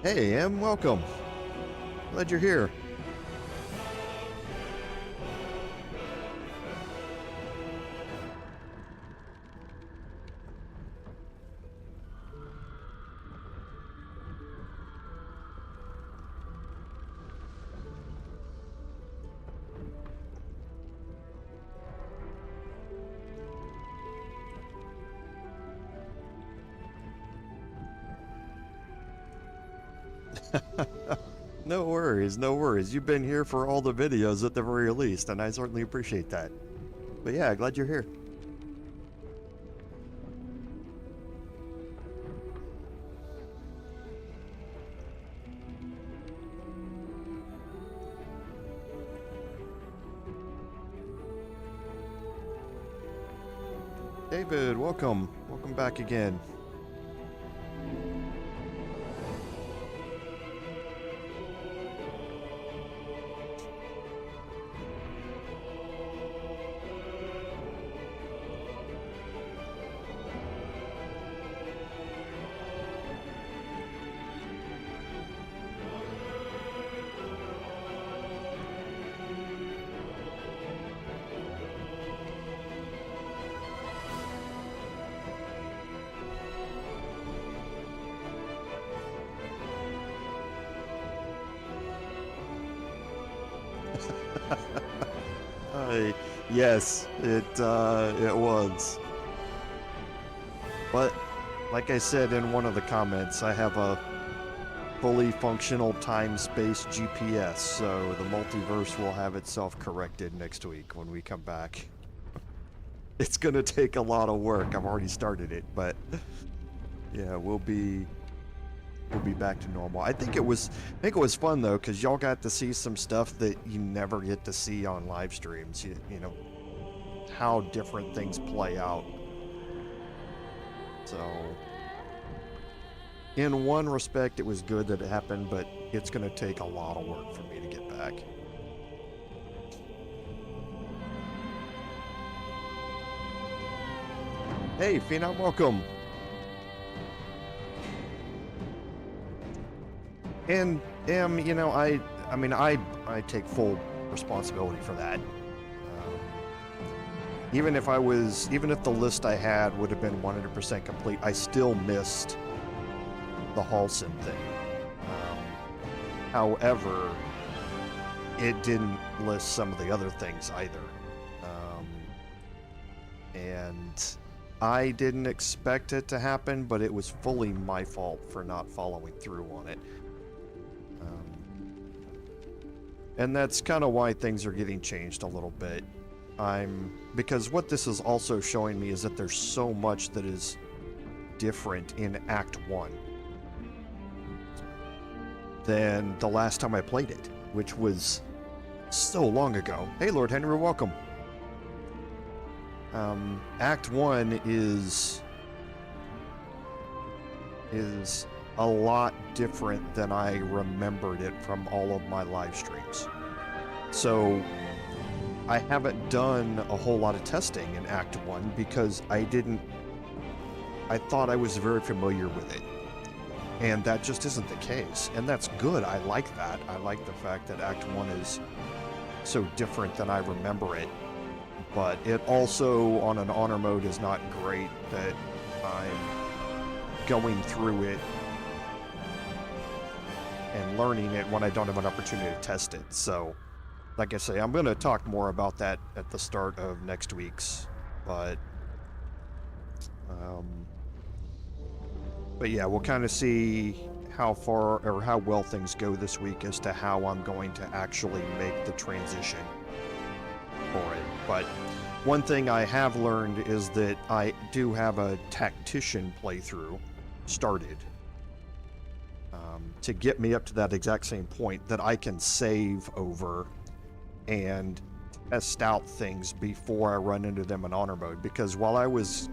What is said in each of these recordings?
Hey, Em, welcome. Glad you're here. No worries, no worries. You've been here for all the videos at the very least, and I certainly appreciate that. But yeah, glad you're here. David, welcome. Welcome back again. Yes, it was. But like I said in one of the comments, I have a fully functional time-space GPS, so the multiverse will have itself corrected next week when we come back. It's gonna take a lot of work. I've already started it, but yeah, we'll be back to normal. I think it was fun though, because y'all got to see some stuff that you never get to see on live streams. You know how different things play out. So in one respect, it was good that it happened, but it's going to take a lot of work for me to get back. Hey, Phenom, welcome. And you know, I mean, I take full responsibility for that. Even if the list I had would have been 100% complete, I still missed the Halsin thing. However, it didn't list some of the other things either. And I didn't expect it to happen, but it was fully my fault for not following through on it. And that's kind of why things are getting changed a little bit. Because what this is also showing me is that there's so much that is different in Act 1 than the last time I played it, which was so long ago. Hey, Lord Henry, welcome. Act 1 is a lot different than I remembered it from all of my live streams. So I haven't done a whole lot of testing in Act 1 because I thought I was very familiar with it. And that just isn't the case. And that's good. I like that. I like the fact that Act 1 is so different than I remember it. But it also, on an honor mode, is not great that I'm going through it and learning it when I don't have an opportunity to test it. So, like I say, I'm going to talk more about that at the start of next week's, but yeah, we'll kind of see how far or how well things go this week as to how I'm going to actually make the transition for it. But one thing I have learned is that I do have a tactician playthrough started to get me up to that exact same point that I can save over and test out things before I run into them in honor mode. Because while I was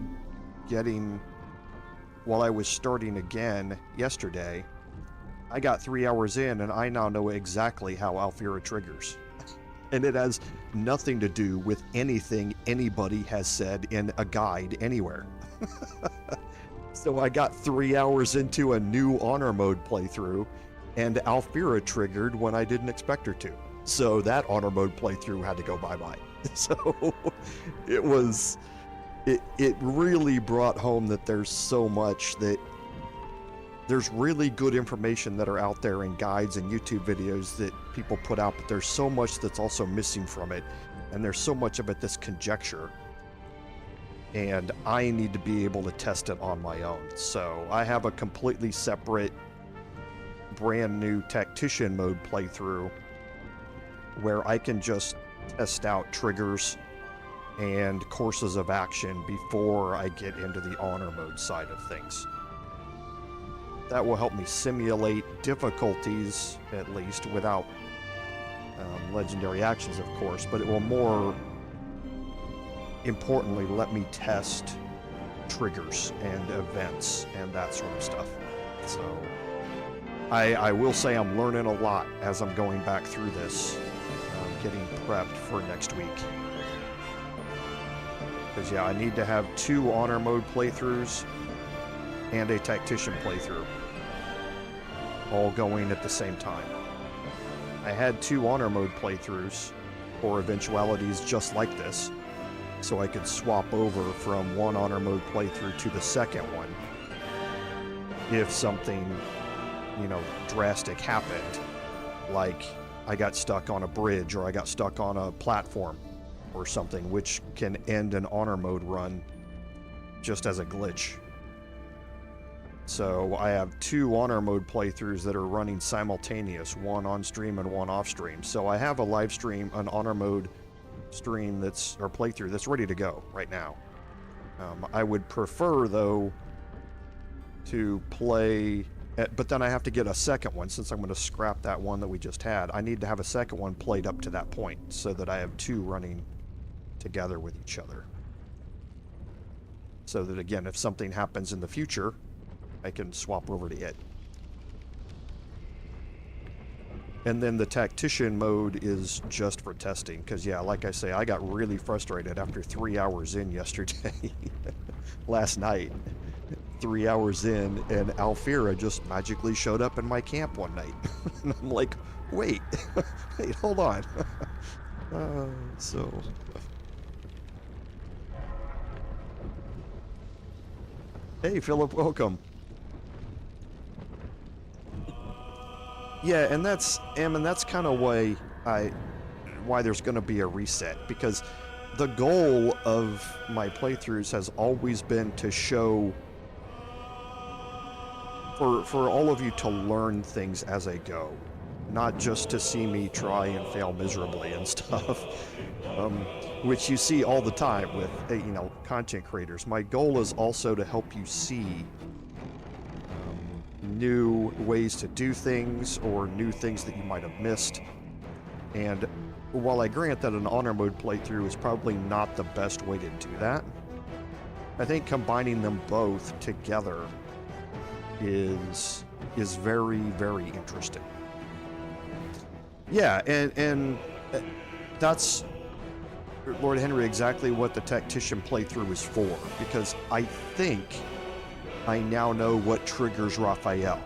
starting again yesterday, I got 3 hours in and I now know exactly how Alfira triggers. And it has nothing to do with anything anybody has said in a guide anywhere. So I got 3 hours into a new honor mode playthrough, and Alfira triggered when I didn't expect her to. So that honor mode playthrough had to go bye-bye. So it really brought home that there's so much that there's really good information that are out there in guides and YouTube videos that people put out, but there's so much that's also missing from it, and there's so much of it that's conjecture, and I need to be able to test it on my own. So I have a completely separate brand new tactician mode playthrough where I can just test out triggers and courses of action before I get into the honor mode side of things. That will help me simulate difficulties, at least, without legendary actions, of course, but it will more importantly let me test triggers and events and that sort of stuff. So I will say I'm learning a lot as I'm going back through this, getting prepped for next week. Because yeah, I need to have 2 honor mode playthroughs and a tactician playthrough, all going at the same time. I had 2 honor mode playthroughs for eventualities just like this, so I could swap over from one honor mode playthrough to the second one if something, you know, drastic happened, like I got stuck on a bridge or I got stuck on a platform or something, which can end an honor mode run just as a glitch. So I have 2 honor mode playthroughs that are running simultaneous, one on stream and one off stream. So I have a live stream, an honor mode stream or playthrough that's ready to go right now. I would prefer though to play, but then I have to get a second one since I'm going to scrap that one that we just had. I need to have a second one played up to that point so that I have 2 running together with each other. So that again, if something happens in the future, I can swap over to it. And then the tactician mode is just for testing, because yeah, like I say, I got really frustrated after 3 hours in yesterday, last night. 3 hours in, and Alfira just magically showed up in my camp one night. And I'm like, wait, wait, hold on. So... Hey, Philip, welcome. Yeah, and that's kind of why there's going to be a reset, because the goal of my playthroughs has always been to show for all of you to learn things as I go, not just to see me try and fail miserably and stuff, which you see all the time with content creators. My goal is also to help you see new ways to do things or new things that you might have missed. And while I grant that an honor mode playthrough is probably not the best way to do that, I think combining them both together is very, very interesting. Yeah, and that's, Lord Henry, exactly what the tactician playthrough is for, because I think I now know what triggers Raphael.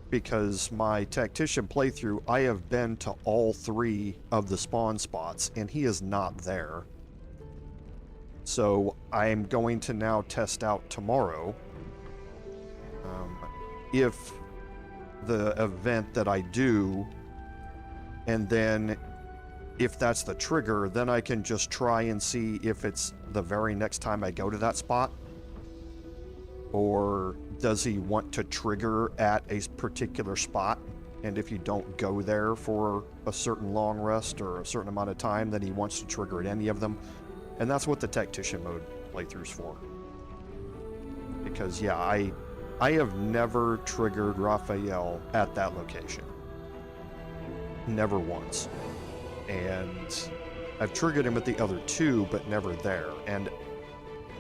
Because my tactician playthrough, I have been to all 3 of the spawn spots, and he is not there. So I am going to now test out tomorrow if the event that I do, and then if that's the trigger, then I can just try and see if it's the very next time I go to that spot, or does he want to trigger at a particular spot, and if you don't go there for a certain long rest or a certain amount of time, then he wants to trigger at any of them. And that's what the tactician mode playthrough's for. Because yeah, I have never triggered Raphael at that location. Never once. And I've triggered him at the other 2, but never there. And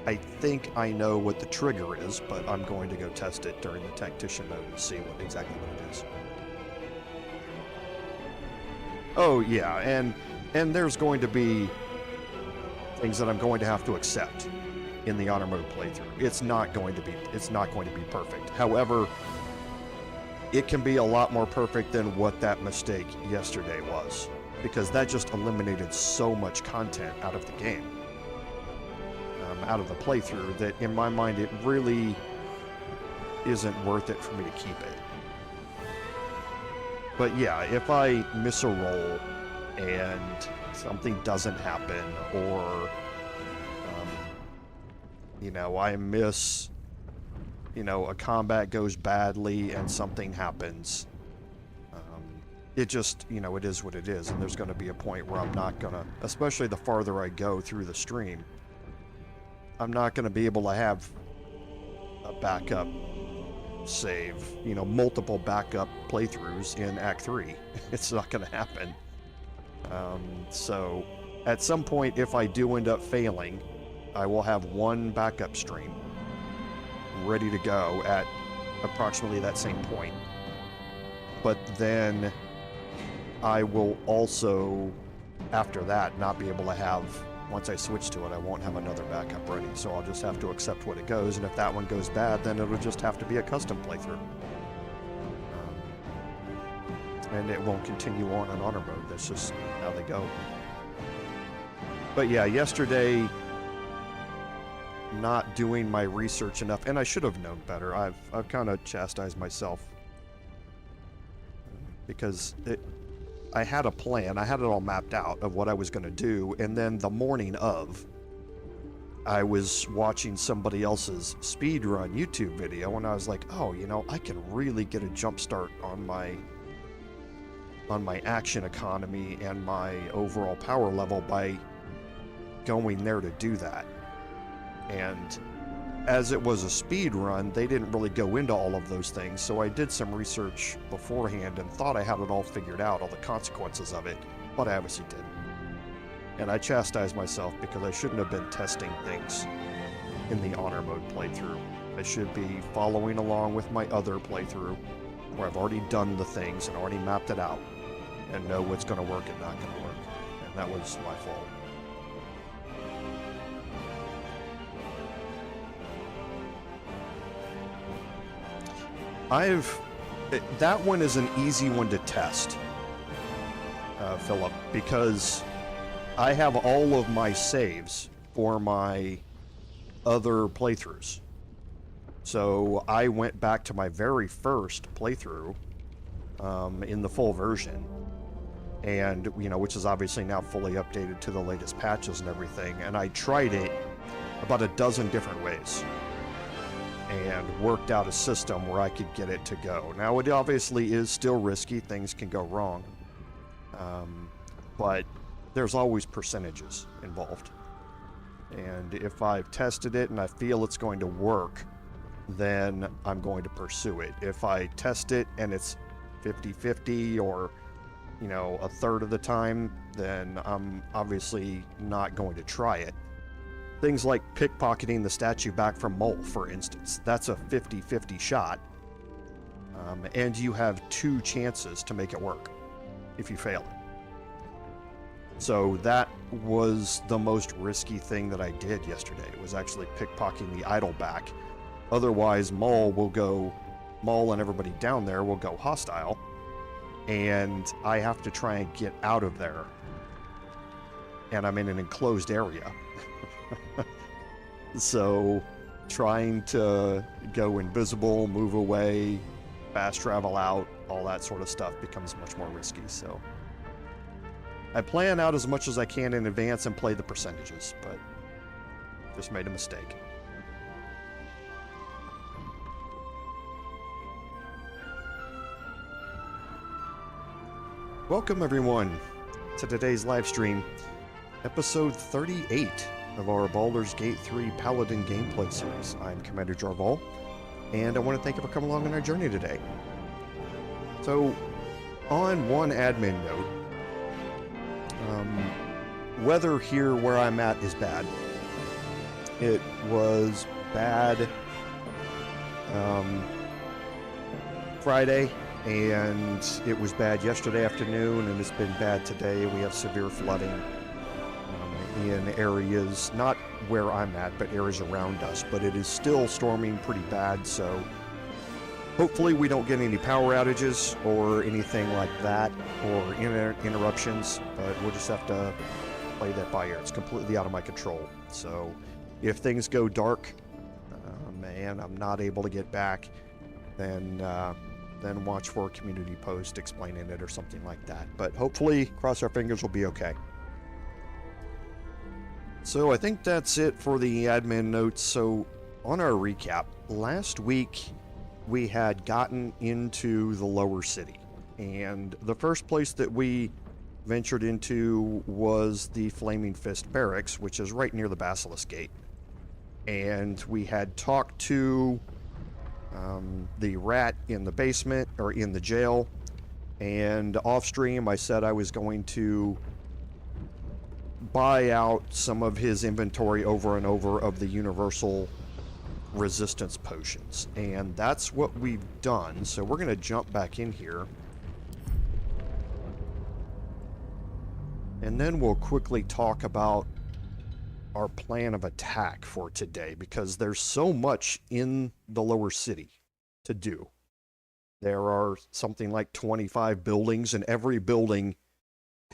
I think I know what the trigger is, but I'm going to go test it during the tactician mode and see exactly what it is. Oh yeah, and there's going to be things that I'm going to have to accept. in the honor mode playthrough. It's not going to be perfect. However, it can be a lot more perfect than what that mistake yesterday was, because that just eliminated so much content out of the game, out of the playthrough, that in my mind it really isn't worth it for me to keep it. But yeah, if I miss a roll and something doesn't happen, or I miss, a combat goes badly and something happens, it just, it is what it is, and there's going to be a point where I'm not going to, especially the farther I go through the stream, I'm not going to be able to have a backup save, multiple backup playthroughs in Act 3. It's not going to happen. So at some point, if I do end up failing, I will have one backup stream ready to go at approximately that same point. But then I will also, after that, not be able to have, once I switch to it, I won't have another backup ready. So I'll just have to accept what it goes, and if that one goes bad, then it'll just have to be a custom playthrough. And it won't continue on in honor mode. That's just how they go. But yeah, yesterday, not doing my research enough, and I should have known better. I've kind of chastised myself, because I had a plan. I had it all mapped out of what I was going to do, and then the morning of, I was watching somebody else's speedrun YouTube video, and I was like, oh, I can really get a jump start on my action economy and my overall power level by going there to do that. And as it was a speed run, they didn't really go into all of those things, so I did some research beforehand and thought I had it all figured out, all the consequences of it, but I obviously didn't. And I chastised myself because I shouldn't have been testing things in the honor mode playthrough. I should be following along with my other playthrough, where I've already done the things and already mapped it out, and know what's going to work and not going to work. And that was my fault. That one is an easy one to test, Philip, because I have all of my saves for my other playthroughs. So I went back to my very first playthrough in the full version, and which is obviously now fully updated to the latest patches and everything, and I tried it about a dozen different ways and worked out a system where I could get it to go. Now, it obviously is still risky. Things can go wrong. But there's always percentages involved. And if I've tested it and I feel it's going to work, then I'm going to pursue it. If I test it and it's 50-50 or, a third of the time, then I'm obviously not going to try it. Things like pickpocketing the statue back from Mole, for instance. That's a 50-50 shot. And you have 2 chances to make it work if you fail it. So that was the most risky thing that I did yesterday. It was actually pickpocketing the idol back. Otherwise, Mole and everybody down there will go hostile, and I have to try and get out of there. And I'm in an enclosed area. So trying to go invisible, move away, fast travel out, all that sort of stuff becomes much more risky. So I plan out as much as I can in advance and play the percentages, but just made a mistake. Welcome everyone to today's live stream, episode 38 of our Baldur's Gate 3 Paladin gameplay series. I'm Commander Jarval, and I want to thank you for coming along on our journey today. So, on one admin note, weather here where I'm at is bad. It was bad Friday, and it was bad yesterday afternoon, and it's been bad today. We have severe flooding in areas, not where I'm at, but areas around us. But it is still storming pretty bad, so hopefully we don't get any power outages or anything like that, or interruptions, but we'll just have to play that by ear. It's completely out of my control. So if things go dark, and I'm not able to get back, then watch for a community post explaining it or something like that. But hopefully, cross our fingers, we'll be okay. So I think that's it for the admin notes. So on our recap, last week we had gotten into the lower city, and the first place that we ventured into was the Flaming Fist Barracks, which is right near the Basilisk Gate. And we had talked to the rat in the basement, or in the jail, and off stream I said I was going to buy out some of his inventory over and over of the universal resistance potions, and that's what we've done. So we're going to jump back in here, and then we'll quickly talk about our plan of attack for today, because there's so much in the lower city to do. There are something like 25 buildings, and every building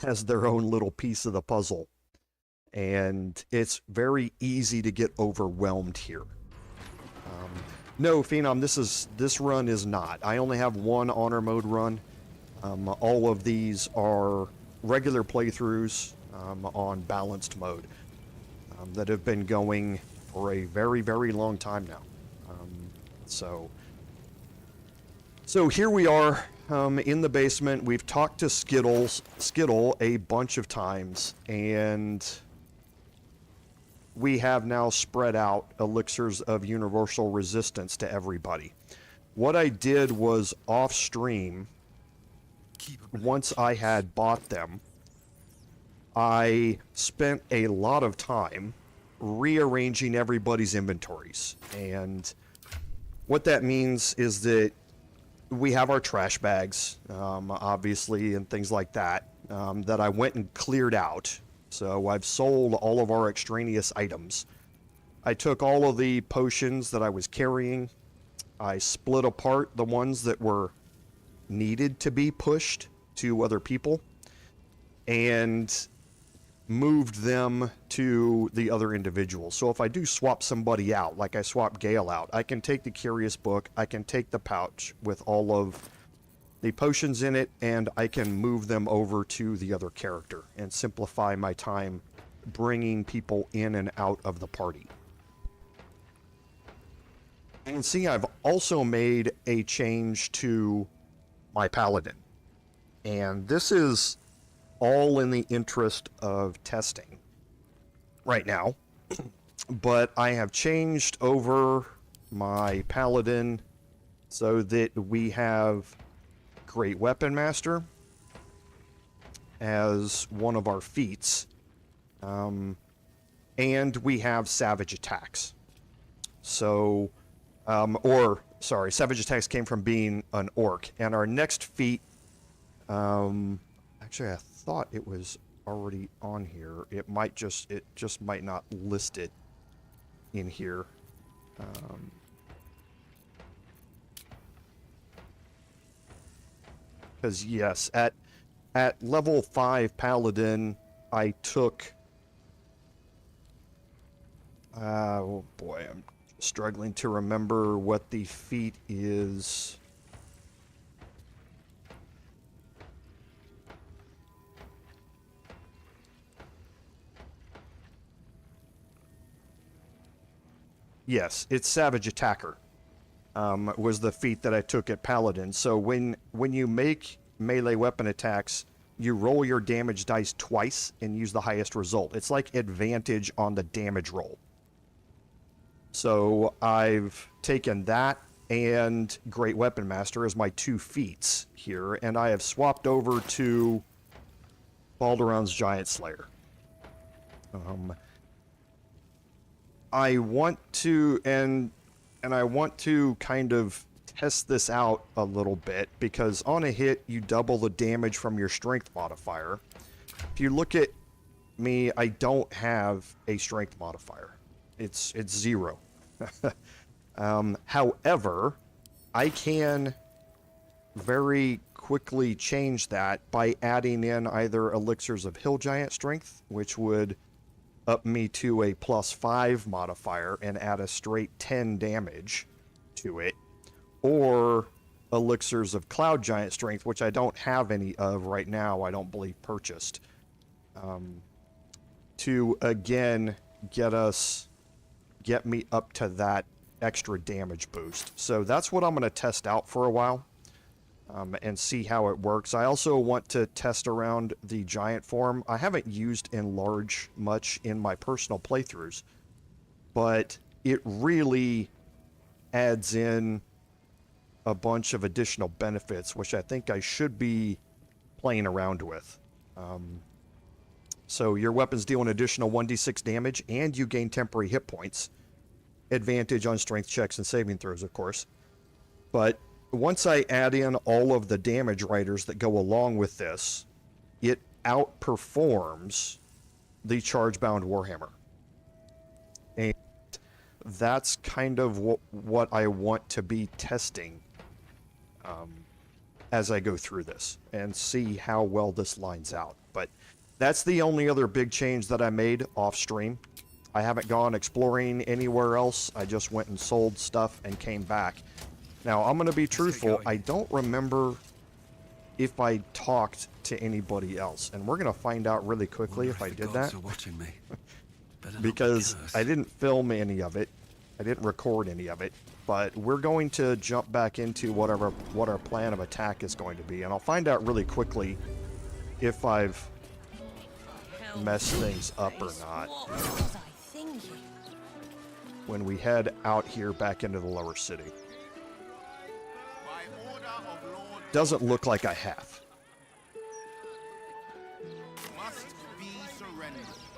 has their own little piece of the puzzle, and it's very easy to get overwhelmed here. No, Phenom, this run is not. I only have one honor mode run. All of these are regular playthroughs on balanced mode that have been going for a very, very long time now. So here we are in the basement. We've talked to Skittle a bunch of times, and we have now spread out elixirs of universal resistance to everybody. What I did was off stream, once I had bought them, I spent a lot of time rearranging everybody's inventories. And what that means is that we have our trash bags, obviously, and things like that, that I went and cleared out. So I've sold all of our extraneous items. I took all of the potions that I was carrying. I split apart the ones that were needed to be pushed to other people, and moved them to the other individuals. So if I do swap somebody out, like I swapped Gale out, I can take the Curious Book, I can take the pouch with all of the potions in it, and I can move them over to the other character and simplify my time bringing people in and out of the party. You can see I've also made a change to my Paladin, and this is all in the interest of testing right now, but I have changed over my Paladin so that we have Great Weapon Master as one of our feats, and we have Savage Attacks. So, Savage Attacks came from being an orc, and our next feat, actually I thought it was already on here. It just might not list it in here. Because yes, at level 5 Paladin, I took... oh boy, I'm struggling to remember what the feat is. Yes, it's Savage Attacker. Was the feat that I took at Paladin. So when you make melee weapon attacks, you roll your damage dice twice and use the highest result. It's like advantage on the damage roll. So I've taken that and Great Weapon Master as my two feats here, and I have swapped over to Balduran's Giant Slayer. I want to, and I want to kind of test this out a little bit, because on a hit, you double the damage from your strength modifier. If you look at me I don't have a strength modifier. It's 0. However, I can very quickly change that by adding in either elixirs of hill giant strength, which would up me to a +5 modifier and add a straight 10 damage to it, or elixirs of cloud giant strength, which I don't have any of right now, I don't believe purchased, to again get me up to that extra damage boost. So that's what I'm going to test out for a while, and see how it works. I also want to test around the giant form. I haven't used enlarge much in my personal playthroughs, but it really adds in a bunch of additional benefits, which I think I should be playing around with. So your weapons deal an additional 1d6 damage, and you gain temporary hit points. Advantage on strength checks and saving throws, of course. But once I add in all of the damage riders that go along with this, it outperforms the charge-bound Warhammer. And that's kind of what I want to be testing as I go through this and see how well this lines out. But that's the only other big change that I made off stream. I haven't gone exploring anywhere else. I just went and sold stuff and came back. Now, I'm going to be truthful. I don't remember if I talked to anybody else, and we're going to find out really quickly if I did that. Because I didn't film any of it. I didn't record any of it. But we're going to jump back into what our plan of attack is going to be, and I'll find out really quickly if I've messed things up or not when we head out here back into the lower city. Doesn't look like I have.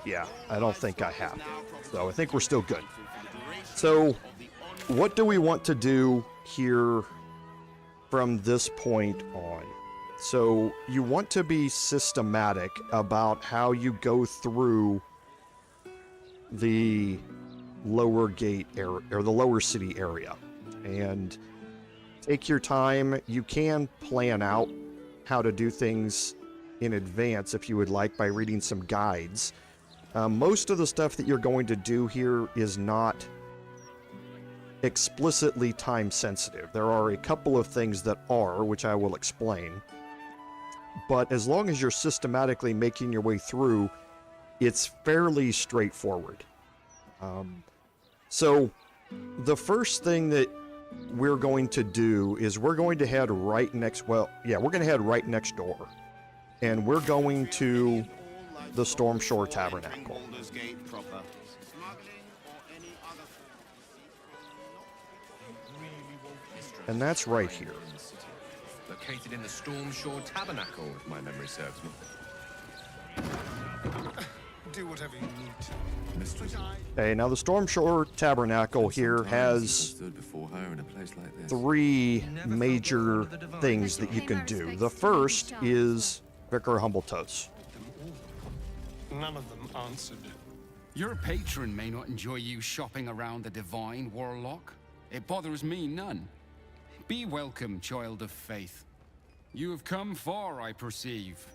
Yeah, I don't think I have. So I think we're still good. So what do we want to do here from this point on? So you want to be systematic about how you go through the lower gate area, or the lower city area, and take your time. You can plan out how to do things in advance if you would like by reading some guides. Most of the stuff that you're going to do here is not explicitly time sensitive. There are a couple of things that are, which I will explain. But as long as you're systematically making your way through, it's fairly straightforward. So the first thing that we're going to do is we're going to head right next, we're going to head right next door. And we're going to the Stormshore Tabernacle. And that's right here. Located in the Stormshore Tabernacle, if my memory serves me. Do whatever you need. Okay, now the Stormshore Tabernacle here has 3 major things that you can do. The first is Vicar Humbletoes. None of them answered. Your patron may not enjoy you shopping around the divine warlock. It bothers me none. Be welcome, child of faith. You have come far, I perceive.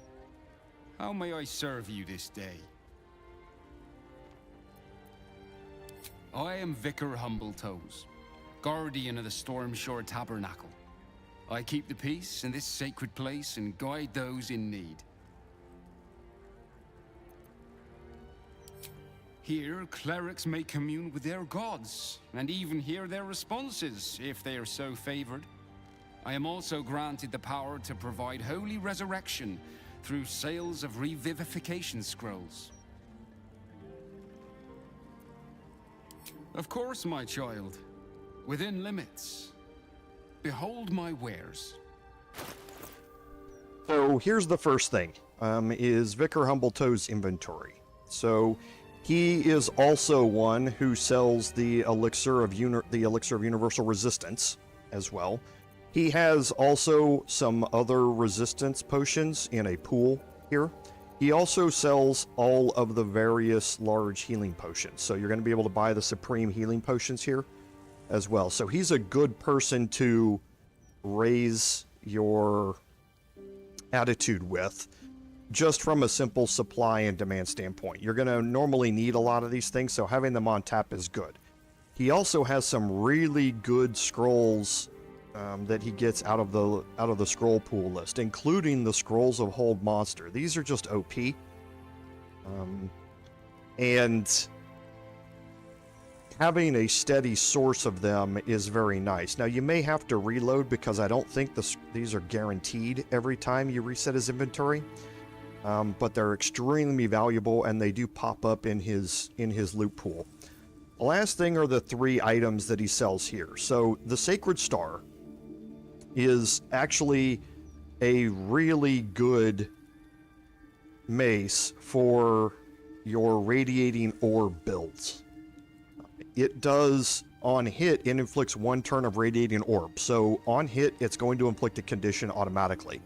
How may I serve you this day? I am Vicar Humbletoes, guardian of the Stormshore Tabernacle. I keep the peace in this sacred place and guide those in need. Here, clerics may commune with their gods, and even hear their responses, if they are so favored. I am also granted the power to provide holy resurrection through sales of revivification scrolls. Of course, my child, within limits. Behold my wares. So here's the first thing, is Vicar Humbletoes' inventory. So he is also one who sells the elixir of universal resistance as well. He has also some other resistance potions in a pool here. He also sells all of the various large healing potions. So you're going to be able to buy the supreme healing potions here as well. So he's a good person to raise your attitude with, just from a simple supply and demand standpoint. You're going to normally need a lot of these things, so having them on tap is good. He also has some really good scrolls that he gets out of the scroll pool list, including the Scrolls of Hold Monster. These are just OP. And having a steady source of them is very nice. Now, you may have to reload because I don't think these are guaranteed every time you reset his inventory. But they're extremely valuable, and they do pop up in his loot pool. The last thing are the 3 items that he sells here. So the Sacred Star is actually a really good mace for your Radiating Orb builds. It does, on hit, it inflicts 1 turn of Radiating Orb. So on hit, it's going to inflict a condition automatically.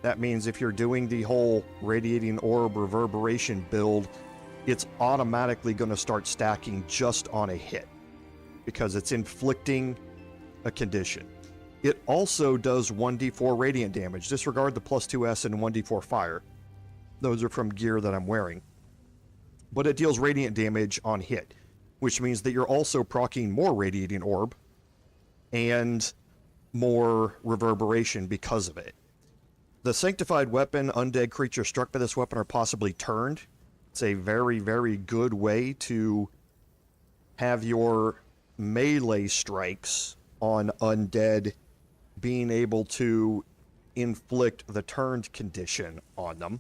That means if you're doing the whole Radiating Orb reverberation build, it's automatically going to start stacking just on a hit because it's inflicting a condition. It also does 1d4 radiant damage. Disregard the +2s and 1d4 fire. Those are from gear that I'm wearing. But it deals radiant damage on hit, which means that you're also proccing more Radiating Orb and more reverberation because of it. The Sanctified Weapon, undead creatures struck by this weapon are possibly turned. It's a very, very good way to have your melee strikes on undead being able to inflict the turned condition on them.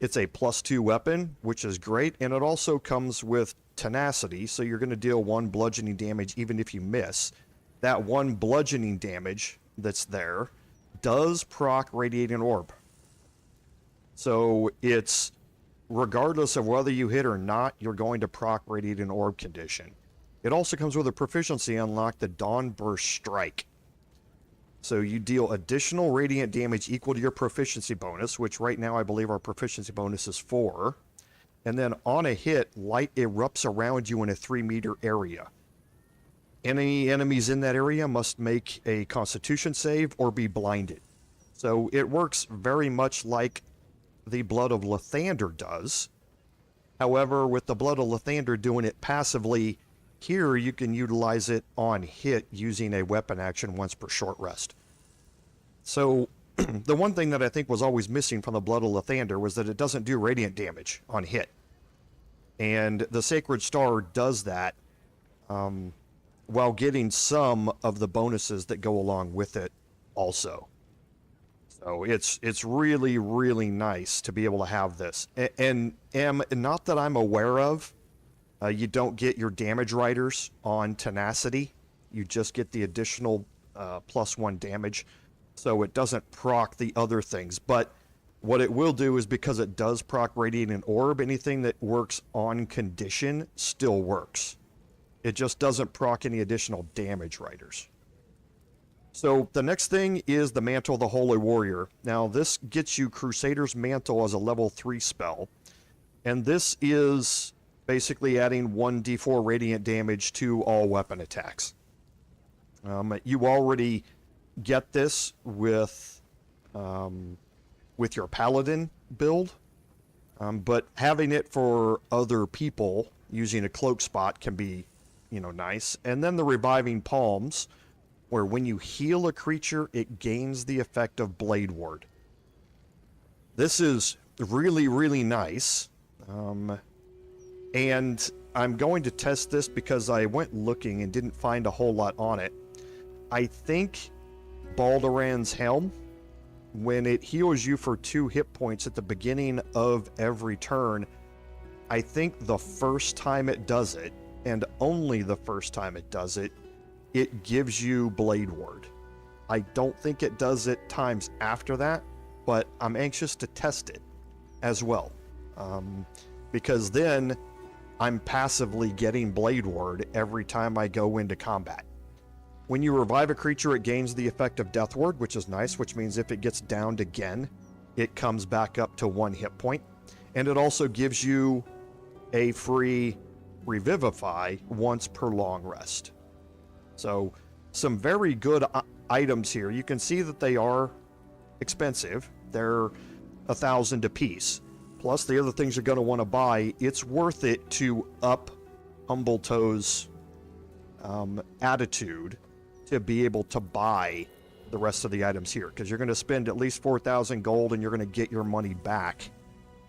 It's a +2 weapon, which is great, and it also comes with tenacity, so you're going to deal 1 bludgeoning damage even if you miss. That 1 bludgeoning damage that's there does proc Radiating Orb. So it's, regardless of whether you hit or not, you're going to proc Radiating Orb condition. It also comes with a proficiency unlock, the Dawn Burst Strike. So you deal additional radiant damage equal to your proficiency bonus, which right now I believe our proficiency bonus is 4. And then on a hit, light erupts around you in a 3-meter area. Any enemies in that area must make a Constitution save or be blinded. So it works very much like the Blood of Lathander does. However, with the Blood of Lathander doing it passively, here you can utilize it on hit using a weapon action once per short rest. So the one thing that I think was always missing from the Blood of Lathander was that it doesn't do radiant damage on hit. And the Sacred Star does that while getting some of the bonuses that go along with it also. So it's really, really nice to be able to have this. And not that I'm aware of, you don't get your damage riders on tenacity. You just get the additional +1 damage. So it doesn't proc the other things. But what it will do is, because it does proc Radiating Orb, anything that works on condition still works. It just doesn't proc any additional damage riders. So the next thing is the Mantle of the Holy Warrior. Now this gets you Crusader's Mantle as a level 3 spell. And this is basically adding 1d4 radiant damage to all weapon attacks. You already get this with your Paladin build, but having it for other people using a cloak spot can be, nice. And then the Reviving Palms, where when you heal a creature, it gains the effect of Blade Ward. This is really, really nice. And I'm going to test this because I went looking and didn't find a whole lot on it. I think Balduran's Helm, when it heals you for 2 hit points at the beginning of every turn, I think the first time it does it, and only the first time it does it, it gives you Blade Ward. I don't think it does it times after that, but I'm anxious to test it as well. Because then I'm passively getting Blade Ward every time I go into combat. When you revive a creature, it gains the effect of Death Ward, which is nice, which means if it gets downed again, it comes back up to 1 hit point. And it also gives you a free Revivify once per long rest. So some very good items here. You can see that they are expensive. They're 1,000 apiece. Plus the other things you're going to want to buy, it's worth it to up Humbletoe's attitude to be able to buy the rest of the items here, because you're going to spend at least 4,000 gold and you're going to get your money back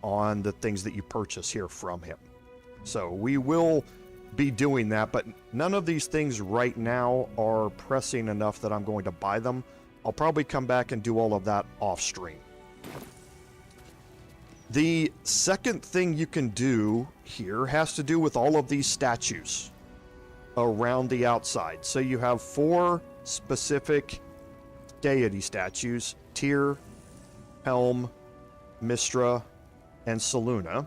on the things that you purchase here from him. So we will be doing that, but none of these things right now are pressing enough that I'm going to buy them. I'll probably come back and do all of that off stream. The second thing you can do here has to do with all of these statues around the outside. So you have 4 specific deity statues: Tyr, Helm, Mistra, and Selûne.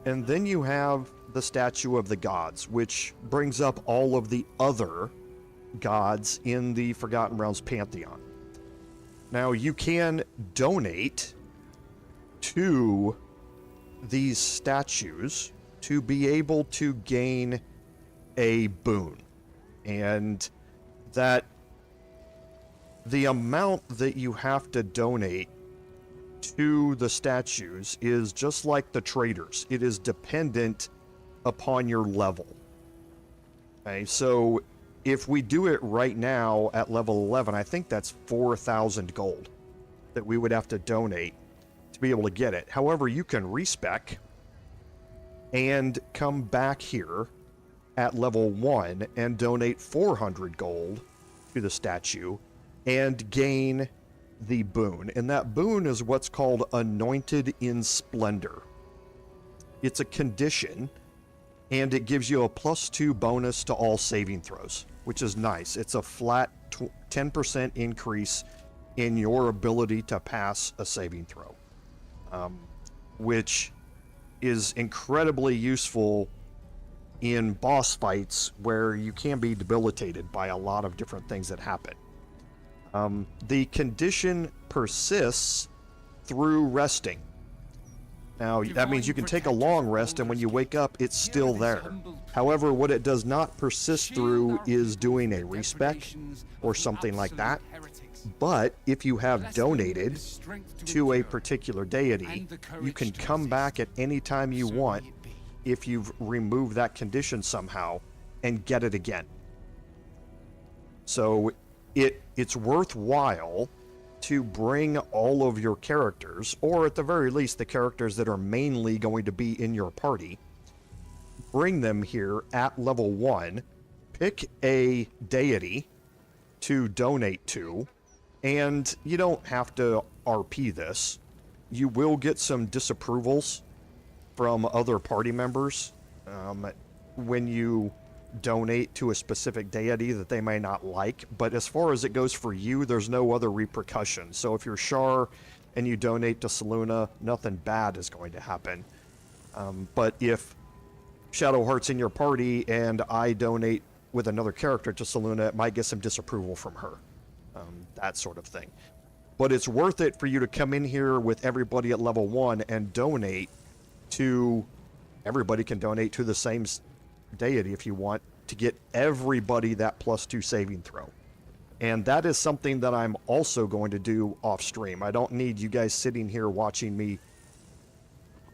And then you have the statue of the gods, which brings up all of the other gods in the Forgotten Realms pantheon. Now, you can donate to these statues to be able to gain a boon. And that the amount that you have to donate to the statues is just like the traders. It is dependent upon your level. Okay, so if we do it right now at level 11, I think that's 4,000 gold that we would have to donate to be able to get it. However, you can respec and come back here at level 1 and donate 400 gold to the statue and gain the boon. And that boon is what's called Anointed in Splendor. It's a condition, and it gives you a +2 bonus to all saving throws, which is nice. It's a flat 10% increase in your ability to pass a saving throw, which is incredibly useful in boss fights where you can be debilitated by a lot of different things that happen. The condition persists through resting. Now, that means you can take a long rest, and when you wake up, it's still there. However, what it does not persist through is doing a respec or something like that. But if you have donated to a particular deity, you can come back at any time you want if you've removed that condition somehow and get it again. So it's worthwhile to bring all of your characters, or at the very least the characters that are mainly going to be in your party, bring them here at level 1, pick a deity to donate to, and you don't have to RP this. You will get some disapprovals from other party members when you donate to a specific deity that they may not like, but as far as it goes for you, there's no other repercussions. So if you're Shar and you donate to Selûne, nothing bad is going to happen. But if Shadowheart's in your party and I donate with another character to Selûne, it might get some disapproval from her. That sort of thing. But it's worth it for you to come in here with everybody at level 1 and donate to... Everybody can donate to the same deity if you want, to get everybody that +2 saving throw. And that is something that I'm also going to do off stream. I don't need you guys sitting here watching me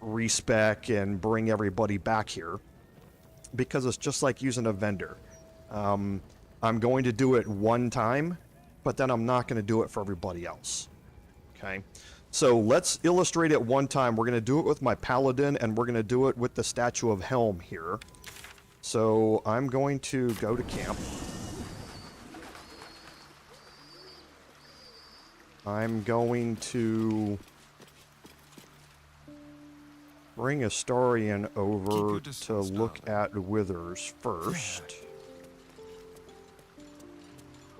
respec and bring everybody back here, because it's just like using a vendor. I'm going to do it one time, but then I'm not going to do it for everybody else. Okay, so let's illustrate it one time. We're going to do it with my Paladin, and we're going to do it with the statue of Helm here. So I'm going to go to camp. I'm going to bring Astarion over to look at Withers first.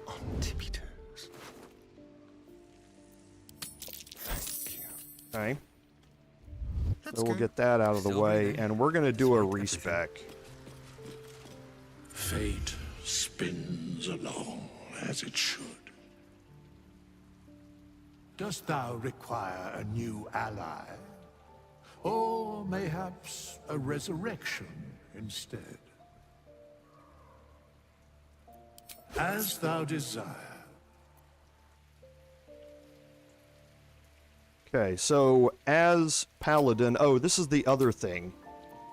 On tippy toes. Thank you. Okay. So we'll get that out of the way, and we're going to do a respec. Fate spins along as it should. Dost thou require a new ally? Or mayhaps a resurrection instead? As thou desire. Okay, so as Paladin, oh, this is the other thing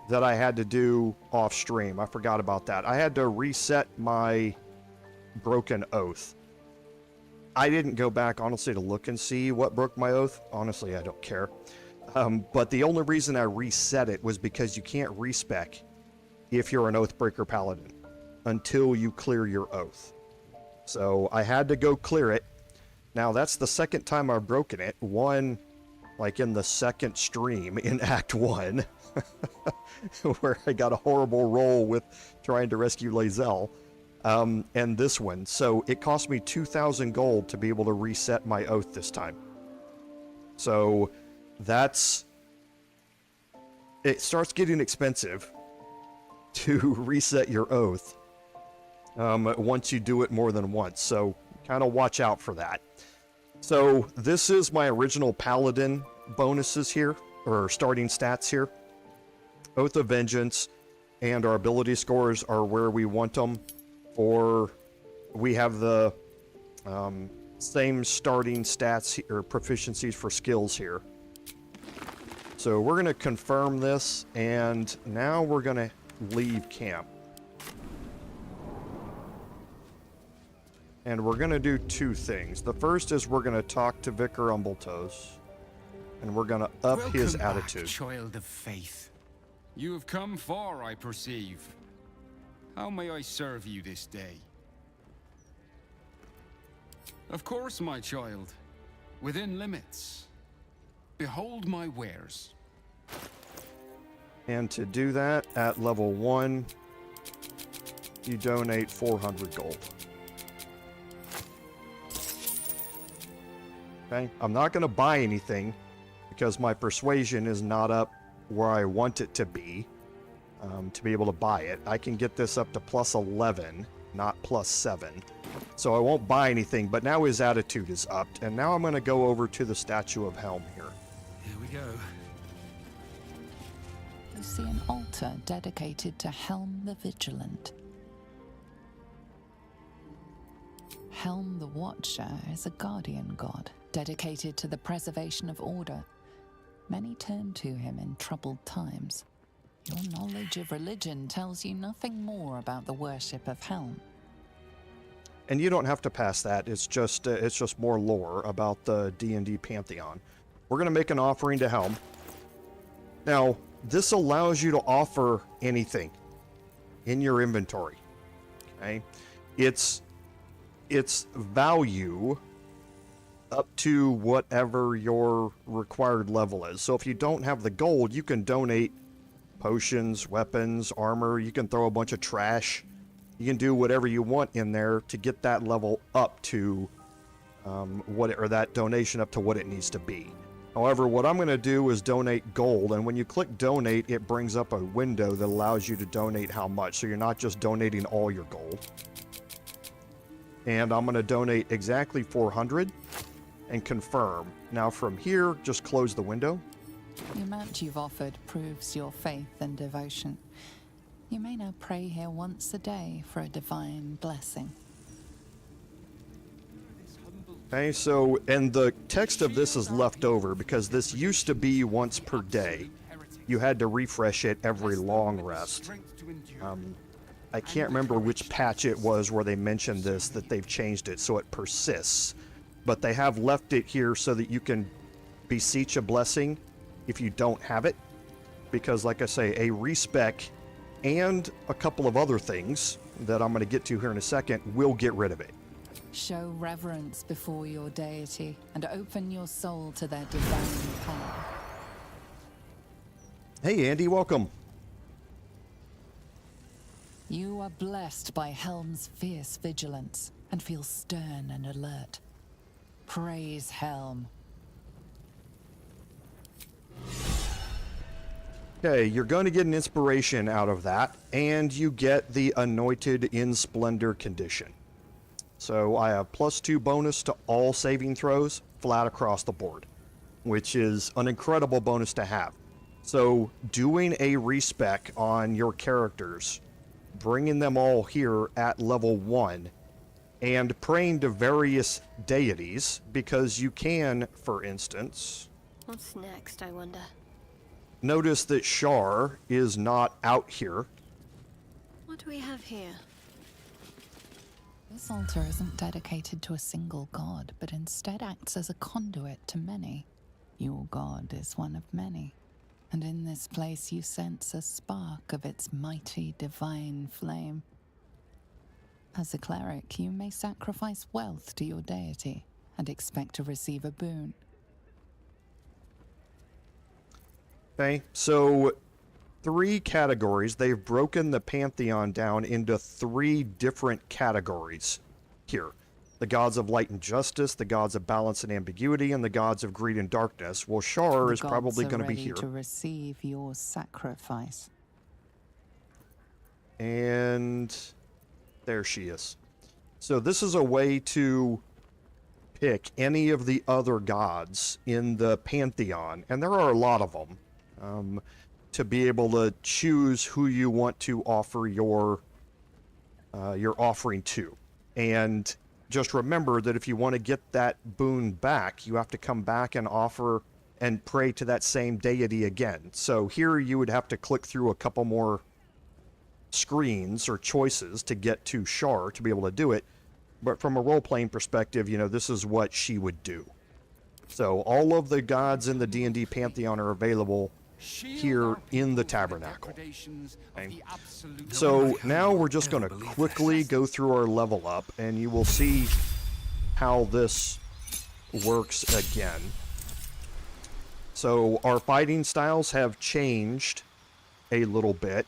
that I had to do off stream. I forgot about that. I had to reset my broken oath. I didn't go back, honestly, to look and see what broke my oath. Honestly, I don't care. But the only reason I reset it was because you can't respec if you're an Oathbreaker Paladin until you clear your oath. So I had to go clear it. Now, that's the second time I've broken it. One, like in the second stream in Act 1, where I got a horrible roll with trying to rescue Lae'zel. And this one. So it cost me 2,000 gold to be able to reset my oath this time. So that's... It starts getting expensive to reset your oath once you do it more than once. So kind of watch out for that. So this is my original Paladin bonuses here, or starting stats here. Oath of Vengeance and our ability scores are where we want them. Or we have the same starting stats or proficiencies for skills here. So we're going to confirm this, and now we're going to leave camp. And we're going to do two things. The first is we're going to talk to Vicar Umbletoes, and we're going to up his attitude. Child of faith. You have come far, I perceive. How may I serve you this day? Of course, my child. Within limits. Behold my wares. And to do that, at level 1, you donate 400 gold. Okay, I'm not going to buy anything because my persuasion is not up where I want it to be able to buy it. I can get this up to plus 11, not plus 7. So I won't buy anything, but now his attitude is upped. And now I'm going to go over to the statue of Helm here. Here we go. You see an altar dedicated to Helm the Vigilant. Helm the Watcher is a guardian god, dedicated to the preservation of order. Many turn to him in troubled times. Your knowledge of religion tells you nothing more about the worship of Helm. And you don't have to pass that. It's just more lore about the D&D Pantheon. We're going to make an offering to Helm. Now, this allows you to offer anything in your inventory. Okay? It's value up to whatever your required level is. So if you don't have the gold, you can donate potions, weapons, armor. You can throw a bunch of trash. You can do whatever you want in there to get that level up to that donation up to what it needs to be. However, what I'm going to do is donate gold, and when you click donate, it brings up a window that allows you to donate how much. So you're not just donating all your gold. And I'm going to donate exactly 400 and confirm. Now from here, just close the window. The amount you've offered proves your faith and devotion. You may now pray here once a day for a divine blessing. Okay, so, and the text of this is left over because this used to be once per day. You had to refresh it every long rest. I can't remember which patch it was where they mentioned this, that they've changed it so it persists. But they have left it here so that you can beseech a blessing if you don't have it. Because, like I say, a respec and a couple of other things that I'm going to get to here in a second will get rid of it. Show reverence before your deity and open your soul to their divine power. Hey, Andy, welcome. You are blessed by Helm's fierce vigilance and feel stern and alert. Praise Helm. Okay, you're going to get an inspiration out of that, and you get the Anointed in Splendor condition. So I have +2 bonus to all saving throws flat across the board, which is an incredible bonus to have. So doing a respec on your characters, bringing them all here at level 1, and praying to various deities, because you can, for instance... What's next, I wonder? Notice that Shar is not out here. What do we have here? This altar isn't dedicated to a single god, but instead acts as a conduit to many. Your god is one of many, and in this place you sense a spark of its mighty divine flame. As a cleric, you may sacrifice wealth to your deity and expect to receive a boon. Okay, so 3 categories. They've broken the pantheon down into 3 different categories here. The gods of light and justice, the gods of balance and ambiguity, and the gods of greed and darkness. Well, Shar is probably going to be here. To receive your sacrifice. And there she is. So this is a way to pick any of the other gods in the pantheon, and there are a lot of them, to be able to choose who you want to offer your offering to. And just remember that if you want to get that boon back, you have to come back and offer and pray to that same deity again. So here you would have to click through a couple more screens or choices to get to Shar to be able to do it. But from a role-playing perspective, you know, this is what she would do. So all of the gods in the D&D Pantheon are available here in the Tabernacle. Okay. So now we're just going to quickly go through our level up, and you will see how this works again. So our fighting styles have changed a little bit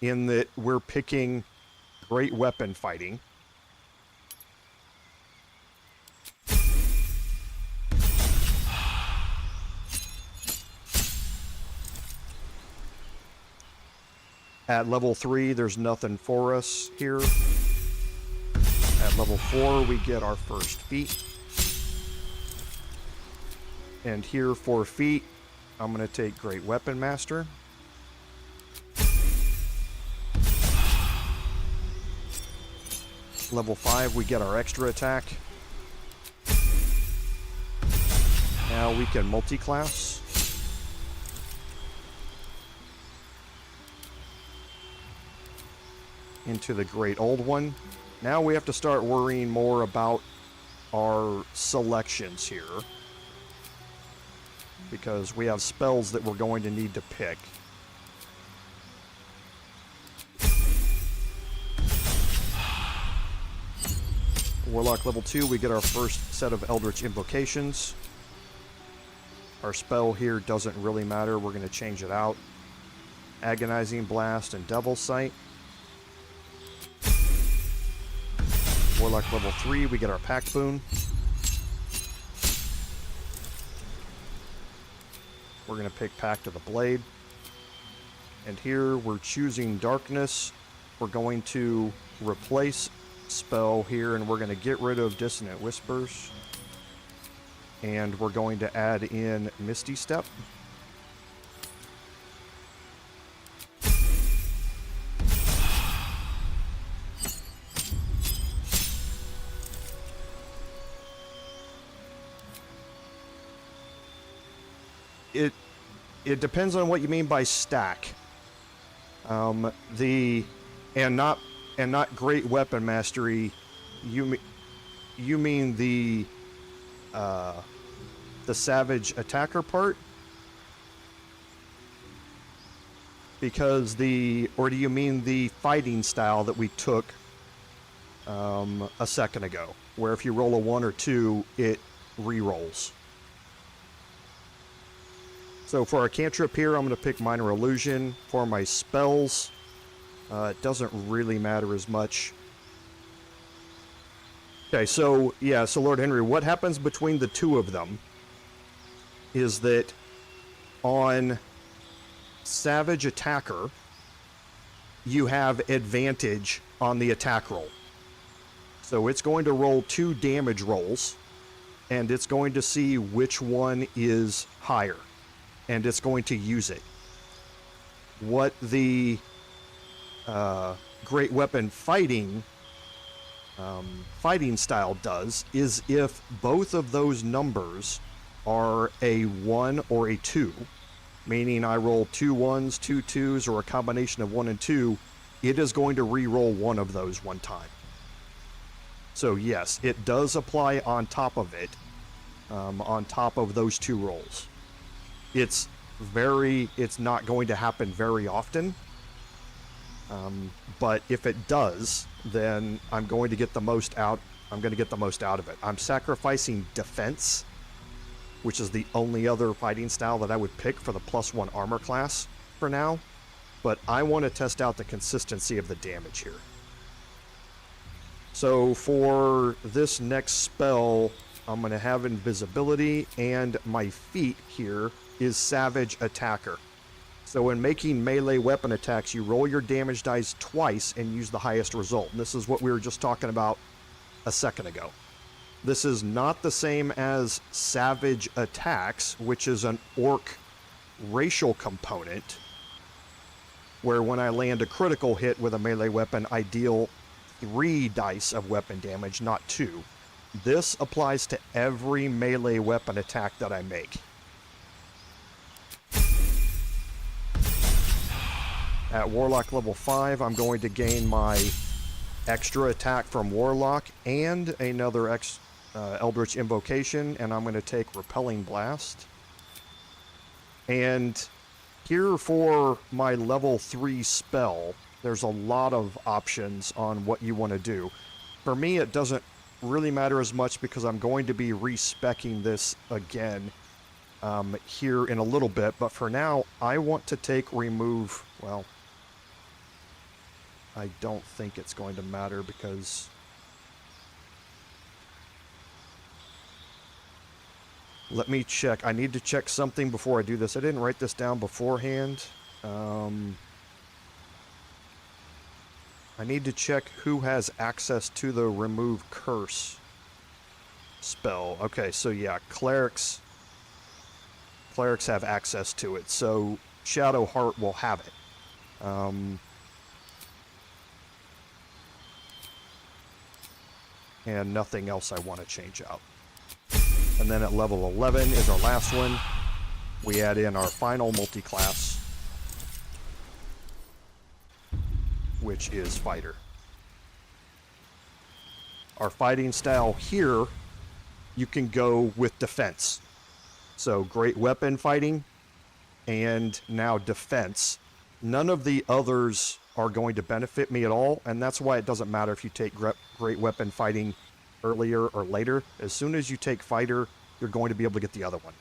in that we're picking great weapon fighting. At level 3, there's nothing for us here. At level 4, we get our first feat. And here for feat, I'm going to take Great Weapon Master. Level 5, we get our extra attack. Now we can multi-class. Into the Great Old One. Now we have to start worrying more about our selections here, because we have spells that we're going to need to pick. Warlock level 2, we get our first set of Eldritch Invocations. Our spell here doesn't really matter, we're going to change it out. Agonizing Blast and Devil's Sight. Warlock level 3, we get our Pact Boon. We're going to pick Pact of the Blade. And here we're choosing Darkness. We're going to replace spell here, and we're going to get rid of Dissonant Whispers. And we're going to add in Misty Step. It depends on what you mean by stack. And not great weapon mastery. You mean the savage attacker part? Because or do you mean the fighting style that we took a second ago, where if you roll a 1 or 2, it re-rolls? So for our cantrip here, I'm going to pick Minor Illusion. For my spells, it doesn't really matter as much. Okay, so yeah, so Lord Henry, what happens between the two of them is that on Savage Attacker, you have advantage on the attack roll. So it's going to roll 2 damage rolls, and it's going to see which one is higher, and it's going to use it. What the Great Weapon fighting style does is if both of those numbers are a 1 or a 2, meaning I roll 2 1s, 2 2s, or a combination of 1 and 2, it is going to re-roll one of those one time. So yes, it does apply on top of it, on top of those 2 rolls. It's not going to happen very often, but if it does, then I'm going to get the most out. I'm going to get the most out of it. I'm sacrificing defense, which is the only other fighting style that I would pick for the +1 armor class for now, but I want to test out the consistency of the damage here. So for this next spell, I'm going to have invisibility, and my feat here is Savage Attacker. So when making melee weapon attacks, you roll your damage dice twice and use the highest result. And this is what we were just talking about a second ago. This is not the same as Savage Attacks, which is an orc racial component, where when I land a critical hit with a melee weapon, I deal 3 dice of weapon damage, not 2. This applies to every melee weapon attack that I make. At Warlock level 5, I'm going to gain my extra attack from Warlock and another Eldritch Invocation, and I'm going to take Repelling Blast. And here for my level 3 spell, there's a lot of options on what you want to do. For me, it doesn't really matter as much because I'm going to be re-speccing this again here in a little bit, but for now, I want to take remove, well, I don't think it's going to matter because let me check. I need to check something before I do this. I didn't write this down beforehand. I need to check who has access to the remove curse spell. Okay, so yeah, clerics have access to it. So Shadowheart will have it. And nothing else I want to change out. And then at level 11 is our last one. We add in our final multi-class, which is Fighter. Our fighting style here, you can go with defense. So Great Weapon fighting, and now defense. None of the others are going to benefit me at all, and that's why it doesn't matter if you take Great Weapon fighting earlier or later. As soon as you take Fighter, you're going to be able to get the other one.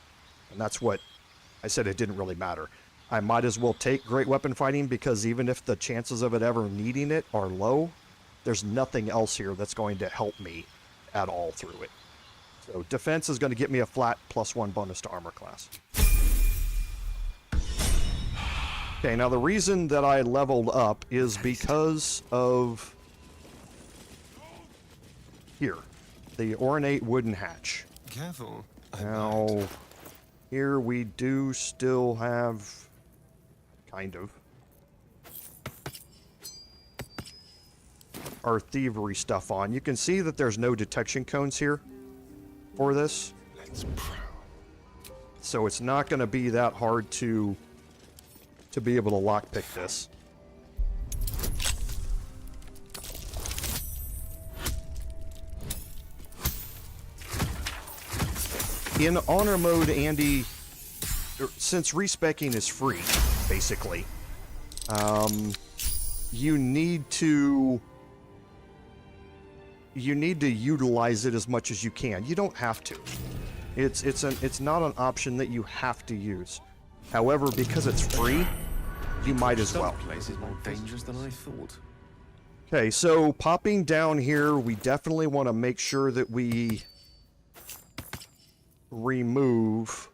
And that's what I said, it didn't really matter. I might as well take Great Weapon fighting because even if the chances of it ever needing it are low, there's nothing else here that's going to help me at all through it. So defense is going to get me a flat +1 bonus to armor class. Okay, now the reason that I leveled up is because of here, the ornate wooden hatch. Careful. Now, here we do still have, kind of, our thievery stuff on. You can see that there's no detection cones here for this. Let's prowl. So it's not going to be that hard to be able to lockpick this. In honor mode, Andy, since respecking is free, basically, you need to utilize it as much as you can. You don't have to. It's not an option that you have to use. However, because it's free, you might as well. This place is more dangerous than I thought. Okay, so popping down here, we definitely want to make sure that we remove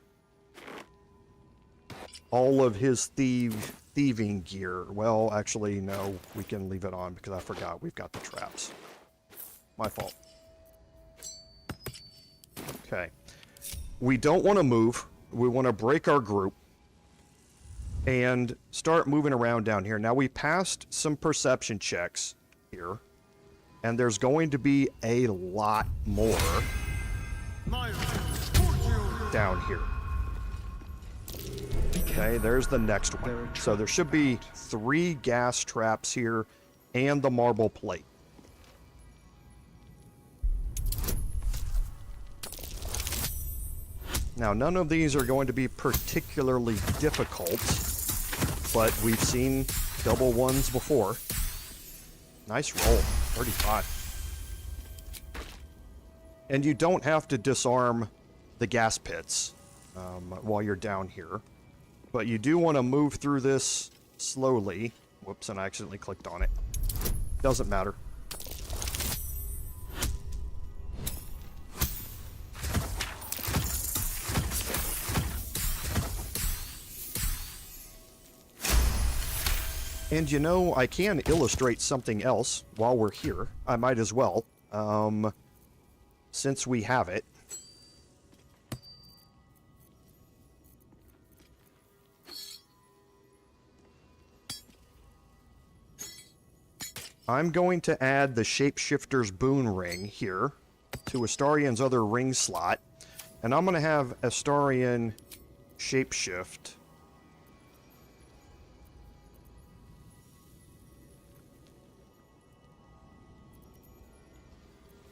all of his thieving gear. Well, actually, no, we can leave it on because I forgot we've got the traps. My fault. Okay. We don't want to move. We want to break our group and start moving around down here. Now, we passed some perception checks here, and there's going to be a lot more down here. Okay, there's the next one. So there should be 3 gas traps here and the marble plate. Now, none of these are going to be particularly difficult, but we've seen double ones before. Nice roll, 35. And you don't have to disarm the gas pits while you're down here, but you do want to move through this slowly. Whoops, and I accidentally clicked on it. Doesn't matter. And you know, I can illustrate something else while we're here. I might as well, since we have it. I'm going to add the Shapeshifter's Boon Ring here to Astarian's other ring slot, and I'm going to have Astarian shapeshift.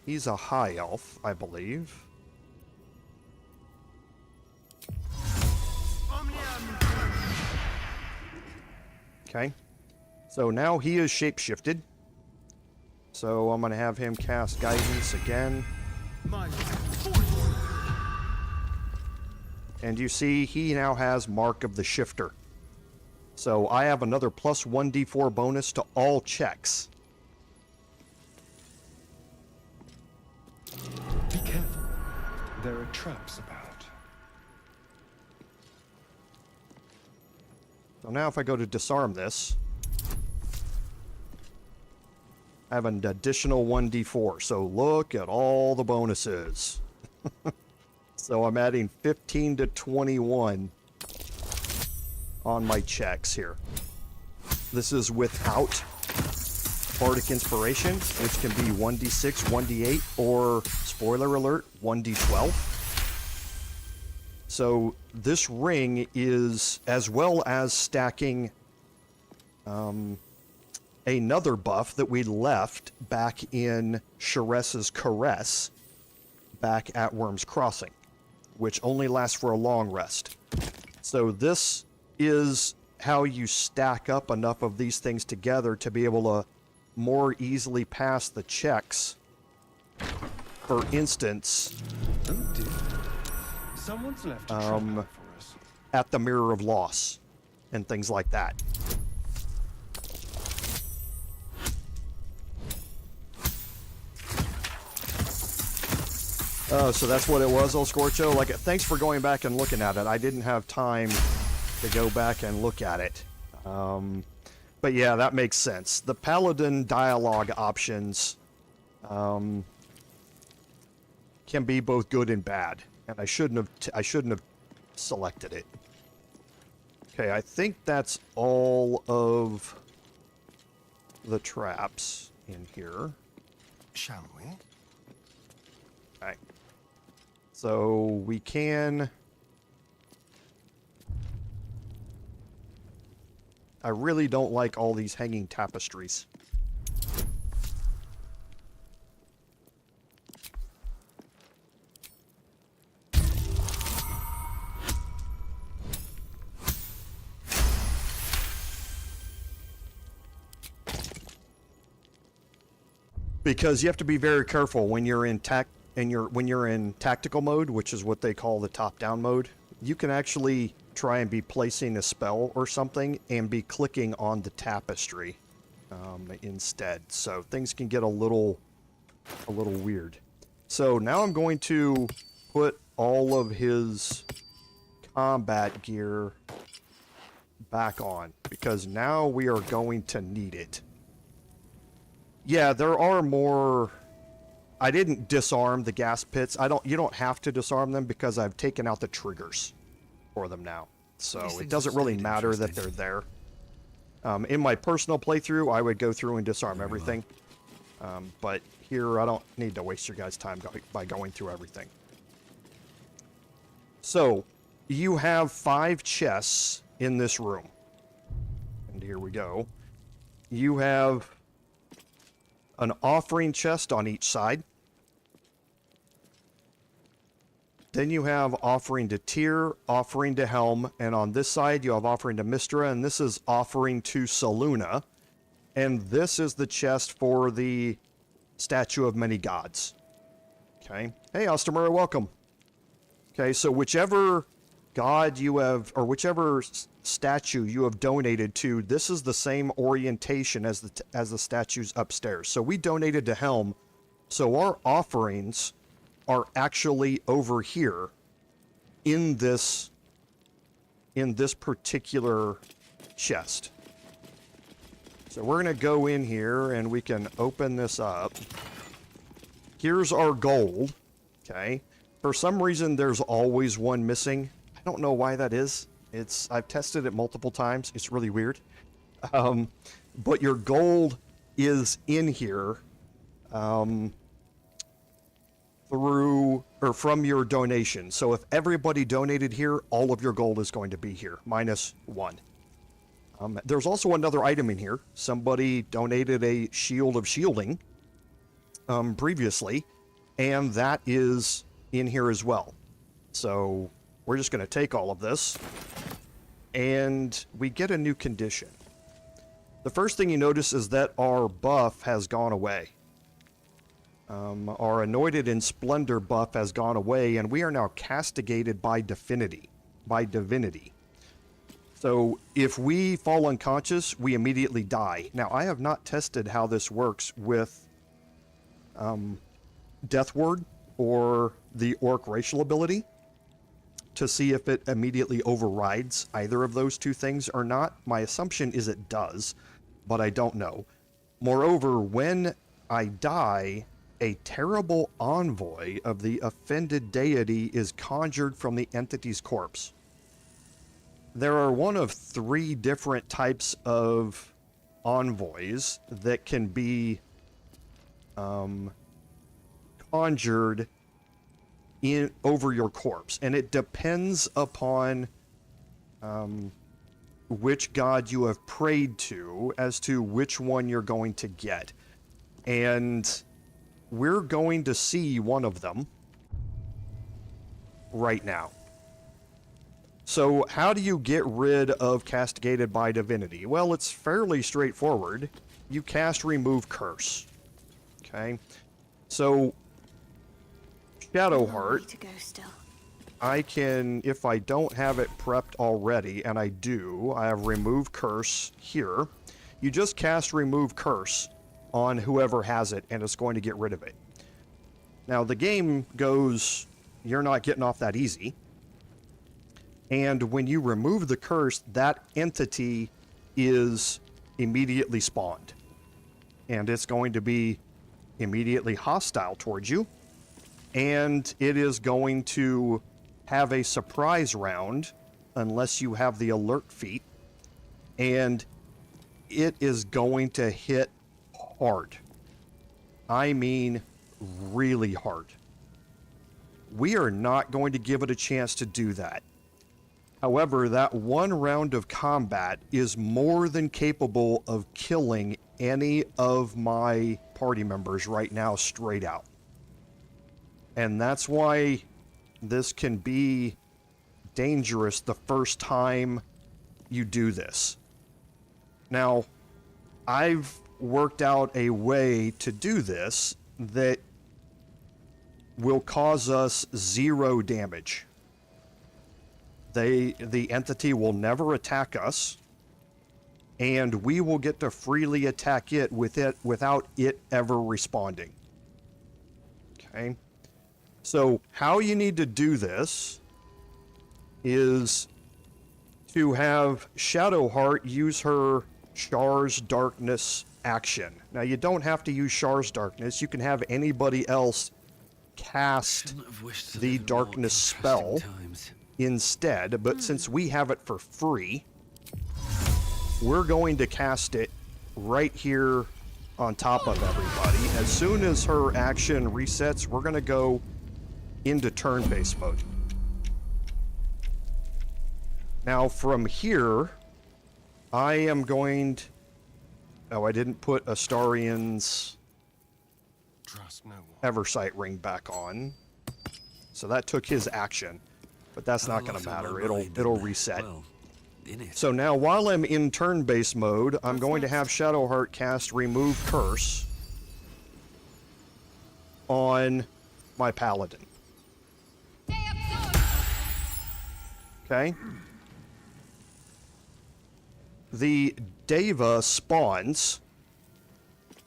He's a high elf, I believe. Okay. So now he is shapeshifted. So I'm going to have him cast Guidance again. And you see, he now has Mark of the Shifter. So I have another plus 1d4 bonus to all checks. Be careful. There are traps about. So now if I go to disarm this, I have an additional 1d4. So look at all the bonuses. So I'm adding 15 to 21 on my checks here. This is without Bardic Inspiration, which can be 1d6, 1d8, or, spoiler alert, 1d12. So this ring is, as well as stacking another buff that we left back in Sharess's Caress back at Worm's Crossing, which only lasts for a long rest. So this is how you stack up enough of these things together to be able to more easily pass the checks. For instance, Oh dear. Someone's left a trap out for us. at the Mirror of Loss and things like that. Oh, so that's what it was, El Scorcho? Like, thanks for going back and looking at it. I didn't have time to go back and look at it. But yeah, that makes sense. The Paladin dialogue options can be both good and bad, and I shouldn't have selected it. Okay, I think that's all of the traps in here. Shall we? Okay. So we can... I really don't like all these hanging tapestries. Because you have to be very careful when you're in tactical mode, which is what they call the top-down mode. You can actually try and be placing a spell or something and be clicking on the tapestry instead. So things can get a little weird. So now I'm going to put all of his combat gear back on, because now we are going to need it. Yeah, there are more I didn't disarm the gas pits. You don't have to disarm them because I've taken out the triggers for them now. So These it things doesn't have really stayed matter that they're interesting. there. In my personal playthrough, I would go through and disarm everything. But here, I don't need to waste your guys' time by going through everything. So, you have 5 chests in this room. And here we go. You have an offering chest on each side. Then you have offering to Tyr, offering to Helm, and on this side you have offering to Mystra, and this is offering to Saluna. And this is the chest for the Statue of Many Gods. Okay. Hey, Ostermura, welcome. Okay, so whichever god you have, or whichever statue you have donated to, this is the same orientation as the statues upstairs. So we donated to Helm, so our offerings are actually over here in this particular chest. So we're going to go in here and we can open this up. Here's our gold. Okay. For some reason, there's always one missing. I don't know why that is. I've tested it multiple times. It's really weird. But your gold is in here from your donation. So if everybody donated here, all of your gold is going to be here, minus 1. There's also another item in here. Somebody donated a Shield of Shielding previously, and that is in here as well. So we're just going to take all of this, and we get a new condition. The first thing you notice is that our buff has gone away. Our Anointed in Splendor buff has gone away, and we are now castigated by divinity. So if we fall unconscious, we immediately die. Now, I have not tested how this works with Death Ward or the Orc racial ability to see if it immediately overrides either of those two things or not. My assumption is it does, but I don't know. Moreover, when I die, a terrible envoy of the offended deity is conjured from the entity's corpse. There are one of 3 different types of envoys that can be conjured over your corpse, and it depends upon which god you have prayed to as to which one you're going to get. And we're going to see one of them right now. So how do you get rid of Castigated by Divinity? Well, it's fairly straightforward. You cast Remove Curse. Okay? So Shadowheart, to go still. I can, if I don't have it prepped already, and I do, I have Remove Curse here. You just cast Remove Curse on whoever has it, and it's going to get rid of it. Now, the game goes, you're not getting off that easy. And when you remove the curse, that entity is immediately spawned. And it's going to be immediately hostile towards you. And it is going to have a surprise round, unless you have the alert feat. And it is going to hit hard. I mean, really hard. We are not going to give it a chance to do that. However, that one round of combat is more than capable of killing any of my party members right now straight out. And that's why this can be dangerous the first time you do this. Now, I've worked out a way to do this that will cause us 0 damage. The entity will never attack us, and we will get to freely attack it without it ever responding. Okay? So how you need to do this is to have Shadowheart use her Char's Darkness action. Now, you don't have to use Shar's Darkness. You can have anybody else cast the darkness spell instead, but since we have it for free, we're going to cast it right here on top of everybody. As soon as her action resets, we're going to go into turn-based mode. Now, from here, I am going to... Oh, I didn't put Astarion's Eversight ring back on. So that took his action. But that's not going to matter. It'll reset. So now, while I'm in turn-based mode, I'm going to have Shadowheart cast Remove Curse on my Paladin. Okay. The Deva spawns.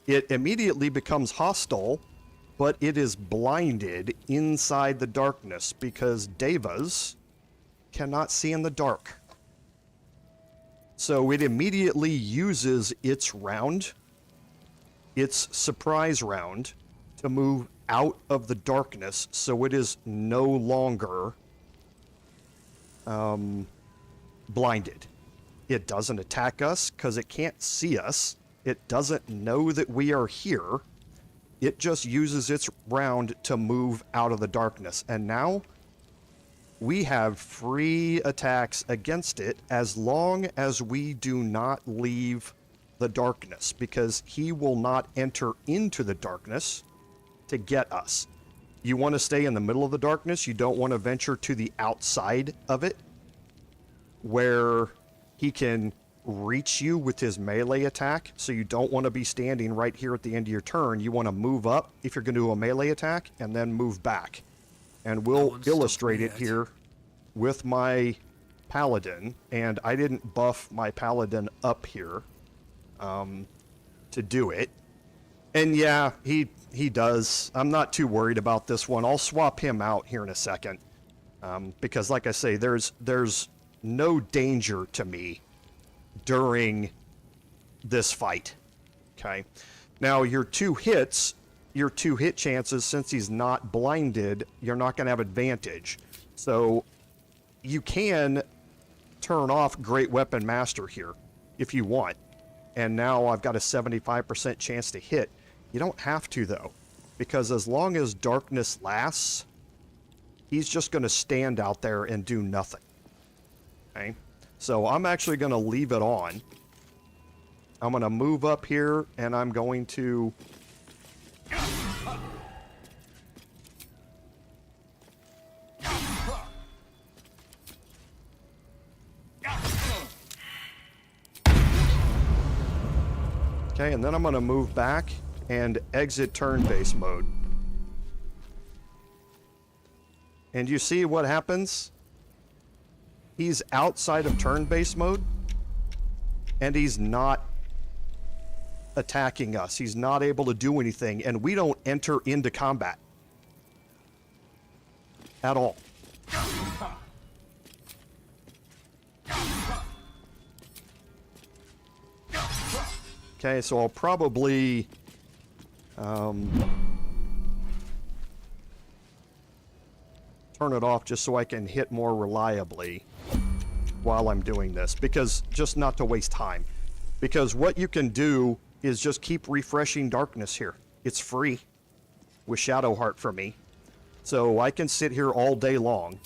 It immediately becomes hostile, but it is blinded inside the darkness because Devas cannot see in the dark. So it immediately uses its round, its surprise round, to move out of the darkness, so it is no longer blinded. It doesn't attack us because it can't see us. It doesn't know that we are here. It just uses its round to move out of the darkness. And now we have free attacks against it as long as we do not leave the darkness, because he will not enter into the darkness to get us. You want to stay in the middle of the darkness. You don't want to venture to the outside of it where he can reach you with his melee attack. So you don't want to be standing right here at the end of your turn. You want to move up if you're going to do a melee attack and then move back. And we'll illustrate it here with my Paladin. And I didn't buff my Paladin up here to do it. And yeah, he does. I'm not too worried about this one. I'll swap him out here in a second. Because like I say, there's no danger to me during this fight. Okay. Now your two hit chances, since he's not blinded, you're not going to have advantage. So you can turn off Great Weapon Master here if you want. And now I've got a 75% chance to hit. You don't have to, though, because as long as darkness lasts, he's just going to stand out there and do nothing. Okay? So I'm actually going to leave it on. I'm going to move up here, and I'm going to... Okay, and then I'm going to move back and exit turn-based mode. And you see what happens? He's outside of turn-based mode, and he's not attacking us. He's not able to do anything, and we don't enter into combat at all. Okay, so I'll probably turn it off just so I can hit more reliably while I'm doing this, because just not to waste time. Because what you can do is just keep refreshing darkness here. It's free with Shadowheart for me. So I can sit here all day long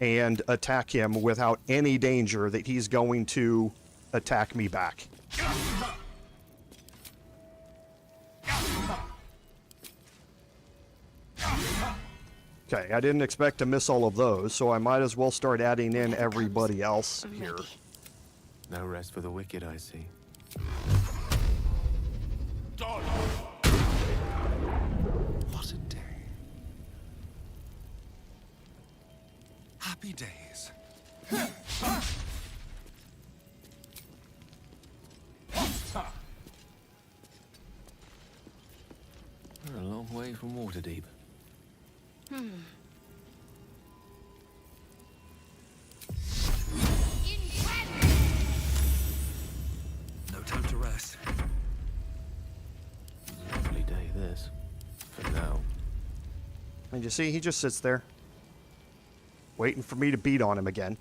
and attack him without any danger that he's going to attack me back. Okay, I didn't expect to miss all of those, so I might as well start adding in everybody else here. No rest for the wicked, I see. What a day. Happy days. We're a long way from Waterdeep. No time to rest. And you see, he just sits there, waiting for me to beat on him again.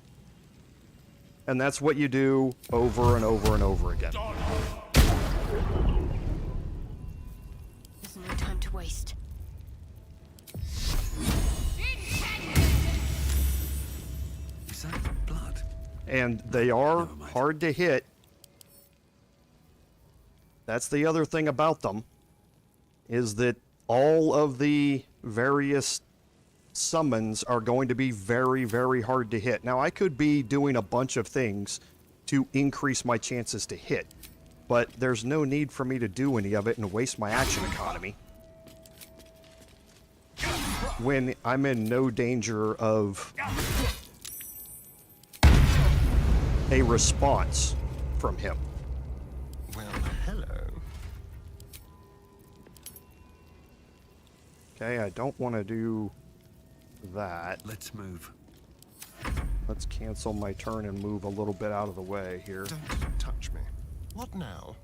And that's what you do over and over and over again. There's no time to waste. Is that blood? And they are Never mind. hard to hit. That's the other thing about them, is that all of the various summons are going to be very, very hard to hit. Now, I could be doing a bunch of things to increase my chances to hit, but there's no need for me to do any of it and waste my action economy when I'm in no danger of a response from him. Well, hello. Okay, I don't want to do that. Let's move. Let's cancel my turn and move a little bit out of the way here. Don't touch me. What now?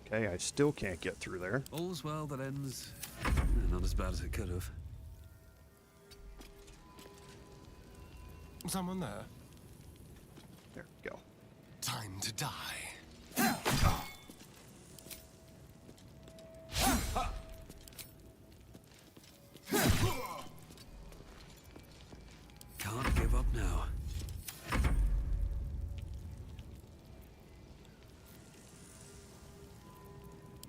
Okay, I still can't get through there. All's well that ends not as bad as it could have. Someone there? There we go. Time to die. Can't give up now.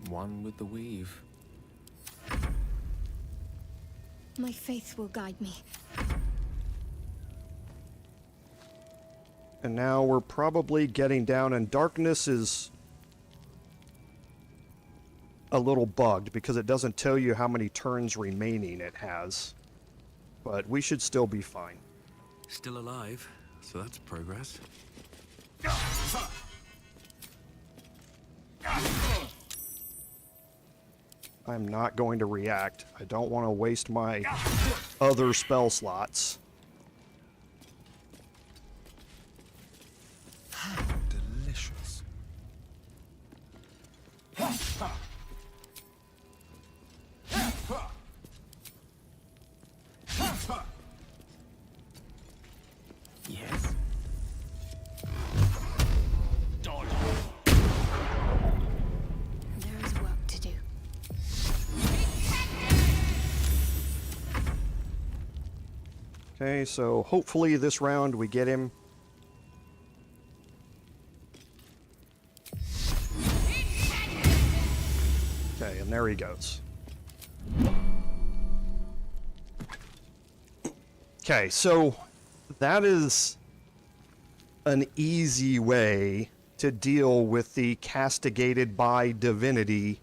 One with the weave. My faith will guide me. And now we're probably getting down, and darkness is a little bugged because it doesn't tell you how many turns remaining it has. But we should still be fine. Still alive, so that's progress. I'm not going to react. I don't want to waste my other spell slots. How delicious. Yes. There is work to do. Okay, so hopefully this round we get him. Okay, and there he goes. Okay, so that is an easy way to deal with the castigated by divinity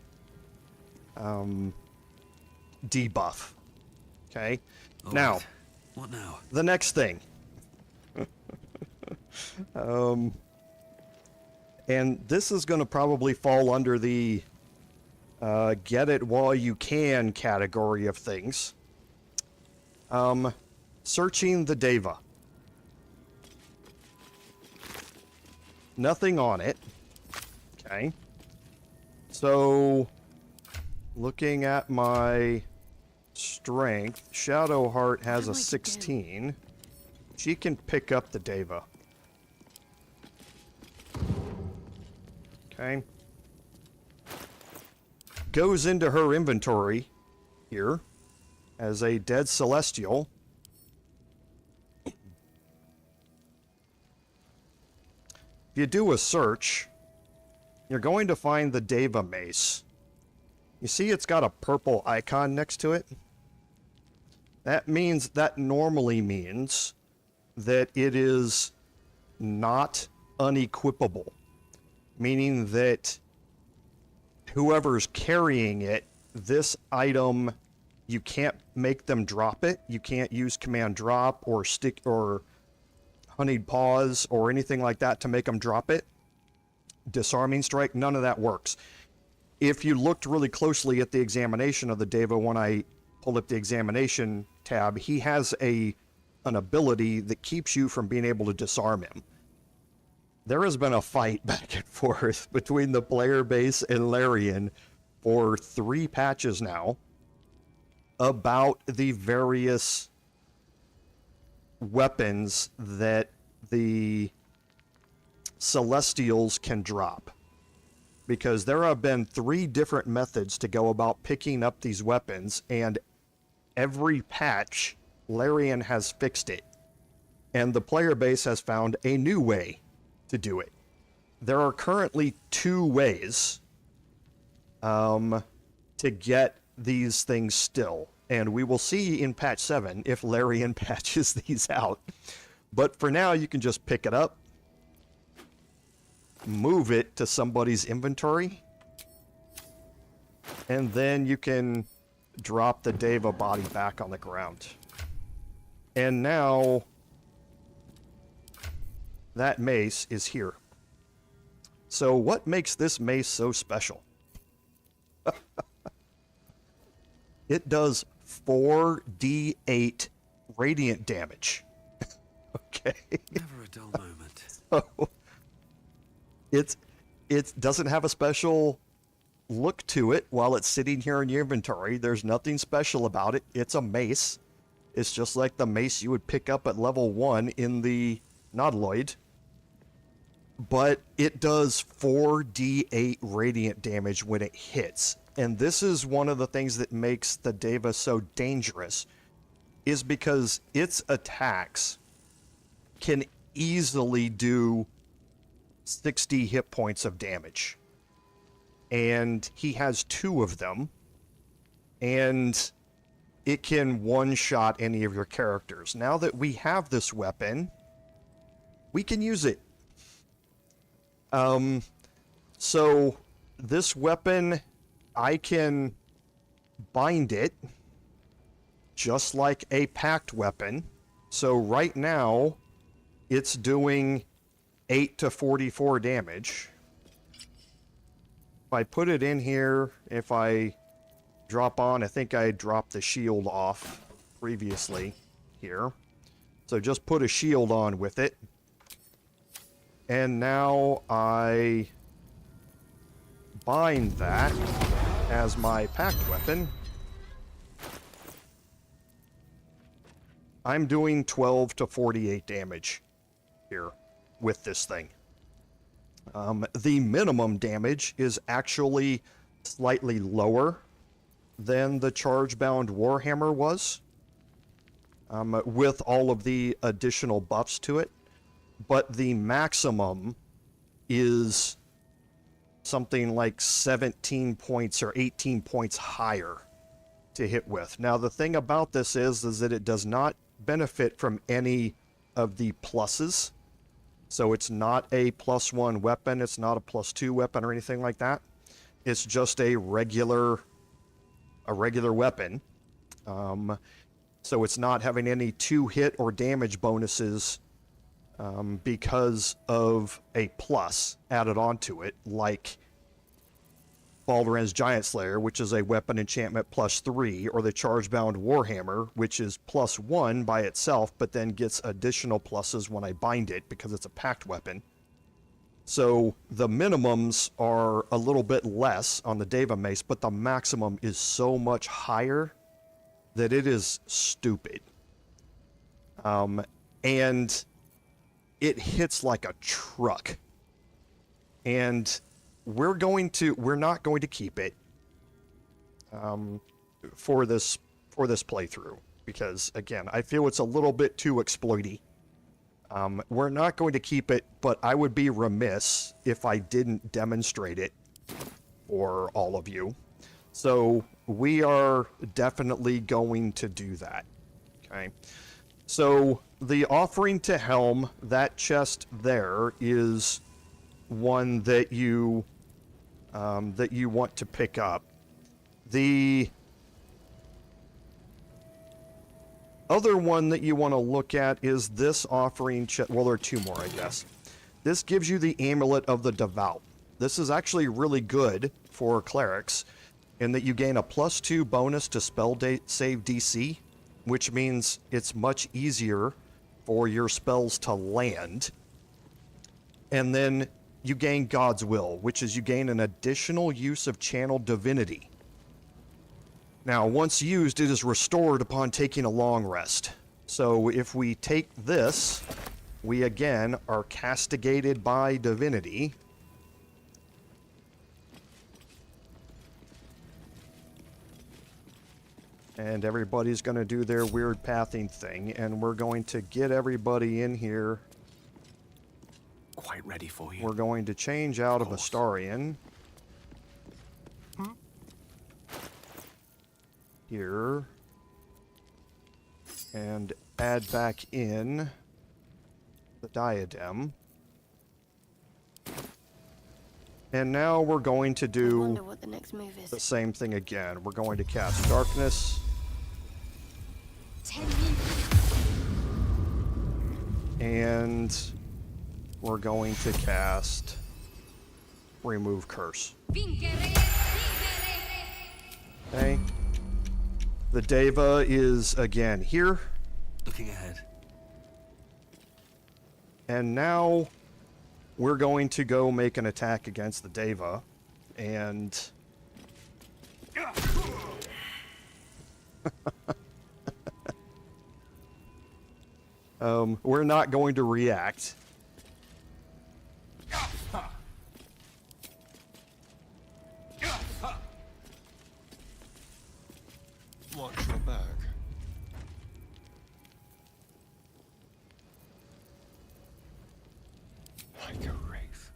debuff. Okay, All now right. What now? the next thing. And this is going to probably fall under the get it while you can category of things. Searching the Deva. Nothing on it. Okay. So, looking at my strength, Shadowheart has a 16. She can pick up the Deva. Okay. Goes into her inventory here as a dead celestial. If you do a search, you're going to find the Deva mace. You see it's got a purple icon next to it? That normally means that it is not unequipable, meaning that whoever's carrying it, this item, you can't make them drop it. You can't use command drop or stick or honeyed paws or anything like that to make them drop it. Disarming strike, none of that works. If you looked really closely at the examination of the Deva when I pulled up the examination tab, he has an ability that keeps you from being able to disarm him. There has been a fight back and forth between the player base and Larian for 3 patches now. about the various weapons that the Celestials can drop. Because there have been 3 different methods to go about picking up these weapons, and every patch, Larian has fixed it. And the player base has found a new way to do it. There are currently 2 ways to get these things still. And we will see in patch 7 if Larian patches these out. But for now, you can just pick it up, move it to somebody's inventory, and then you can drop the Deva body back on the ground. And now that mace is here. So what makes this mace so special? It does 4d8 radiant damage. Okay. Never a dull moment. So it doesn't have a special look to it while it's sitting here in your inventory. There's nothing special about it. It's a mace. It's just like the mace you would pick up at level 1 in the Nautiloid. But it does 4d8 radiant damage when it hits. And this is one of the things that makes the Deva so dangerous, is because its attacks can easily do 60 hit points of damage. And he has 2 of them, and it can one-shot any of your characters. Now that we have this weapon, we can use it. So this weapon, I can bind it just like a packed weapon. So right now, it's doing 8 to 44 damage. If I put it in here, if I drop on, I think I dropped the shield off previously here. So just put a shield on with it. And now I bind that as my packed weapon. I'm doing 12 to 48 damage here with this thing. The minimum damage is actually slightly lower than the charge-bound Warhammer was, with all of the additional buffs to it. But the maximum is something like 17 points or 18 points higher to hit with. Now, the thing about this is that it does not benefit from any of the pluses. So it's not a +1 weapon, it's not a +2 weapon or anything like that. It's just a regular weapon. So it's not having any 2-hit or damage bonuses because of a plus added onto it, like Baldur's Giant Slayer, which is a weapon enchantment +3, or the Charge-Bound Warhammer, which is +1 by itself, but then gets additional pluses when I bind it because it's a packed weapon. So the minimums are a little bit less on the Deva Mace, but the maximum is so much higher that it is stupid. And it hits like a truck. And we're not going to keep it for this playthrough, because again, I feel it's a little bit too exploity. We're not going to keep it, but I would be remiss if I didn't demonstrate it for all of you. So we are definitely going to do that. Okay. So the offering to Helm, that chest there, is one that you want to pick up. The other one that you want to look at is this offering chest. Well, there are 2 more, I guess. This gives you the Amulet of the Devout. This is actually really good for clerics in that you gain a +2 bonus to spell save DC, which means it's much easier for your spells to land. And then you gain God's Will, which is you gain an additional use of Channel Divinity. Now, once used, it is restored upon taking a long rest. So if we take this, we again are castigated by divinity. And everybody's going to do their weird pathing thing, and we're going to get everybody in here. Quite ready for you. We're going to change out of Astarian. Here. And add back in the diadem. And now we're going to I do wonder what the next move is. the same thing again. We're going to cast Darkness. 10 minutes. And we're going to cast Remove Curse. Okay. The Deva is again here. Looking ahead. And now we're going to go make an attack against the Deva. And we're not going to react. Watch your back. Like a wraith.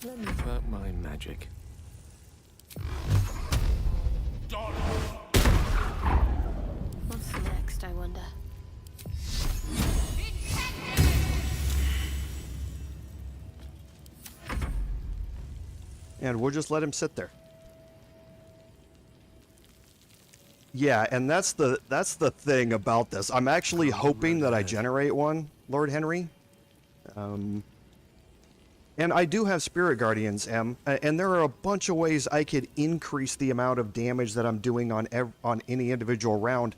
Let me work my magic. What's next, I wonder? And we'll just let him sit there. Yeah, and that's the thing about this. I'm actually hoping that I generate one, Lord Henry. And I do have Spirit Guardians, and there are a bunch of ways I could increase the amount of damage that I'm doing on any individual round.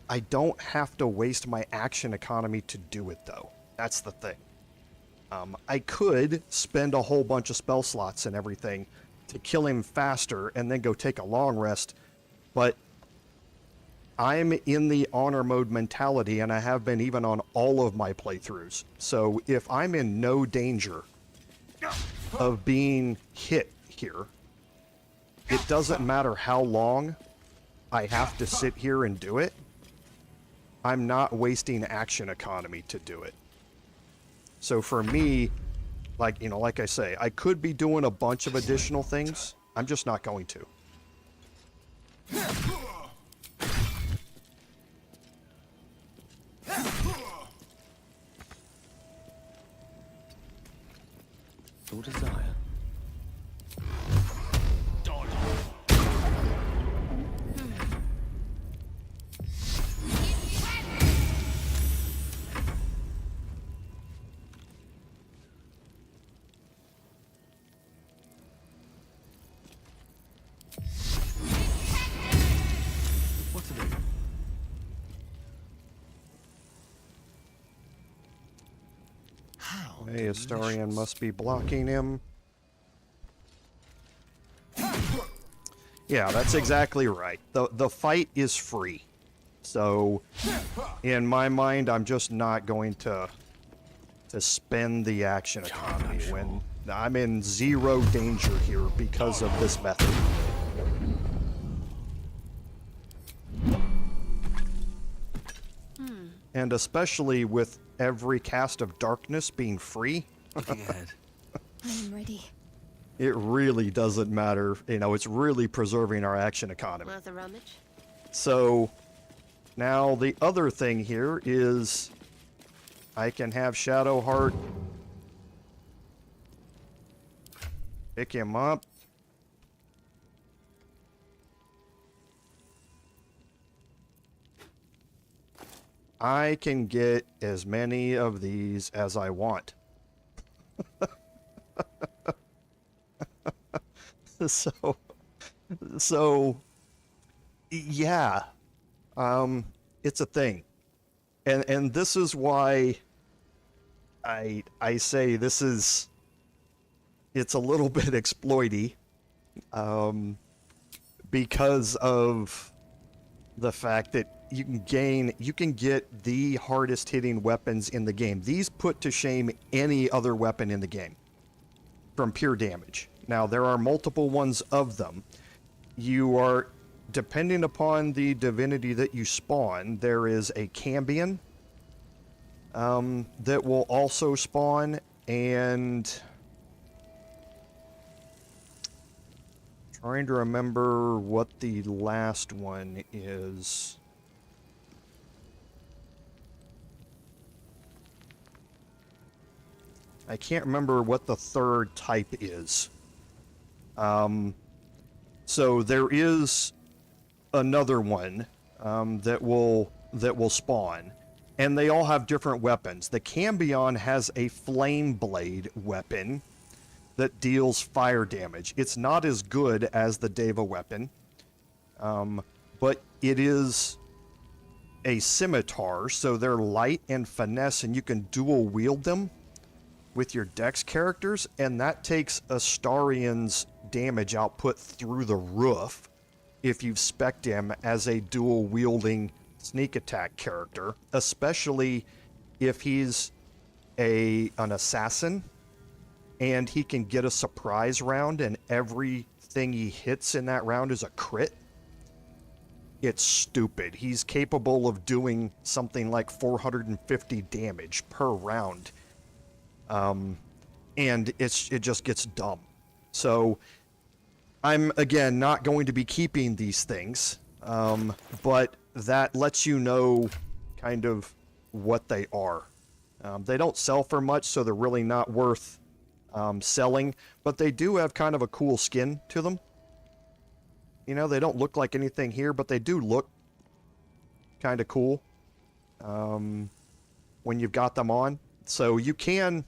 I don't have to waste my action economy to do it, though. That's the thing. I could spend a whole bunch of spell slots and everything to kill him faster and then go take a long rest, but I'm in the honor mode mentality, and I have been even on all of my playthroughs. So if I'm in no danger of being hit here, it doesn't matter how long I have to sit here and do it. I'm not wasting action economy to do it. So for me, like I say, I could be doing a bunch of additional things. I'm just not going to. Your desire. What to do? How? Hey, Astarian must be blocking him. Yeah, that's exactly right. The fight is free. So, in my mind, I'm just not going to spend the action economy when I'm in zero danger here because of this method. And especially with every cast of darkness being free, Looking ahead. I'm ready. it really doesn't matter. You know, it's really preserving our action economy. Worth a rummage? So, now the other thing here is I can have Shadowheart pick him up. I can get as many of these as I want. So Yeah. It's a thing. And this is why I say this is, it's a little bit exploity, because of the fact that you can get the hardest hitting weapons in the game. These put to shame any other weapon in the game from pure damage. Now, there are multiple ones of them. You are, depending upon the divinity that you spawn, there is a Cambion that will also spawn, and trying to remember what the last one is. I can't remember what the third type is. So there is another one that will spawn, and they all have different weapons. The Cambion has a flame blade weapon that deals fire damage. It's not as good as the Deva weapon, but it is a scimitar, so they're light and finesse, and you can dual wield them with your Dex characters, and that takes Astarion's damage output through the roof if you've spec'd him as a dual wielding sneak attack character, especially if he's an assassin and he can get a surprise round and everything he hits in that round is a crit. It's stupid. He's capable of doing something like 450 damage per round. And it just gets dumb. So I'm, again, not going to be keeping these things, but that lets you know kind of what they are. They don't sell for much, so they're really not worth selling, but they do have kind of a cool skin to them. You know, they don't look like anything here, but they do look kind of cool when you've got them on. So you can,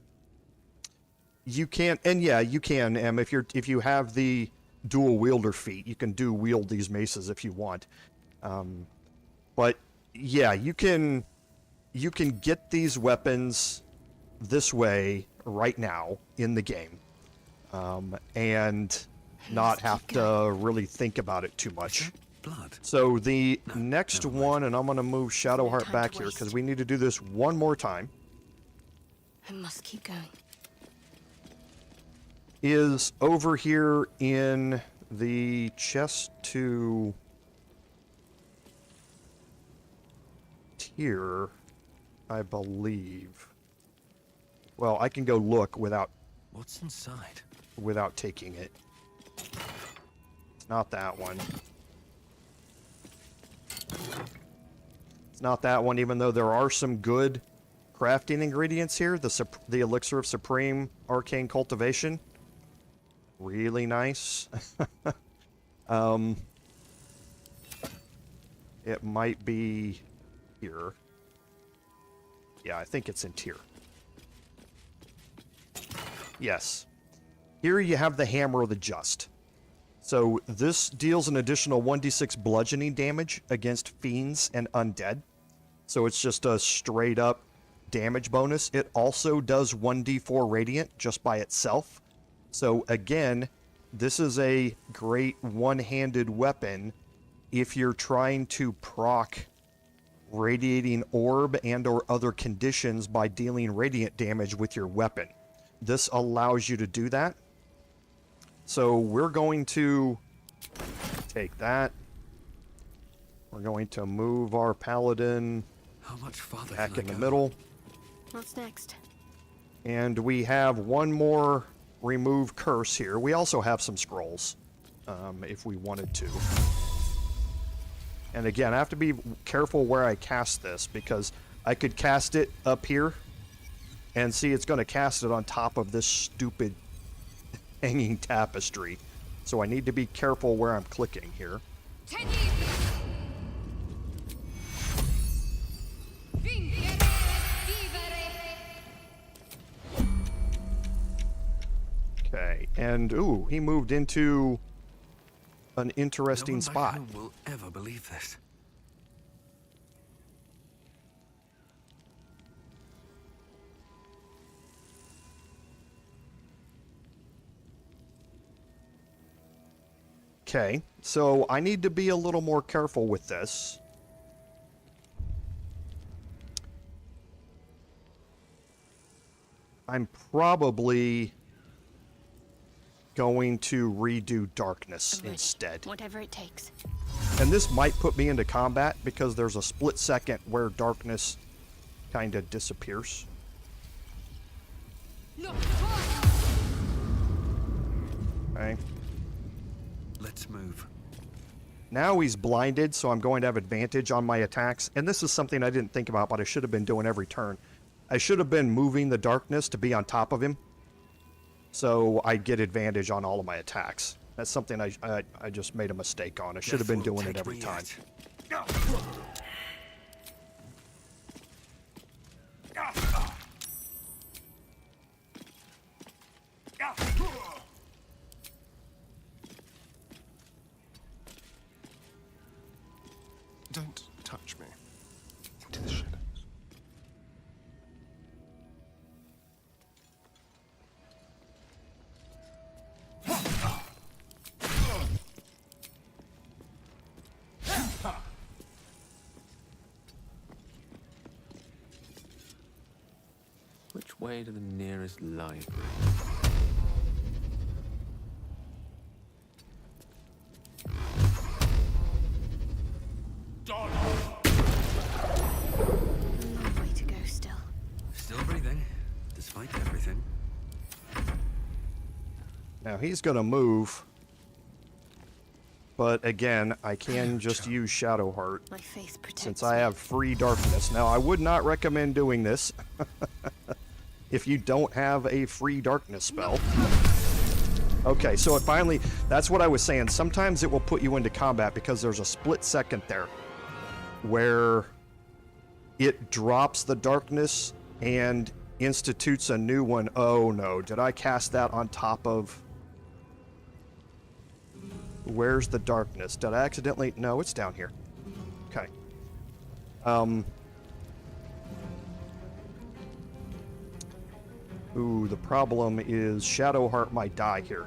and yeah, you can, if you have the dual wielder feat, you can wield these maces if you want. But yeah, you can get these weapons this way right now in the game, and not have to really think about it too much. Blood. So the next one, and I'm going to move Shadowheart back here because we need to do this one more time, I must keep going. is over here in the chest to tier, I believe. Well, I can go look without What's inside? Without taking it. It's not that one. It's not that one, even though there are some good crafting ingredients here. The Elixir of Supreme Arcane Cultivation. Really nice. It might be here. Yeah, I think it's in tier. Yes. Here you have the Hammer of the Just. So this deals an additional 1d6 bludgeoning damage against fiends and undead. So it's just a straight up damage bonus. It also does 1d4 radiant just by itself. So again, this is a great one-handed weapon if you're trying to proc radiating orb and or other conditions by dealing radiant damage with your weapon. This allows you to do that. So we're going to take that. We're going to move our Paladin How much farther back can in I the go? middle. What's next? And we have one more remove curse here. We also have some scrolls, if we wanted to. And again, I have to be careful where I cast this, because I could cast it up here, and see it's going to cast it on top of this stupid hanging tapestry. So I need to be careful where I'm clicking here. Okay, and ooh, he moved into an interesting No one spot. back home will ever believe this. Okay, so I need to be a little more careful with this. I'm probably going to redo darkness I'm ready. instead. Whatever it takes. And this might put me into combat because there's a split second where darkness kind of disappears. Okay. Let's move. Now he's blinded, so I'm going to have advantage on my attacks. And this is something I didn't think about, but I should have been doing every turn. I should have been moving the darkness to be on top of him, so I get advantage on all of my attacks. That's something I just made a mistake on. I should have been doing it every time. Don't touch me. Into the shadows. Which way to the nearest library? Long way to go still. Still breathing, despite everything. Now he's going to move. But again, I can just use Shadowheart My faith protects since I have free darkness. Now I would not recommend doing this if you don't have a free darkness spell. Okay, so it finally, that's what I was saying. Sometimes it will put you into combat because there's a split second there where it drops the darkness and institutes a new one. Oh no, did I cast that on top of... Where's the darkness? Did I accidentally... No, it's down here. Okay. Ooh, the problem is Shadowheart might die here.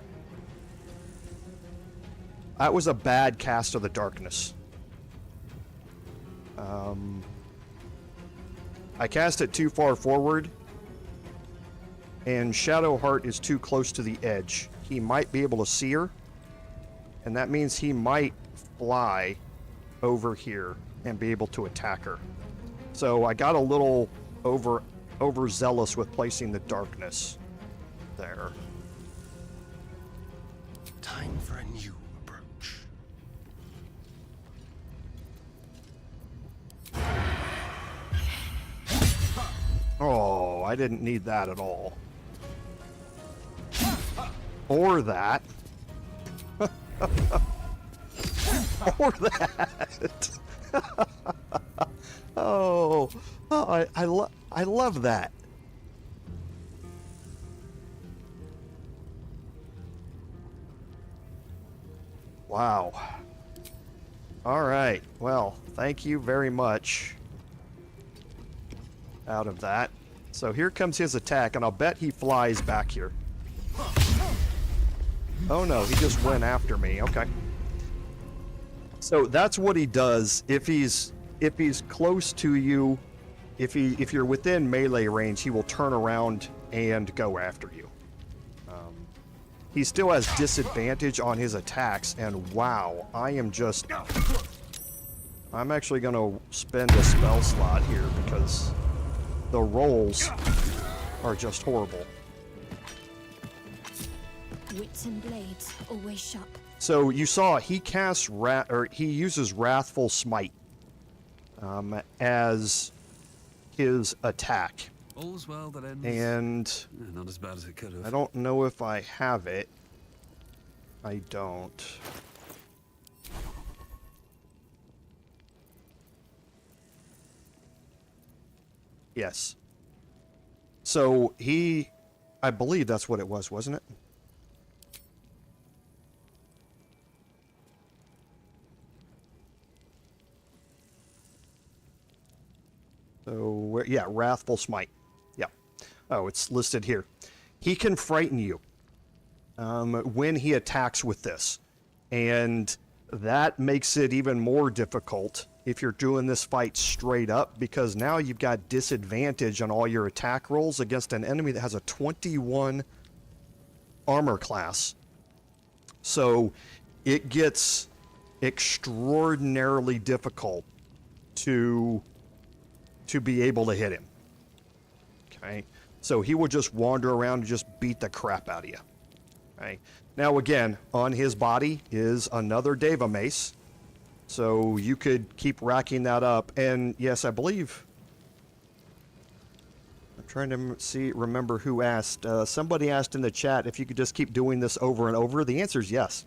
That was a bad cast of the darkness. I cast it too far forward, and Shadowheart is too close to the edge. He might be able to see her, and that means he might fly over here and be able to attack her. So I got a little overzealous with placing the darkness there. Time for a new approach. Oh, I didn't need that at all. Or that. Or that. I love that. Wow. All right. Well, thank you very much. Out of that. So here comes his attack, and I'll bet he flies back here. Oh no, he just went after me. Okay. So that's what he does. If he's close to you, if you're within melee range, he will turn around and go after you. He still has disadvantage on his attacks, and wow, I'm actually going to spend a spell slot here because the rolls are just horrible. Wits and blades, always sharp. So you saw he casts he uses Wrathful Smite as his attack. All's well that ends. And not as bad as it could have. I don't know if I have it. I don't. Yes. So I believe that's what it was, wasn't it? So, yeah, Wrathful Smite. Yeah. Oh, it's listed here. He can frighten you when he attacks with this. And that makes it even more difficult if you're doing this fight straight up, because now you've got disadvantage on all your attack rolls against an enemy that has a 21 armor class. So it gets extraordinarily difficult to be able to hit him. Okay, so he will just wander around and just beat the crap out of you. Okay, now again, on his body is another Deva mace, so you could keep racking that up. And yes, I believe, I'm trying to remember who asked. Somebody asked in the chat if you could just keep doing this over and over. The answer is yes.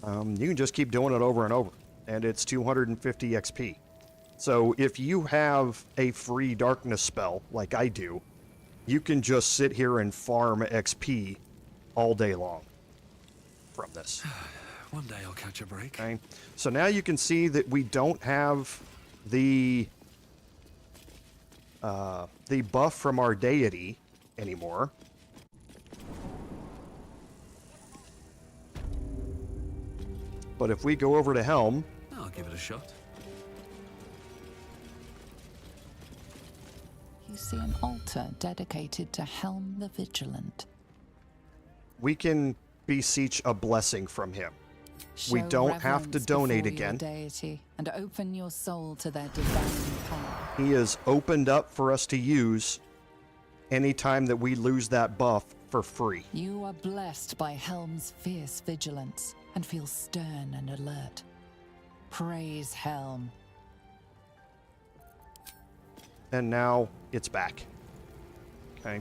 You can just keep doing it over and over, and it's 250 XP. So if you have a free darkness spell, like I do, you can just sit here and farm XP all day long from this. One day I'll catch a break. Okay. So now you can see that we don't have the buff from our deity anymore. But if we go over to Helm, I'll give it a shot. You see an altar dedicated to Helm the Vigilant. we can beseech a blessing from him. We Show don't have to reverence donate before your again. deity, and open your soul to their divine power. He is opened up for us to use anytime that we lose that buff for free. You are blessed by Helm's fierce vigilance and feel stern and alert. Praise Helm. And now it's back. Okay.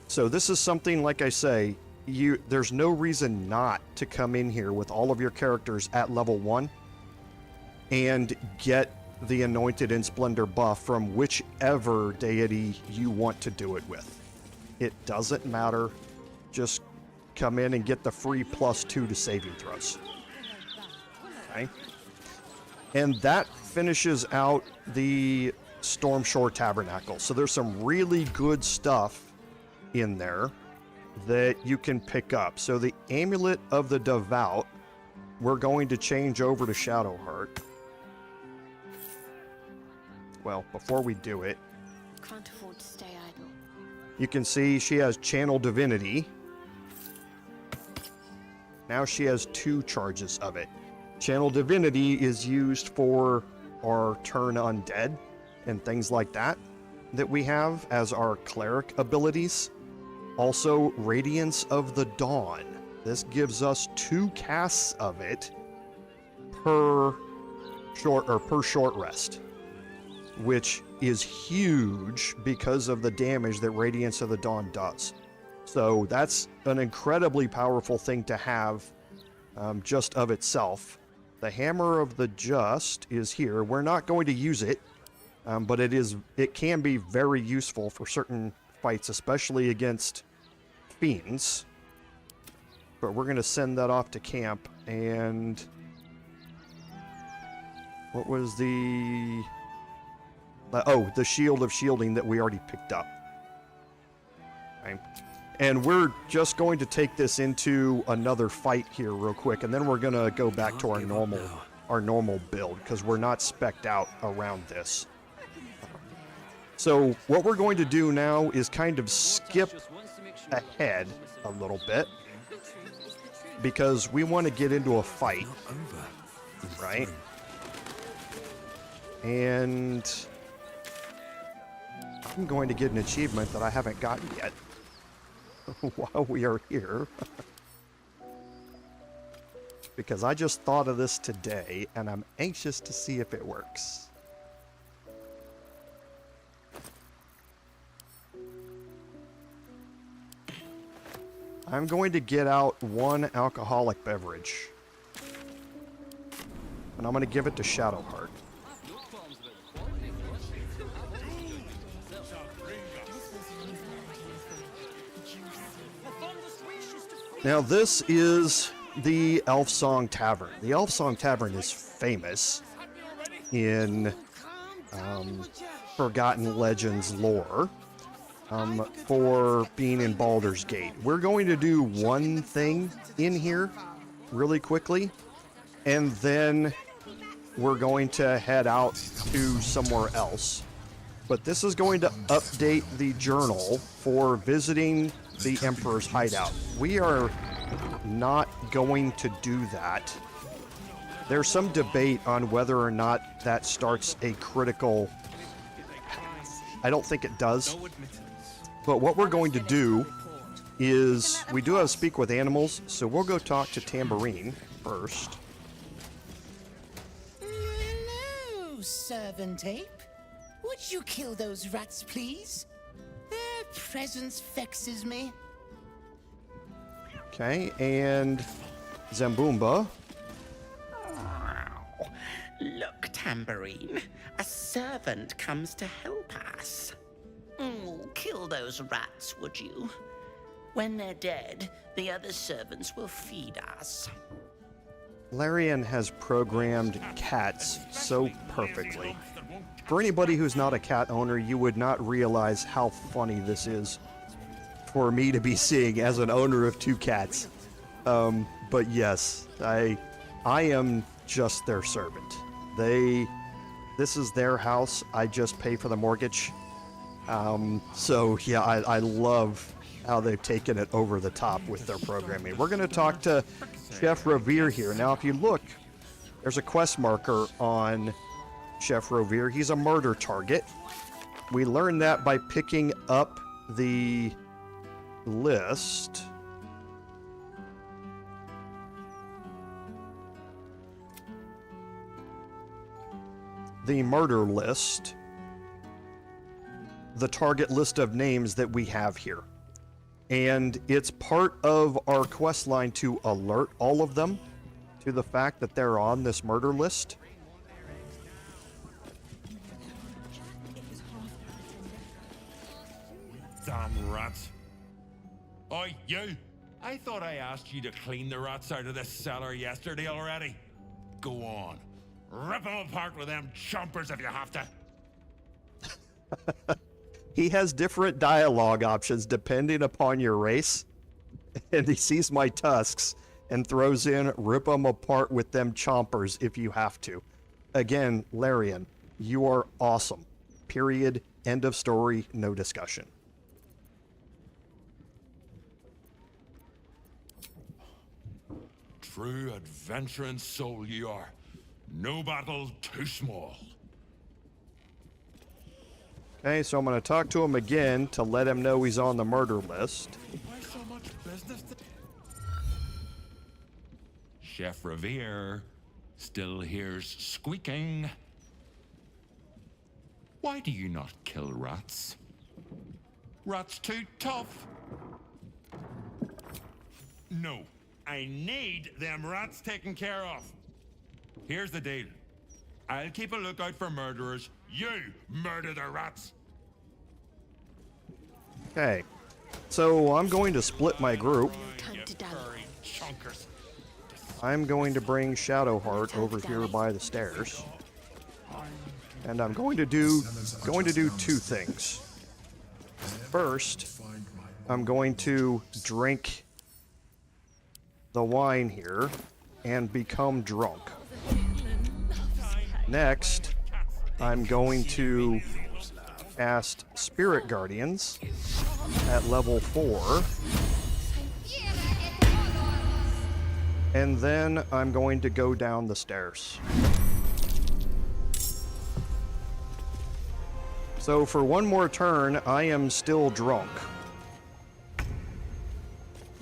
So this is something, like I say, there's no reason not to come in here with all of your characters at level 1 and get the Anointed in Splendor buff from whichever deity you want to do it with. It doesn't matter. Just come in and get the free +2 to saving throws. Okay. And that finishes out the Stormshore Tabernacle. So there's some really good stuff in there that you can pick up. So the Amulet of the Devout, we're going to change over to Shadowheart. Well, before we do it, Can't afford to stay idle. you can see she has Channel Divinity. Now she has 2 charges of it. Channel Divinity is used for our Turn Undead and things like that we have as our cleric abilities. Also, Radiance of the Dawn. This gives us 2 casts of it per short rest, which is huge because of the damage that Radiance of the Dawn does. So that's an incredibly powerful thing to have just of itself. The Hammer of the Just is here. We're not going to use it, but it can be very useful for certain fights, especially against fiends. But we're going to send that off to camp. And what was the Shield of Shielding that we already picked up. Okay. And we're just going to take this into another fight here real quick, and then we're going to go back to our normal build, because we're not spec'd out around this. So what we're going to do now is kind of skip ahead a little bit, because we want to get into a fight, right? And I'm going to get an achievement that I haven't gotten yet while we are here. Because I just thought of this today, and I'm anxious to see if it works. I'm going to get out 1 alcoholic beverage, and I'm going to give it to Shadowheart. Now this is the Elfsong Tavern. The Elfsong Tavern is famous in Forgotten Legends lore for being in Baldur's Gate. We're going to do one thing in here really quickly, and then we're going to head out to somewhere else. But this is going to update the journal for visiting the Emperor's hideout. We are not going to do that. There's some debate on whether or not that starts a critical... I don't think it does. But what we're going to do is... We do have Speak with Animals, so we'll go talk to Tambourine first. Hello, Servant Ape. Would you kill those rats, please? Their presence vexes me. Okay, and Zamboomba. Look, Tambourine. A servant comes to help us. Kill those rats, would you? When they're dead, the other servants will feed us. Larian has programmed cats so perfectly. For anybody who's not a cat owner, you would not realize how funny this is for me to be seeing as an owner of 2 cats. But yes, I am just their servant. This is their house. I just pay for the mortgage. So yeah, I love how they've taken it over the top with their programming. We're going to talk to Chef Revere here. Now, if you look, there's a quest marker on Chef Revere. He's a murder target. We learned that by picking up the list. The murder list. The target list of names that we have here. And it's part of our quest line to alert all of them to the fact that they're on this murder list. Damn rats. Oi, you! I thought I asked you to clean the rats out of this cellar yesterday already. Go on. Rip them apart with them chompers if you have to. He has different dialogue options depending upon your race. And he sees my tusks and throws in, rip them apart with them chompers if you have to. Again, Larian, you are awesome. Period. End of story. No discussion. True adventuring soul you are. No battle too small. Okay, so I'm going to talk to him again to let him know he's on the murder list. Why so much business? Chef Revere still hears squeaking. Why do you not kill rats? Rats too tough. No, I need them rats taken care of. Here's the deal. I'll keep a lookout for murderers. You murder the rats. Okay, so I'm going to split my group. I'm going to bring Shadowheart over here by the stairs. And I'm going to do 2 things. First, I'm going to drink the wine here and become drunk. Next, I'm going to cast Spirit Guardians at level 4. And then I'm going to go down the stairs. So for one more turn, I am still drunk.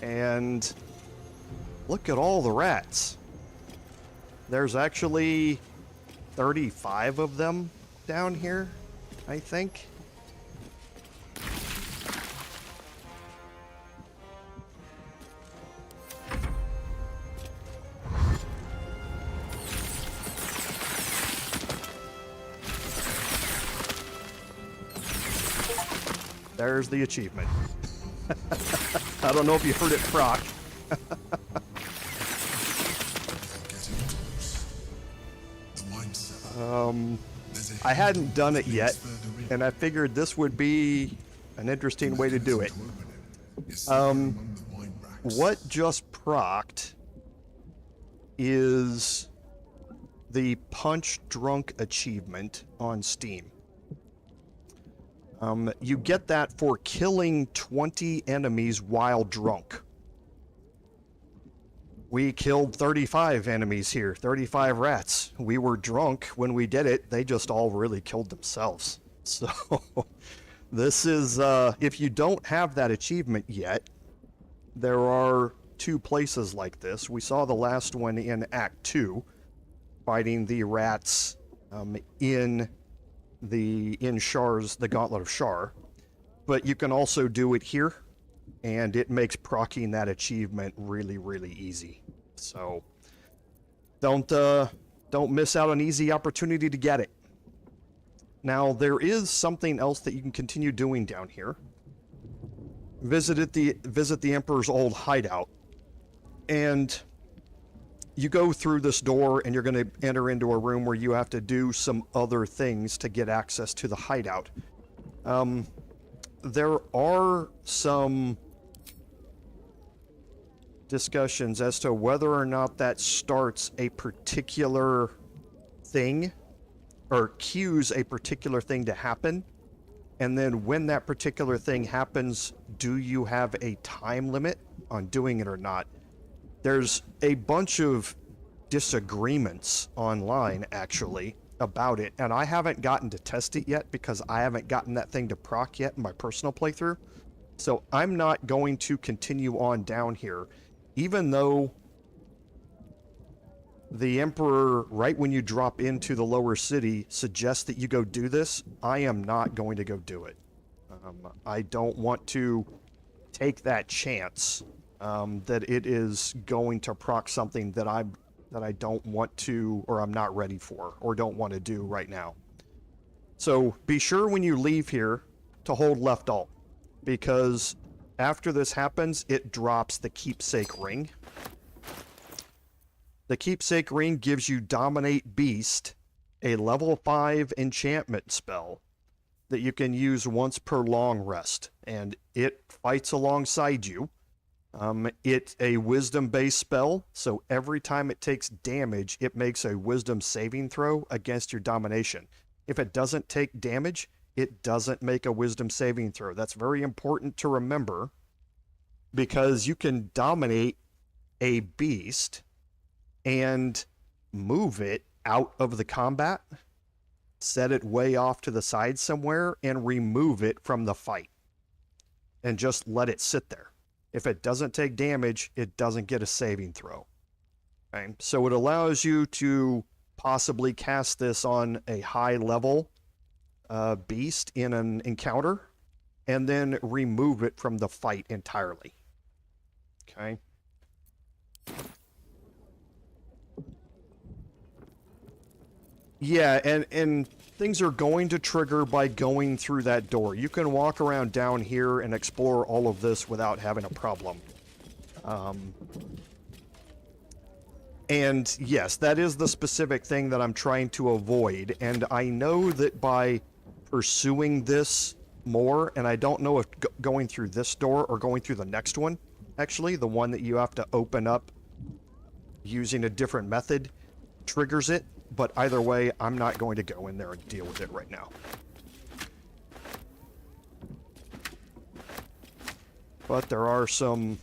And look at all the rats. There's actually 35 of them down here, I think. There's the achievement. I don't know if you heard it proc. The mindset I hadn't done it yet, and I figured this would be an interesting way to do it. What just procced is the Punch Drunk achievement on Steam. You get that for killing 20 enemies while drunk. We killed 35 enemies here, 35 rats. We were drunk when we did it. They just all really killed themselves. So this is, if you don't have that achievement yet, there are 2 places like this. We saw the last one in Act 2, fighting the rats in Shar's, the Gauntlet of Shar. But you can also do it here, and it makes proccing that achievement really, really easy. So don't miss out on an easy opportunity to get it. Now, there is something else that you can continue doing down here. Visit the Emperor's old hideout, and you go through this door, and you're going to enter into a room where you have to do some other things to get access to the hideout. There are some discussions as to whether or not that starts a particular thing, or cues a particular thing to happen, and then when that particular thing happens, do you have a time limit on doing it or not? There's a bunch of disagreements online, actually, about it, and I haven't gotten to test it yet because I haven't gotten that thing to proc yet in my personal playthrough. So I'm not going to continue on down here, even though the Emperor, right when you drop into the lower city, suggests that you go do this. I am not going to go do it. I don't want to take that chance that it is going to proc something that I don't want to, or I'm not ready for, or don't want to do right now. So be sure when you leave here to hold left alt, because after this happens, it drops the Keepsake Ring. The Keepsake Ring gives you Dominate Beast, a level 5 enchantment spell that you can use once per long rest, and it fights alongside you. It's a wisdom-based spell, so every time it takes damage, it makes a wisdom saving throw against your domination. If it doesn't take damage, it doesn't make a wisdom saving throw. That's very important to remember, because you can dominate a beast and move it out of the combat, set it way off to the side somewhere, and remove it from the fight, and just let it sit there. If it doesn't take damage, it doesn't get a saving throw. Okay? So it allows you to possibly cast this on a high level beast in an encounter, and then remove it from the fight entirely. Okay? Yeah, and things are going to trigger by going through that door. You can walk around down here and explore all of this without having a problem. And yes, that is the specific thing that I'm trying to avoid. And I know that by pursuing this more, and I don't know if going through this door or going through the next one, actually, the one that you have to open up using a different method, triggers it. But either way, I'm not going to go in there and deal with it right now. But there are some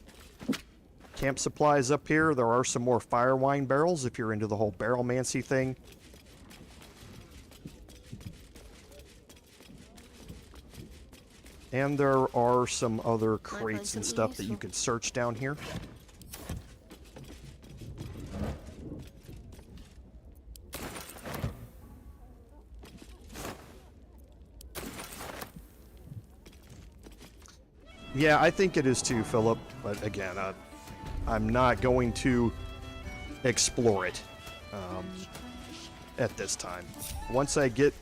camp supplies up here. There are some more fire wine barrels if you're into the whole barrelmancy thing. And there are some other crates and stuff that you can search down here. Yeah, I think it is too, Philip. But again, I'm not going to explore it at this time. Once I get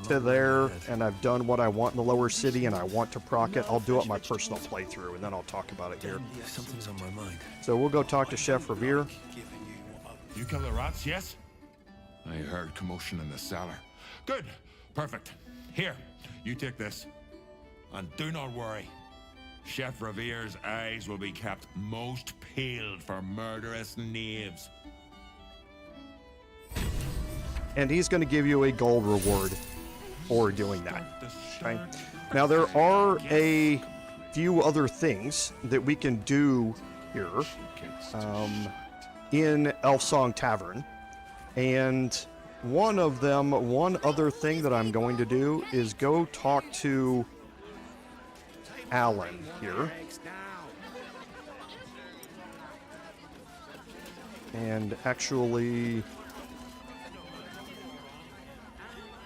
to there and I've done what I want in the lower city and I want to proc it, I'll do it my personal playthrough, and then I'll talk about it here. Something's on my mind. So we'll go talk to Chef Revere. You kill the rats, yes? I heard commotion in the cellar. Good. Perfect. Here, you take this. And do not worry. Chef Revere's eyes will be kept most peeled for murderous knaves. And he's going to give you a gold reward for doing that. Okay? Now, there are a few other things that we can do here in Elfsong Tavern. And one other thing that I'm going to do is go talk to Alan here. And actually...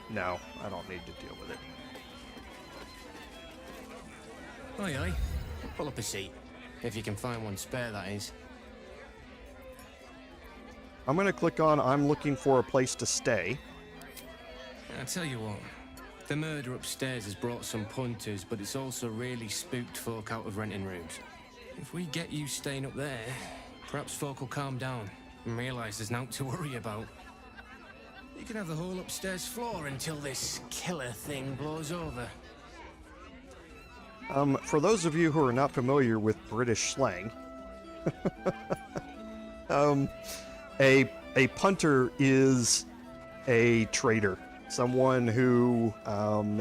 No, I don't need to deal with it. Aye, aye. Pull up a seat. If you can find one spare, that is. I'm going to click on I'm looking for a place to stay. I tell you what, the murder upstairs has brought some punters, but it's also really spooked folk out of renting rooms. If we get you staying up there, perhaps folk will calm down and realise there's naught to worry about. You can have the whole upstairs floor until this killer thing blows over. For those of you who are not familiar with British slang, a punter is a trader, someone who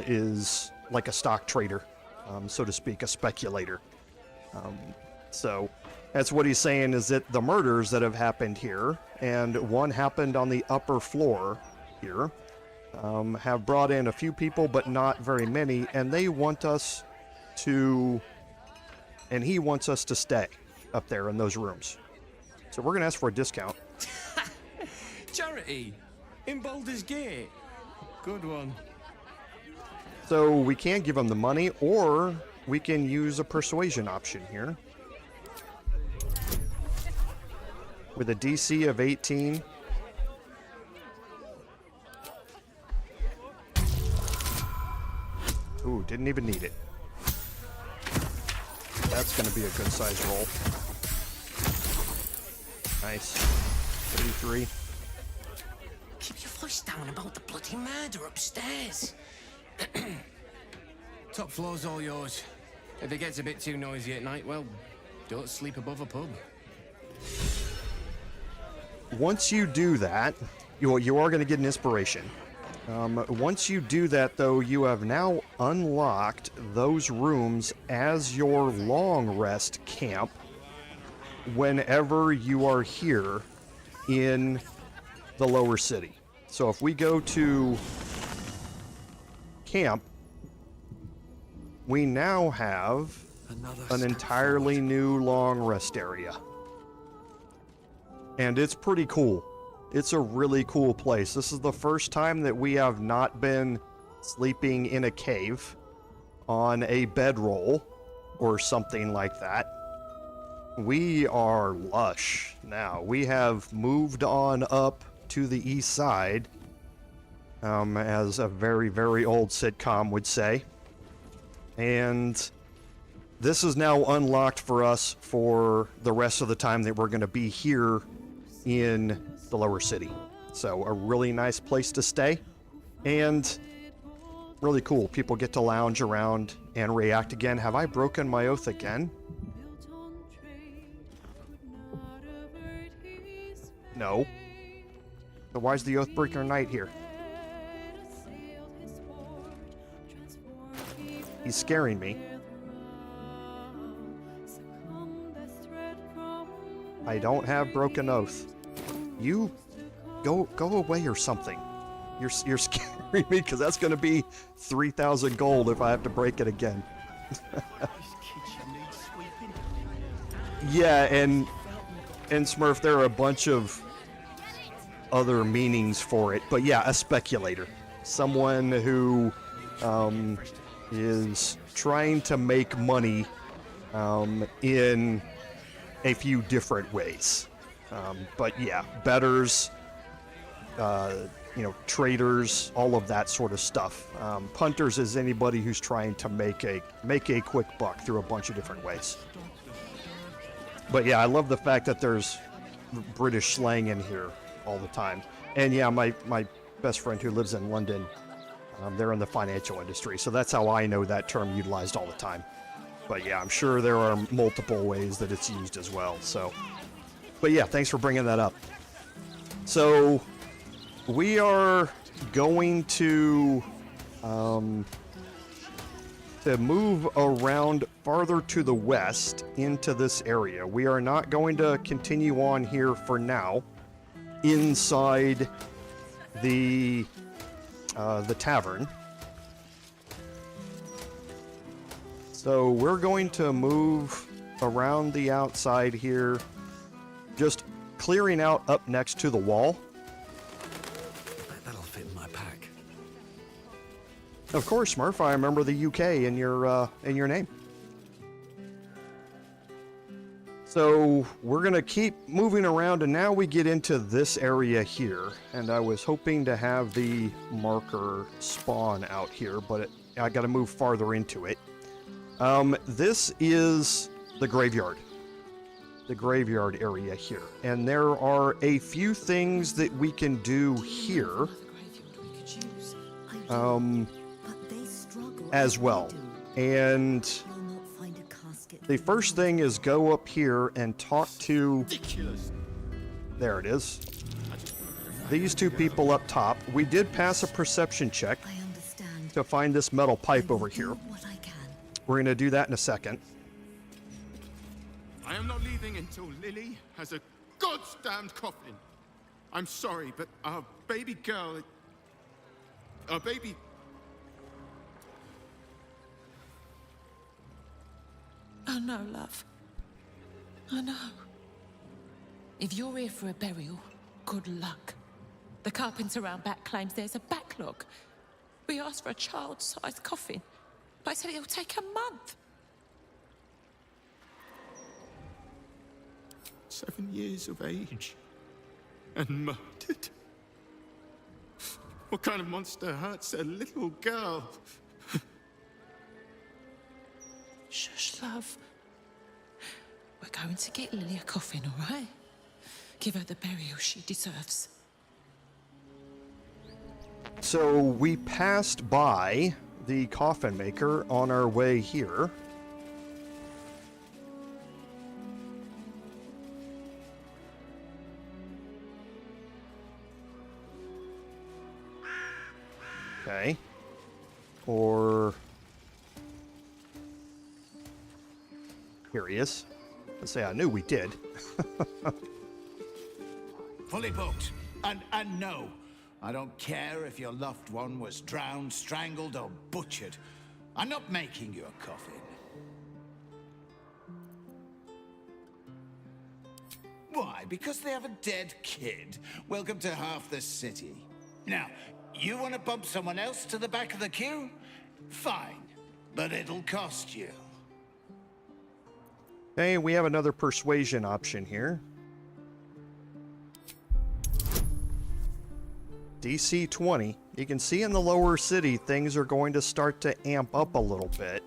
is like a stock trader, so to speak, a speculator. So that's what he's saying, is that the murders that have happened here, and one happened on the upper floor here, have brought in a few people, but not very many, and they want us to, and he wants us to stay up there in those rooms. So we're going to ask for a discount. Charity! In Baldur's Gate! Good one. So we can give him the money, or we can use a persuasion option here. With a DC of 18. Ooh, didn't even need it. That's going to be a good size roll. Nice. 33. Keep your voice down about the bloody murder upstairs. Top floor's all yours. If it gets a bit too noisy at night, well, don't sleep above a pub. Once you do that, you are going to get an inspiration. Once you do that, though, you have now unlocked those rooms as your long rest camp whenever you are here in the lower city. So if we go to camp, we now have an entirely new long rest area. And it's pretty cool. It's a really cool place. This is the first time that we have not been sleeping in a cave on a bedroll or something like that. We are lush now. We have moved on up to the east side, as a very, very old sitcom would say. And this is now unlocked for us for the rest of the time that we're going to be here in the lower city. So a really nice place to stay, and really cool. People get to lounge around and react again. Have I broken my oath again? No. So why is the Oathbreaker Knight here? He's scaring me. I don't have broken oath. You go away or something. You're scaring me, because that's going to be 3,000 gold if I have to break it again. Yeah, and Smurf, there are a bunch of other meanings for it, but yeah, a speculator, someone who is trying to make money in a few different ways. But yeah, bettors, traders, all of that sort of stuff. Punters is anybody who's trying to make a quick buck through a bunch of different ways. But yeah, I love the fact that there's British slang in here all the time. And yeah, my best friend who lives in London, they're in the financial industry, so that's how I know that term utilized all the time. But yeah, I'm sure there are multiple ways that it's used as well. So, but yeah, thanks for bringing that up. So we are going to move around farther to the west into this area. We are not going to continue on here for now inside the tavern. So we're going to move around the outside here, just clearing out up next to the wall. That'll fit in my pack. Of course, Smurf, I remember the UK in your name. So we're gonna keep moving around, and now we get into this area here. And I was hoping to have the marker spawn out here, but I got to move farther into it. This is the graveyard. The graveyard area here. And there are a few things that we can do here as well. And the first thing is go up here and talk to... There it is. These two people up top. We did pass a perception check to find this metal pipe over here. We're going to do that in a second. I am not leaving until Lily has a goddamned coffin. I'm sorry, but our baby girl... Our baby... Oh no, love. I know. If you're here for a burial, good luck. The carpenter around back claims there's a backlog. We asked for a child-sized coffin, but I said it'll take a month. 7 years of age. And murdered. What kind of monster hurts a little girl? Shush, love. We're going to get Lily a coffin, all right? Give her the burial she deserves. So we passed by the coffin maker on our way here. Okay. Or... Here he is. Let's say I knew we did. Fully booked. And no, I don't care if your loved one was drowned, strangled, or butchered. I'm not making you a coffin. Why? Because they have a dead kid. Welcome to half the city. Now, you want to bump someone else to the back of the queue? Fine, but it'll cost you. Okay, we have another persuasion option here. DC 20. You can see in the lower city things are going to start to amp up a little bit.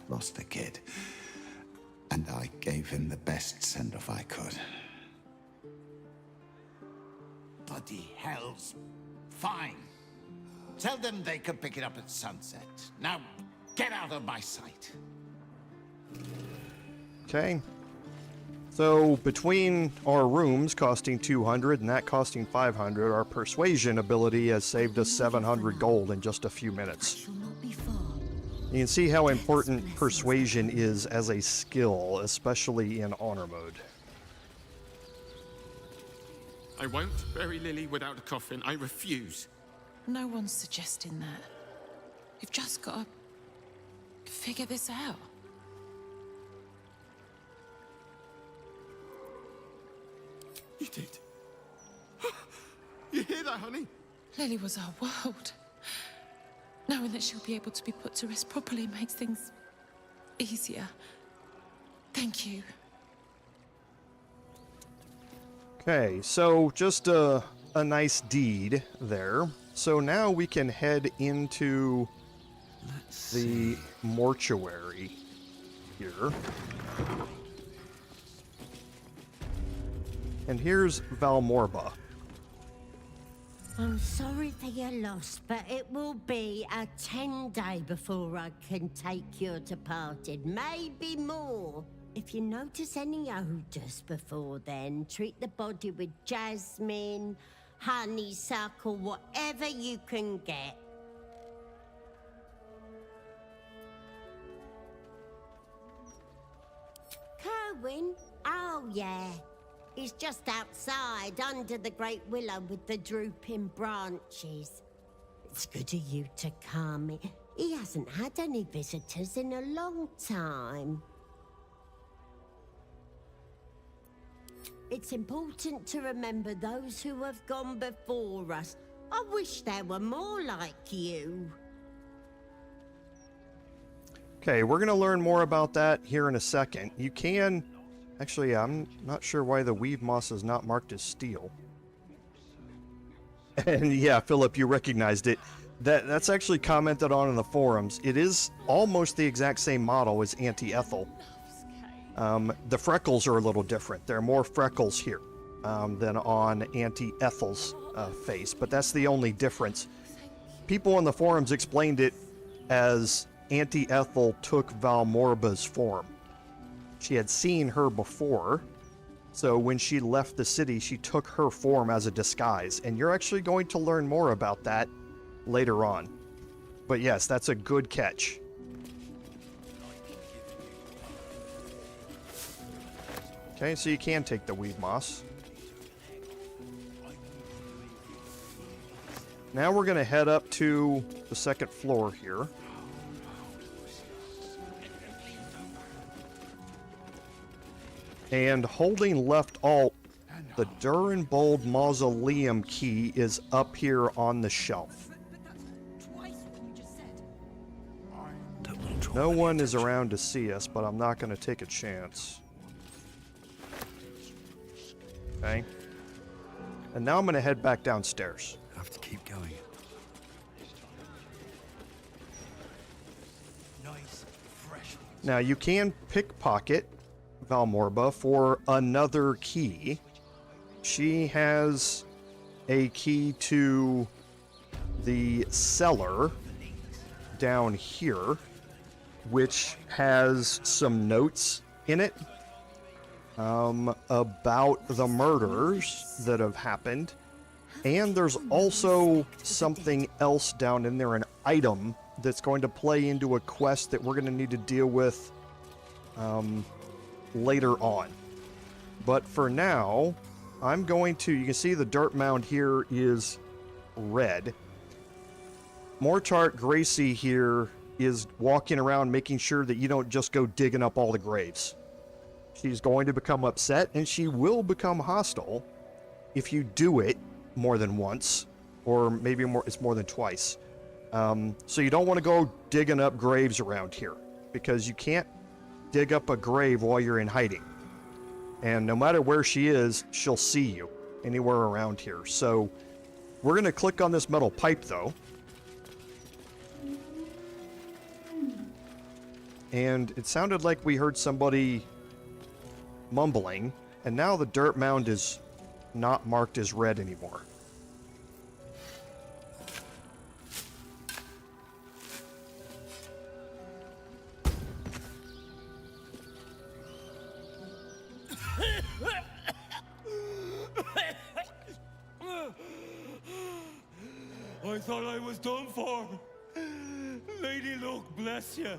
Lost a kid, and I gave him the best send-off I could. Bloody hells. Fine. Tell them they could pick it up at sunset. Now, get out of my sight. Okay. So, between our rooms costing 200 and that costing 500, our persuasion ability has saved us 700 gold in just a few minutes. You can see how important persuasion is as a skill, especially in honor mode. I won't bury Lily without a coffin. I refuse. No one's suggesting that. You've just got to figure this out. You did. You hear that, honey? Lily was our world. Knowing that she'll be able to be put to rest properly makes things easier. Thank you. Okay, so just a nice deed there. So now we can head into the mortuary here. And here's Valmorba. I'm sorry for your loss, but it will be a 10-day before I can take your departed, maybe more. If you notice any odors before then, treat the body with jasmine, honeysuckle, whatever you can get. Kerwin? Oh, yeah. He's just outside, under the great willow with the drooping branches. It's good of you to come. He hasn't had any visitors in a long time. It's important to remember those who have gone before us. I wish there were more like you. Okay, we're going to learn more about that here in a second. You can... Actually, I'm not sure why the weave moss is not marked as steel. And yeah, Philip, you recognized it. That's actually commented on in the forums. It is almost the exact same model as Auntie Ethel. The freckles are a little different. There are more freckles here than on Auntie Ethel's face, but that's the only difference. People in the forums explained it as Auntie Ethel took Valmorba's form. She had seen her before, so when she left the city, she took her form as a disguise, and you're actually going to learn more about that later on. But yes, that's a good catch. Okay, so you can take the weave moss. Now we're going to head up to the second floor here. And holding left alt, the Durinbold Mausoleum key is up here on the shelf. No one is around to see us, but I'm not going to take a chance. Okay. And now I'm going to head back downstairs. I have to keep going. Now you can pickpocket Valmorba for another key. She has a key to the cellar down here, which has some notes in it about the murders that have happened. And there's also something else down in there, an item that's going to play into a quest that we're going to need to deal with later on. But for now, I'm going to, you can see the dirt mound here is red. Mortart Gracie here is walking around making sure that you don't just go digging up all the graves. She's going to become upset, and she will become hostile if you do it more than once, or maybe it's more than twice. So you don't want to go digging up graves around here, because you can't dig up a grave while you're in hiding. And no matter where she is, she'll see you anywhere around here. So we're going to click on this metal pipe, though. And it sounded like we heard somebody mumbling, and now the dirt mound is not marked as red anymore. I thought I was done for. Lady Luck, bless you.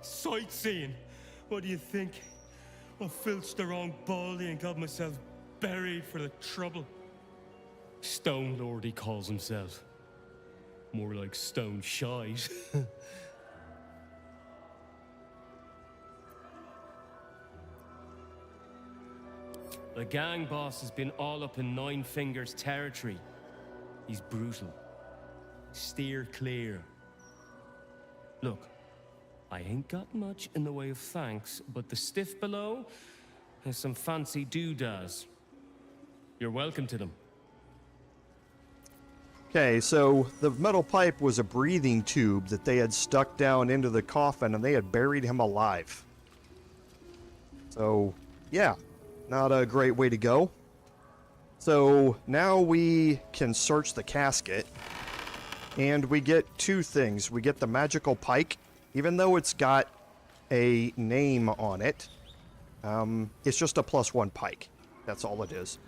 Sightseeing. What do you think? I filched the wrong baldy and got myself buried for the trouble. Stone Lord, he calls himself. More like stone shite. The gang boss has been all up in Nine Fingers territory. He's brutal. Steer clear. Look, I ain't got much in the way of thanks, but the stiff below has some fancy doodads. You're welcome to them. Okay, so the metal pipe was a breathing tube that they had stuck down into the coffin, and they had buried him alive. So, yeah, not a great way to go. So now we can search the casket, and we get two things. We get the magical pike, even though it's got a name on it. It's just a +1 pike. That's all it is.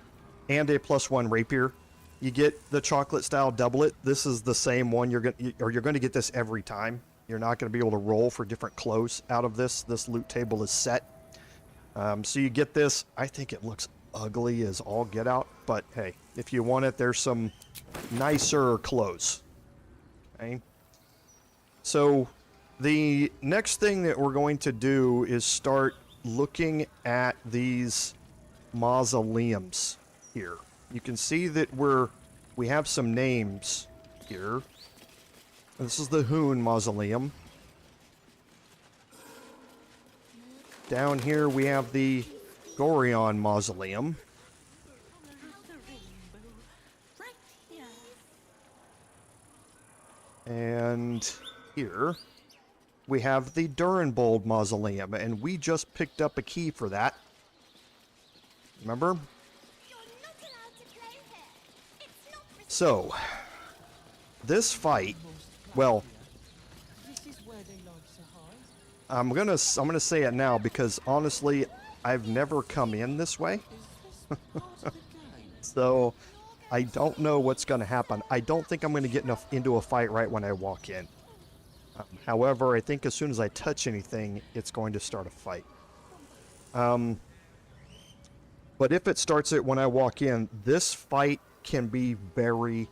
And a +1 rapier. You get the chocolate style doublet. This is the same one you're going to get this every time. You're not going to be able to roll for different clothes out of this. This loot table is set. So you get this. I think it looks ugly as all get out, but hey, if you want it, there's some nicer clothes. Okay. So the next thing that we're going to do is start looking at these mausoleums here. You can see that we have some names here. This is the Hhune Mausoleum. Down here we have the Gorion Mausoleum. And here we have the Durinbold Mausoleum, and we just picked up a key for that. Remember? So, this fight, well, I'm gonna say it now because honestly, I've never come in this way. So, I don't know what's gonna happen. I don't think I'm gonna get into a fight right when I walk in. However, I think as soon as I touch anything, it's going to start a fight. But if it starts it when I walk in, this fight can be very,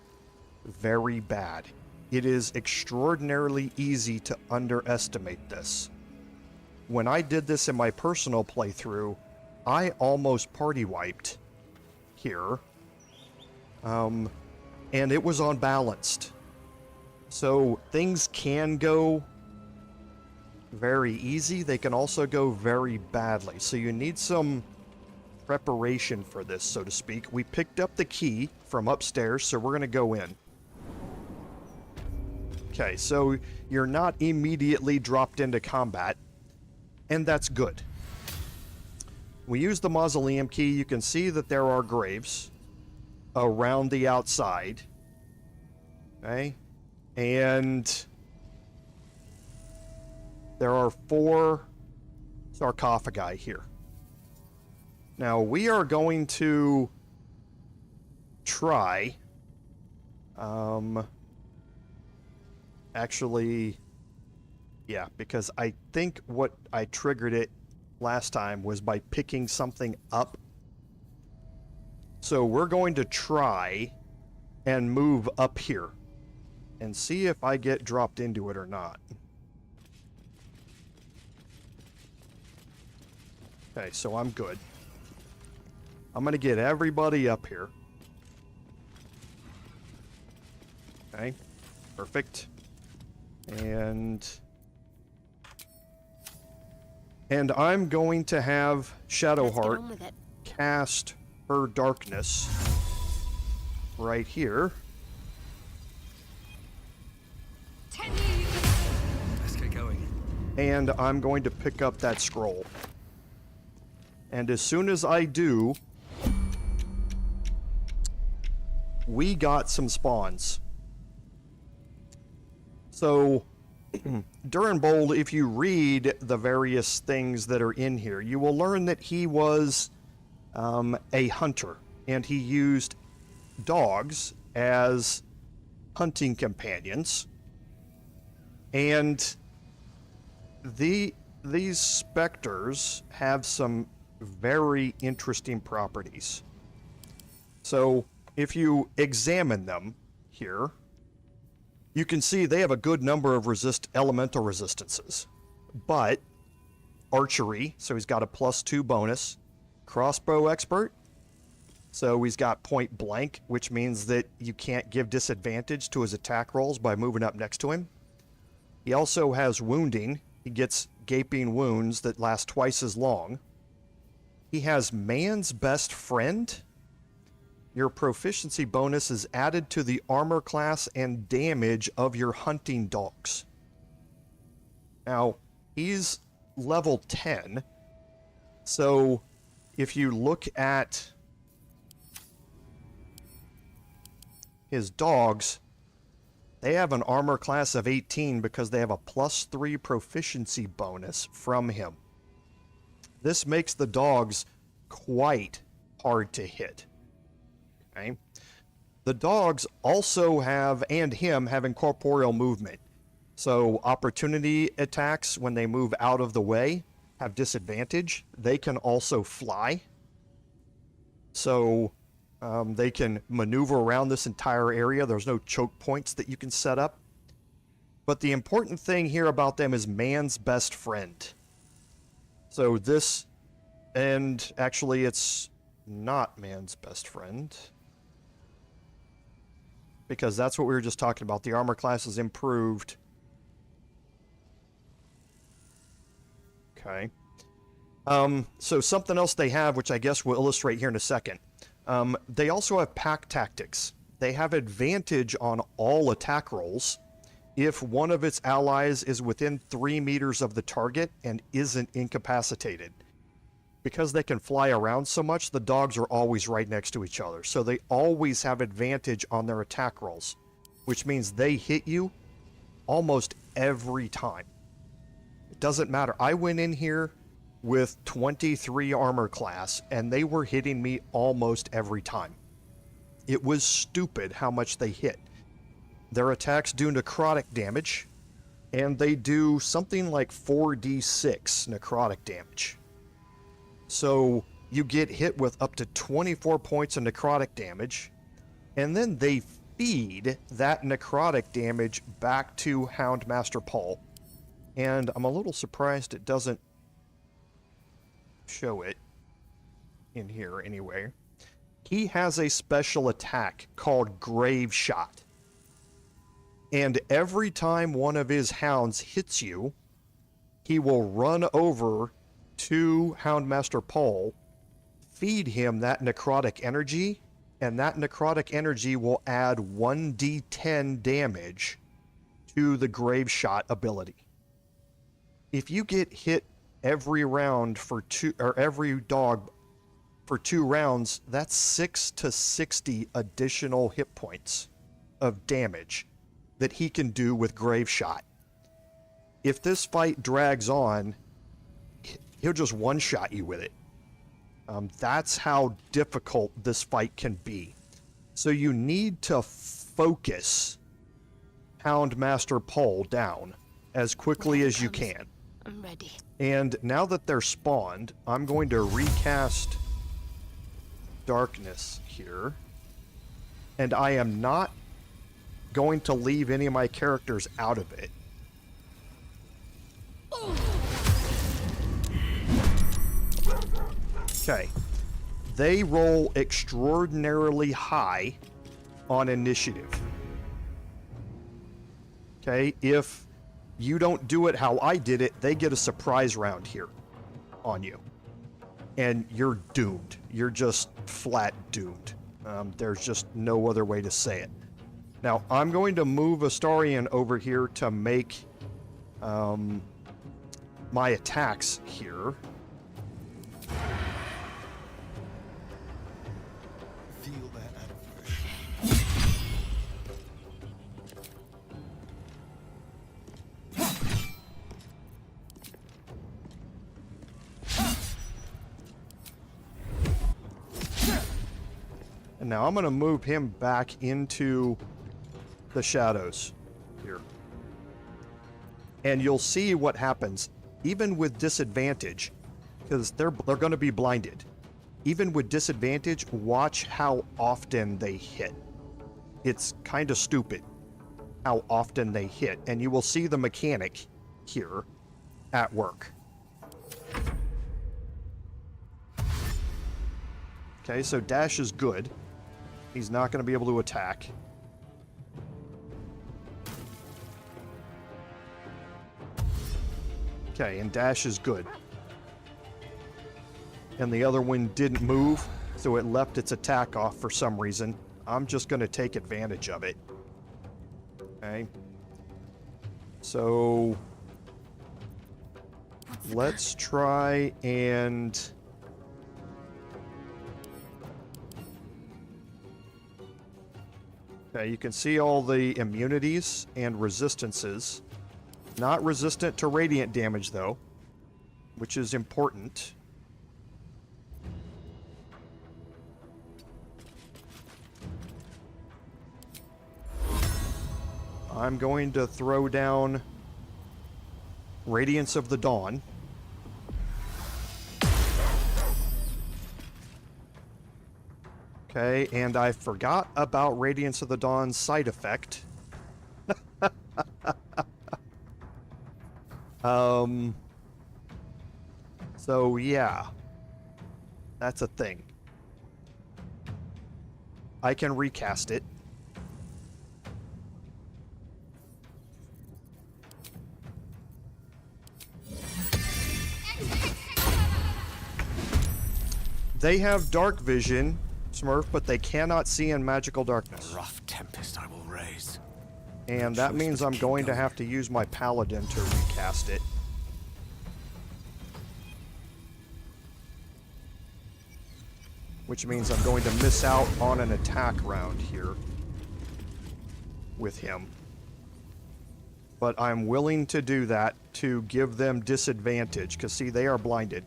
very bad. It is extraordinarily easy to underestimate this. When I did this in my personal playthrough, I almost party wiped here. And it was unbalanced. So things can go very easy. They can also go very badly. So you need some preparation for this, so to speak. We picked up the key from upstairs, so we're going to go in. Okay, so you're not immediately dropped into combat, and that's good. We use the mausoleum key. You can see that there are graves around the outside. Okay, and there are 4 sarcophagi here. Now, we are going to try, actually, yeah, because I think what I triggered it last time was by picking something up. So we're going to try and move up here and see if I get dropped into it or not. Okay, so I'm good. I'm going to get everybody up here. Okay, perfect. And I'm going to have Shadowheart cast her darkness right here. Let's get going. And I'm going to pick up that scroll. And as soon as I do, we got some spawns. So, Durinbold, if you read the various things that are in here, you will learn that he was a hunter, and he used dogs as hunting companions. And these specters have some very interesting properties. So, if you examine them here, you can see they have a good number of elemental resistances. But archery, so he's got a +2 bonus. Crossbow expert, so he's got point blank, which means that you can't give disadvantage to his attack rolls by moving up next to him. He also has wounding. He gets gaping wounds that last twice as long. He has Man's Best Friend. Your proficiency bonus is added to the armor class and damage of your hunting dogs. Now, he's level 10. So, if you look at his dogs, they have an armor class of 18 because they have a +3 proficiency bonus from him. This makes the dogs quite hard to hit. Okay? The dogs also have, and him, have incorporeal movement. So opportunity attacks, when they move out of the way, have disadvantage. They can also fly. So they can maneuver around this entire area. There's no choke points that you can set up. But the important thing here about them is Man's Best Friend. So this, and actually it's not Man's Best Friend, because that's what we were just talking about. The armor class is improved. Okay. So something else they have, which I guess we'll illustrate here in a second. They also have pack tactics. They have advantage on all attack rolls if one of its allies is within 3 meters of the target and isn't incapacitated. Because they can fly around so much, the dogs are always right next to each other. So they always have advantage on their attack rolls, which means they hit you almost every time. It doesn't matter. I went in here with 23 armor class, and they were hitting me almost every time. It was stupid how much they hit. Their attacks do necrotic damage, and they do something like 4d6 necrotic damage. So you get hit with up to 24 points of necrotic damage, and then they feed that necrotic damage back to Houndmaster Paul. And I'm a little surprised it doesn't show it in here anyway. He has a special attack called Grave Shot. And every time one of his hounds hits you, he will run over to Houndmaster Paul, feed him that necrotic energy, and that necrotic energy will add 1d10 damage to the Grave Shot ability. If you get hit every round for every dog for 2 rounds, that's 6 to 60 additional hit points of damage that he can do with Grave Shot. If this fight drags on, he'll just one-shot you with it. That's how difficult this fight can be. So you need to focus Houndmaster Paul down as quickly as you can. I'm ready. And now that they're spawned, I'm going to recast Darkness here. And I am not going to leave any of my characters out of it. Okay. They roll extraordinarily high on initiative. Okay, if you don't do it how I did it, they get a surprise round here on you. And you're doomed. You're just flat doomed. There's just no other way to say it. Now, I'm going to move Astarion over here to make my attacks here. Feel their aggression. And now I'm going to move him back into the shadows here. And you'll see what happens, even with disadvantage, because they're going to be blinded. Even with disadvantage, watch how often they hit. It's kind of stupid how often they hit, and you will see the mechanic here at work. Okay, so dash is good. He's not going to be able to attack. Okay, and dash is good. And the other one didn't move, so it left its attack off for some reason. I'm just going to take advantage of it. Okay. So let's try and... Okay, you can see all the immunities and resistances. Not resistant to radiant damage, though, which is important. I'm going to throw down Radiance of the Dawn. Okay, and I forgot about Radiance of the Dawn's side effect. So yeah, that's a thing. I can recast it. They have dark vision, Smurf, but they cannot see in magical darkness. A rough tempest I will raise. And that means I'm going to have to use my Paladin to recast it. Which means I'm going to miss out on an attack round here with him. But I'm willing to do that to give them disadvantage, because see, they are blinded.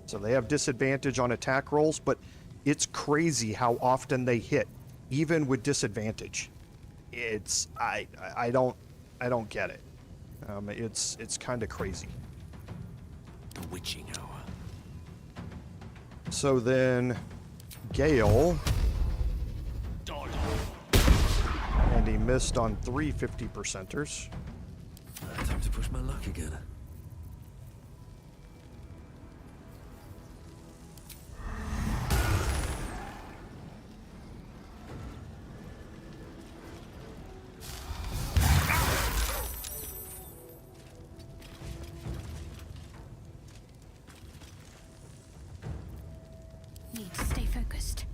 So they have disadvantage on attack rolls, but it's crazy how often they hit, even with disadvantage. It's I don't get it. It's kind of crazy. The witching hour. So then, Gale, and he missed on 3 50%ers. Time to push my luck again. Need to stay focused.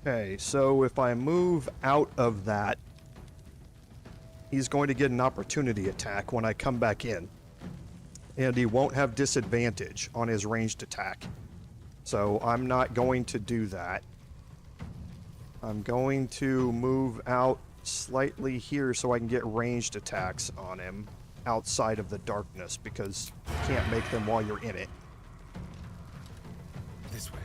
Okay, so if I move out of that, he's going to get an opportunity attack when I come back in. And he won't have disadvantage on his ranged attack. So I'm not going to do that. I'm going to move out slightly here so I can get ranged attacks on him outside of the darkness, because you can't make them while you're in it. This way.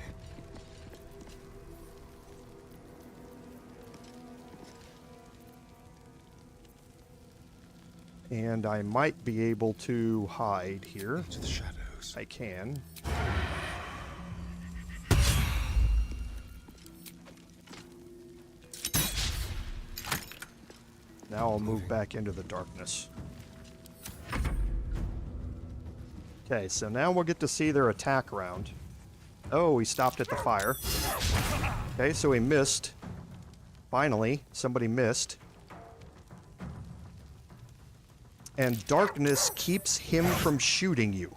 And I might be able to hide here. Into the shadows. I can. Now I'll move back into the darkness. Okay, so now we'll get to see their attack round. Oh, he stopped at the fire. Okay, so he missed. Finally, somebody missed. And darkness keeps him from shooting you.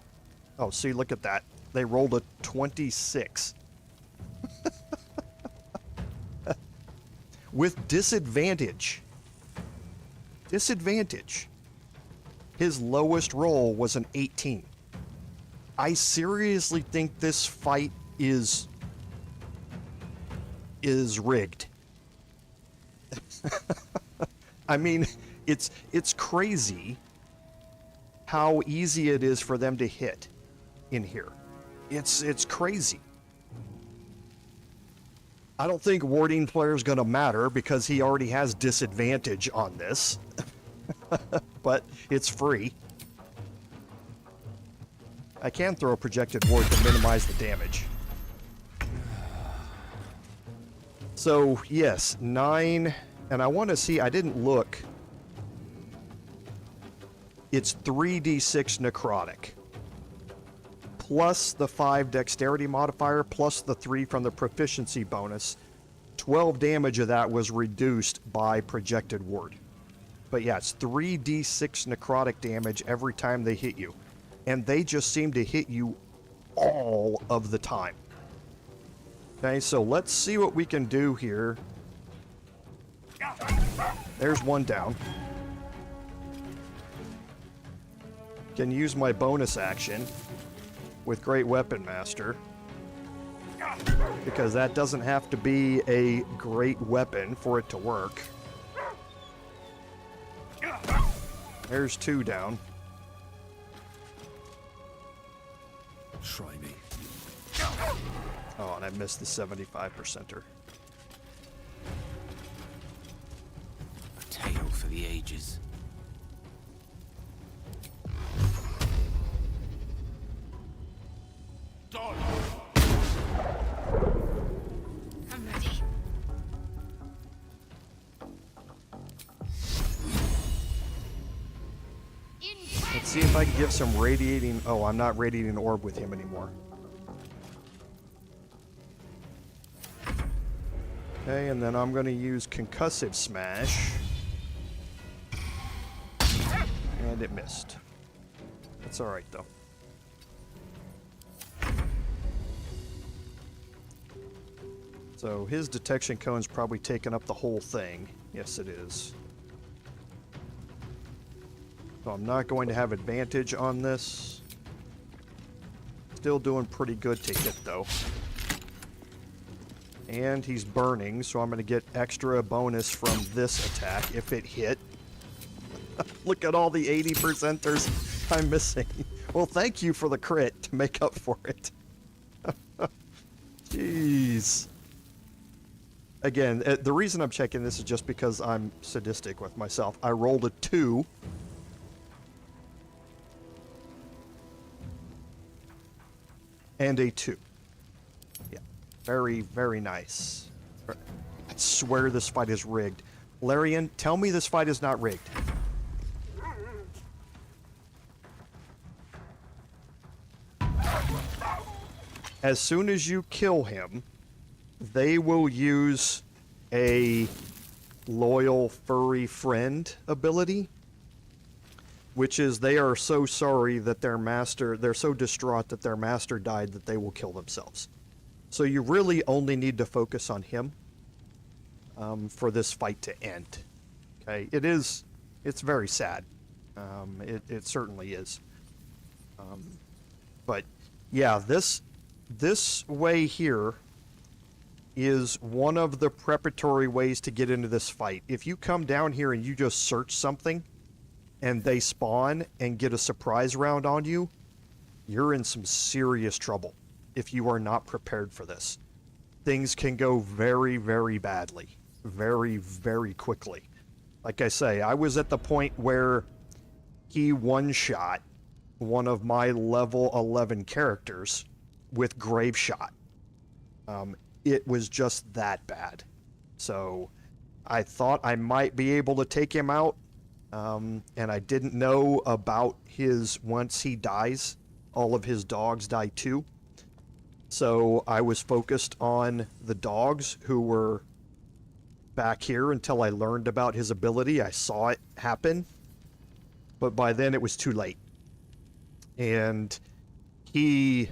Oh, see, look at that. They rolled a 26. With disadvantage. Disadvantage. His lowest roll was an 18. I seriously think this fight is rigged. I mean, it's crazy how easy it is for them to hit in here. It's crazy. I don't think warding player is going to matter because he already has disadvantage on this. But it's free. I can throw a projected ward to minimize the damage. So, yes, 9. And I want to see, I didn't look. it's 3d6 necrotic. Plus the 5 dexterity modifier, plus the 3 from the proficiency bonus. 12 damage of that was reduced by projected ward. But yeah, it's 3d6 necrotic damage every time they hit you. And they just seem to hit you all of the time. Okay, so let's see what we can do here. There's one down. Can use my bonus action with Great Weapon Master, because that doesn't have to be a great weapon for it to work. There's 2 down. Try me. Oh, and I missed the 75%er. A tale for the ages. I'm ready. Let's see if I can give some radiating... Oh, I'm not radiating orb with him anymore. Okay, and then I'm going to use Concussive Smash. And it missed. That's alright, though. So his detection cone's probably taken up the whole thing. Yes, it is. So I'm not going to have advantage on this. Still doing pretty good to hit, though. And he's burning, so I'm going to get extra bonus from this attack if it hit. Look at all the 80%ers I'm missing. Well, thank you for the crit to make up for it. Jeez. Again, the reason I'm checking this is just because I'm sadistic with myself. I rolled a 2. And a 2. Yeah. Very, very nice. I swear this fight is rigged. Larian, tell me this fight is not rigged. As soon as you kill him, they will use a loyal furry friend ability, which is they are so sorry that their master, they're so distraught that their master died that they will kill themselves. So you really only need to focus on him for this fight to end. Okay, it's very sad. It certainly is. But yeah, this way here is one of the preparatory ways to get into this fight. If you come down here and you just search something and they spawn and get a surprise round on you, you're in some serious trouble if you are not prepared for this. Things can go very, very badly. Very, very quickly. Like I say, I was at the point where he one-shot one of my level 11 characters with Grave Shot. It was just that bad. So I thought I might be able to take him out, and I didn't know about his, once he dies, all of his dogs die too. So I was focused on the dogs who were back here until I learned about his ability. I saw it happen, but by then it was too late. And he...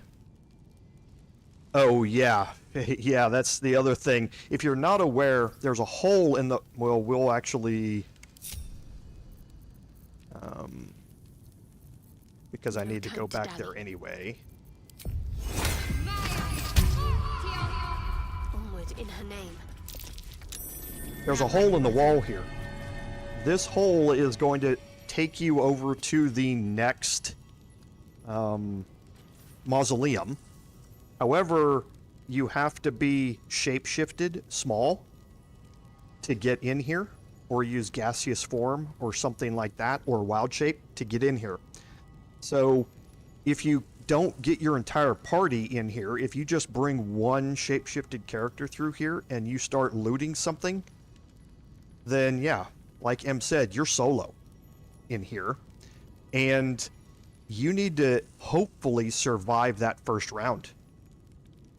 Oh, yeah. Yeah, that's the other thing. If you're not aware, there's a hole in the... Well, we'll actually... because I need to go back there anyway. Onward in her name. There's a hole in the wall here. This hole is going to take you over to the next mausoleum. However, you have to be shape-shifted small to get in here, or use gaseous form or something like that, or wild shape to get in here. So if you don't get your entire party in here, if you just bring one shape-shifted character through here and you start looting something, then yeah, like M said, you're solo in here. And you need to hopefully survive that first round.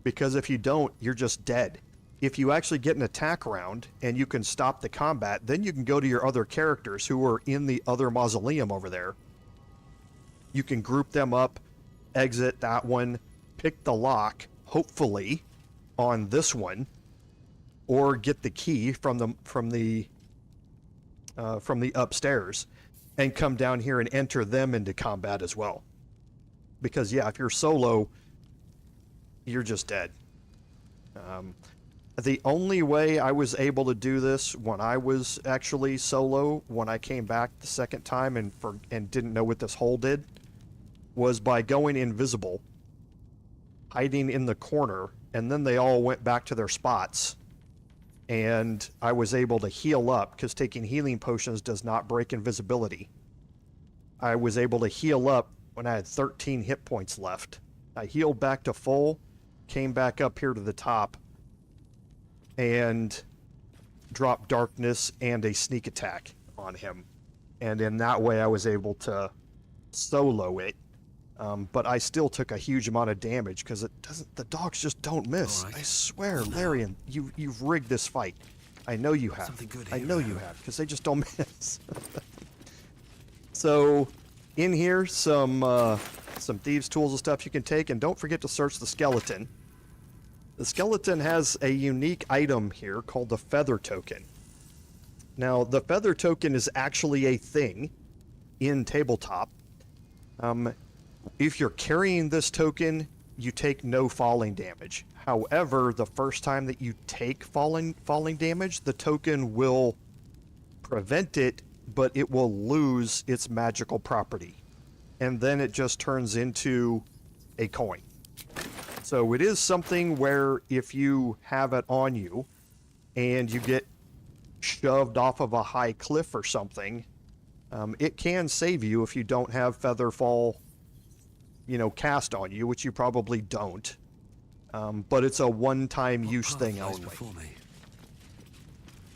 Because if you don't, you're just dead. If you actually get an attack round and you can stop the combat, then you can go to your other characters who are in the other mausoleum over there. You can group them up, exit that one, pick the lock, hopefully, on this one, or get the key from the upstairs, and come down here and enter them into combat as well. Because yeah, if you're solo, you're just dead. The only way I was able to do this when I was actually solo, when I came back the second time and didn't know what this hole did, was by going invisible, hiding in the corner, and then they all went back to their spots. And I was able to heal up, because taking healing potions does not break invisibility. I was able to heal up when I had 13 hit points left. I healed back to full, came back up here to the top, and dropped darkness and a sneak attack on him. And in that way I was able to solo it. But I still took a huge amount of damage because the dogs just don't miss. Right. I swear, Larian, you've rigged this fight. I know you have. I know you have, because they just don't miss. So, in here, some thieves' tools and stuff you can take, and don't forget to search the skeleton. The skeleton has a unique item here called the feather token. Now, the feather token is actually a thing in tabletop. If you're carrying this token, you take no falling damage. However, the first time that you take falling damage, the token will prevent it, but it will lose its magical property. And then it just turns into a coin. So it is something where if you have it on you and you get shoved off of a high cliff or something, it can save you if you don't have Featherfall, cast on you, which you probably don't. But it's a one-time use thing only.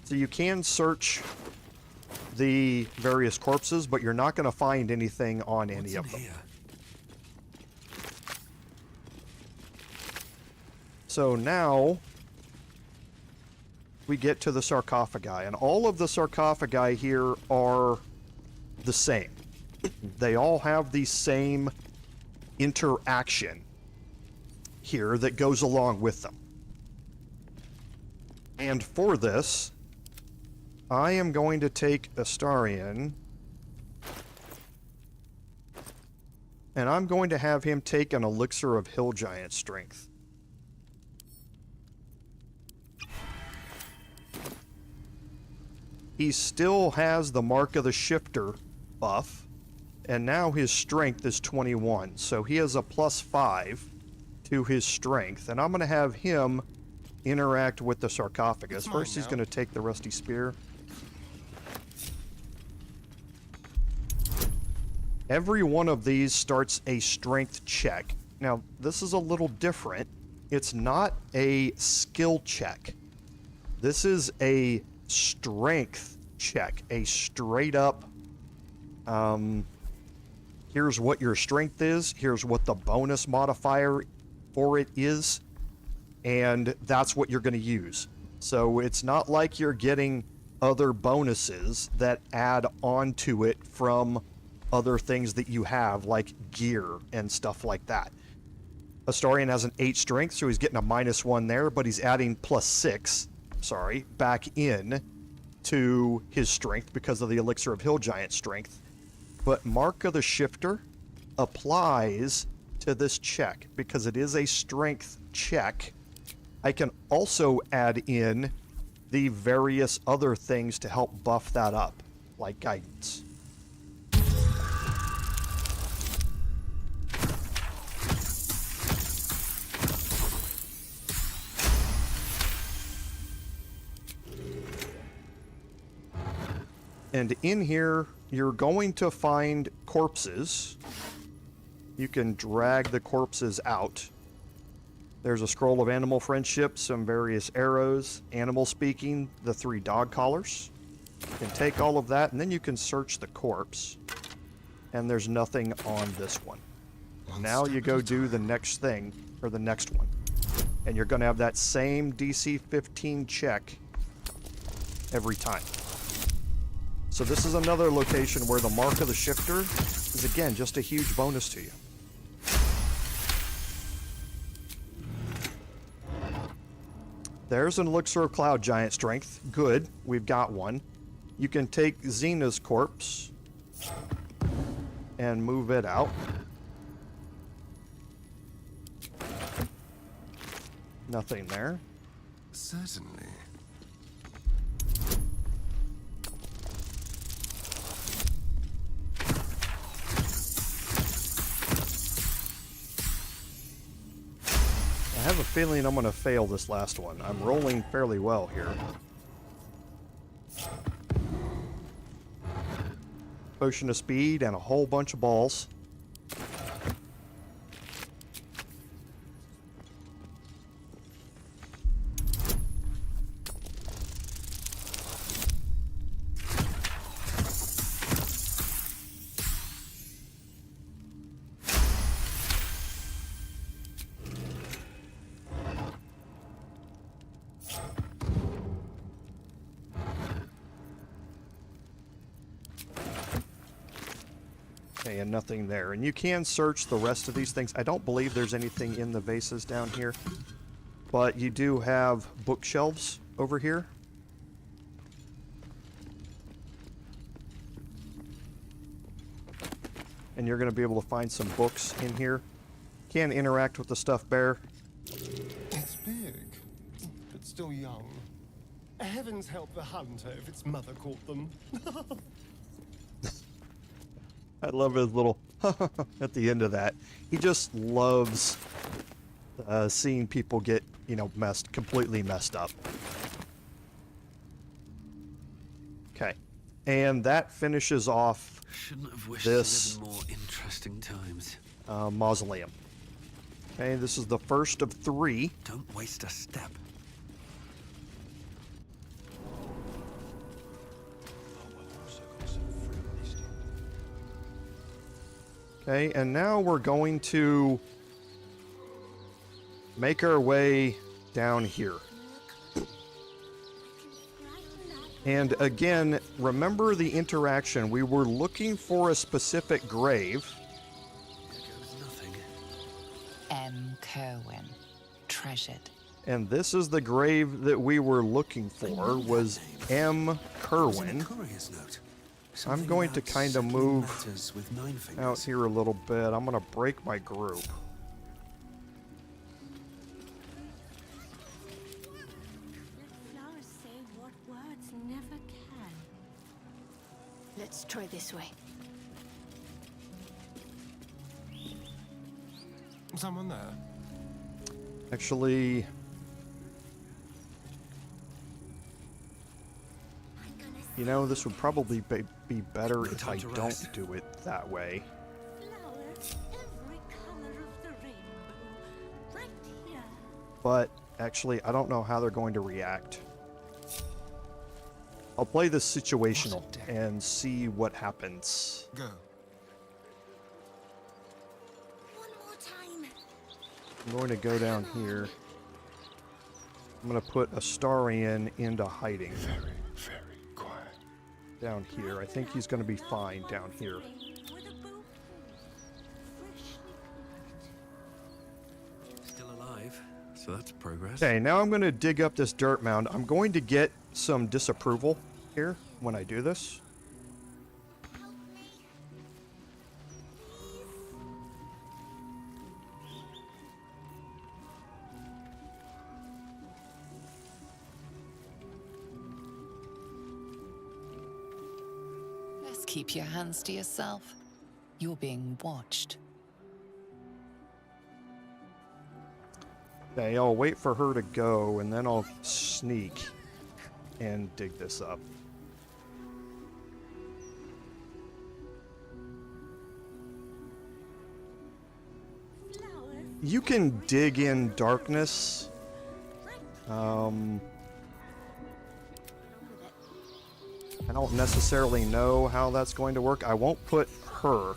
So you can search the various corpses, but you're not going to find anything on any of them. So now we get to the sarcophagi, and all of the sarcophagi here are the same. They all have the same interaction here that goes along with them. And for this, I am going to take Astarion, and I'm going to have him take an elixir of Hill Giant Strength. He still has the Mark of the Shifter buff, and now his strength is 21, so he has a +5 to his strength, and I'm going to have him interact with the sarcophagus. First, he's going to take the Rusty Spear. Every one of these starts a strength check. Now, this is a little different. It's not a skill check. This is a strength check, a straight up, here's what your strength is, here's what the bonus modifier for it is, and that's what you're going to use. So it's not like you're getting other bonuses that add on to it from other things that you have, like gear and stuff like that. Astarion has an 8 strength, so he's getting a -1 there, but he's adding +6, back in to his strength because of the Elixir of Hill Giant Strength. But Mark of the Shifter applies to this check because it is a strength check. I can also add in the various other things to help buff that up, like guidance. And in here, you're going to find corpses. You can drag the corpses out. There's a scroll of animal friendship, some various arrows, animal speaking, the 3 dog collars. You can take all of that, and then you can search the corpse. and there's nothing on this one. Now you go do the next thing, or the next one. And you're going to have that same DC 15 check every time. So this is another location where the Mark of the Shifter is, again, just a huge bonus to you. There's an Elixir of Cloud Giant Strength. Good, we've got one. You can take Xena's corpse and move it out. Nothing there. Certainly. I have a feeling I'm going to fail this last one. I'm rolling fairly well here. Potion of Speed and a whole bunch of balls. Okay, and nothing there. And you can search the rest of these things. I don't believe there's anything in the vases down here. But you do have bookshelves over here. And you're going to be able to find some books in here. Can interact with the stuffed bear. It's big, but still young. Heavens help the hunter if its mother caught them. I love his little at the end of that. He just loves seeing people get, you know, completely messed up. Okay, and that finishes off Shouldn't have wished this to live in more interesting times. mausoleum. Okay, this is the first of 3. Don't waste a step. Okay, and now we're going to make our way down here. And again, remember the interaction. We were looking for a specific grave. M. Kerwin. Treasured. And this is the grave that we were looking for, was M. Kerwin. I'm going to kind of move out here a little bit. I'm going to break my group. Flowers say what words never can. Let's try this way. Someone there? Actually, you know, this would probably be better if I don't do it that way. Flowers, every color of the rainbow, right here. But actually, I don't know how they're going to react. I'll play this situational and see what happens. Go. I'm going to go down here. I'm going to put Astarion into hiding. Very quiet. Down here. I think he's going to be fine down here. Still alive, so that's progress. Okay, now I'm going to dig up this dirt mound. I'm going to get some disapproval here when I do this. Keep your hands to yourself. You're being watched. Okay, I'll wait for her to go, and then I'll sneak and dig this up. You can dig in darkness. I don't necessarily know how that's going to work. I won't put her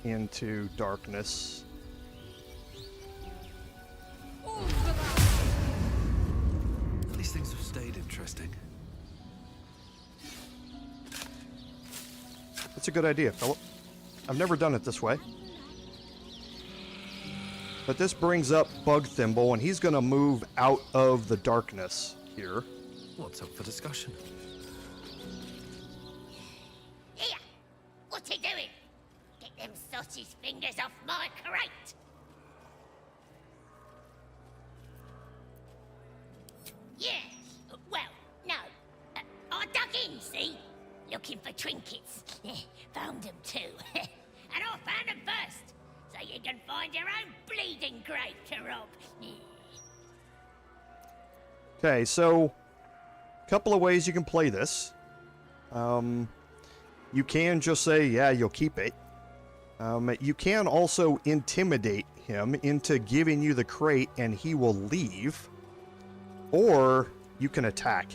into darkness. These things have stayed interesting. That's a good idea, Philip. I've never done it this way. But this brings up Bug Thimble, and he's going to move out of the darkness here. What's up for discussion? Here! What's he doing? Get them sausage fingers off my crate! Yes. Well, no. I dug in, see? Looking for trinkets. Found them too. And I found them first. So you can find your own bleeding grave to rob. Okay, so a couple of ways you can play this. You can just say, yeah, you'll keep it. You can also intimidate him into giving you the crate and he will leave. Or you can attack.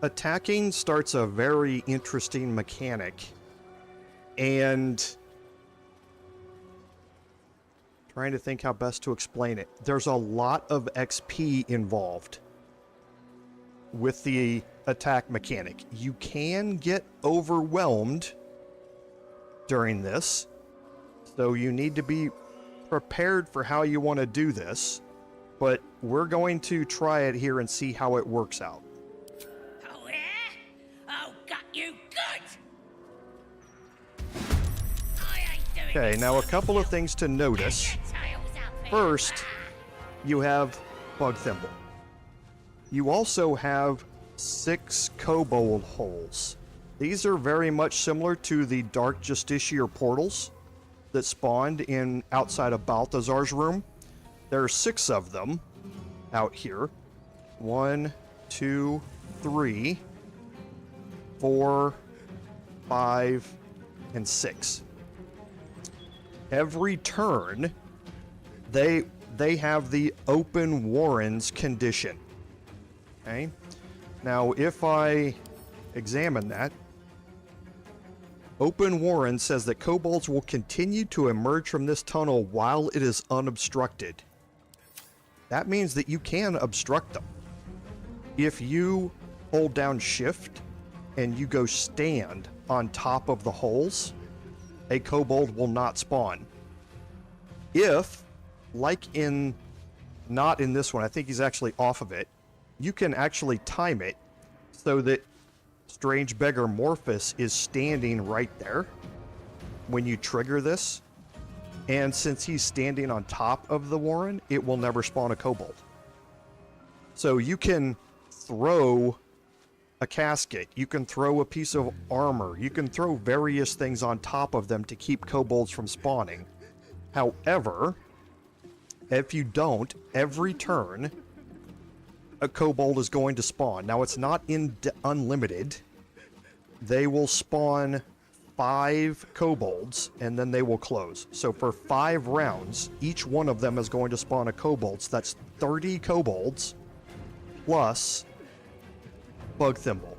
Attacking starts a very interesting mechanic. And trying to think how best to explain it. There's a lot of XP involved with the attack mechanic. You can get overwhelmed during this, so you need to be prepared for how you want to do this, but we're going to try it here and see how it works out. Oh, yeah? Oh, got you good! Okay, now a couple of things to notice. First, you have Bug Thimble. You also have 6 kobold holes. These are very much similar to the Dark Justiciar portals that spawned in outside of Balthazar's room. There are 6 of them out here. 1, 2, 3, 4, 5, and 6. Every turn, they have the open warrens condition. Okay? Now, if I examine that, open warren says that kobolds will continue to emerge from this tunnel while it is unobstructed. That means that you can obstruct them. If you hold down shift and you go stand on top of the holes, a kobold will not spawn. If, like not in this one, I think he's actually off of it, you can actually time it so that Strange Beggar Morphus is standing right there when you trigger this. And since he's standing on top of the warren, it will never spawn a kobold. So you can throw a casket, you can throw a piece of armor, you can throw various things on top of them to keep kobolds from spawning. However, if you don't, every turn, a kobold is going to spawn. Now, it's not unlimited. They will spawn 5 kobolds, and then they will close. So for 5 rounds, each one of them is going to spawn a kobold. So that's 30 kobolds plus Bug Thimble.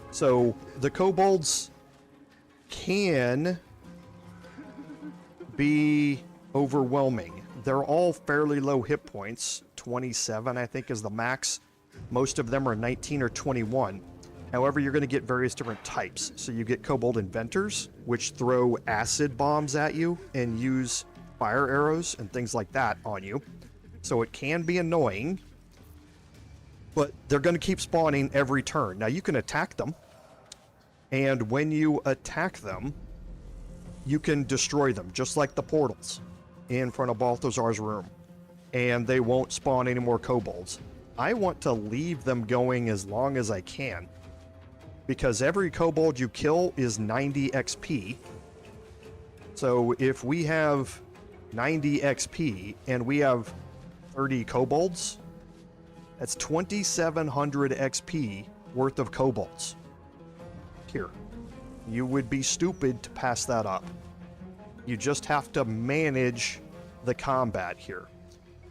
So the kobolds can be overwhelming. They're all fairly low hit points. 27, I think, is the max. Most of them are 19 or 21. However, you're going to get various different types. So you get kobold inventors, which throw acid bombs at you and use fire arrows and things like that on you. So it can be annoying, but they're going to keep spawning every turn. Now, you can attack them, and when you attack them, you can destroy them, just like the portals in front of Balthazar's room, and they won't spawn any more kobolds. I want to leave them going as long as I can, because every kobold you kill is 90 XP. So if we have 90 XP and we have 30 kobolds, that's 2,700 XP worth of kobolds. Here, you would be stupid to pass that up. You just have to manage the combat here.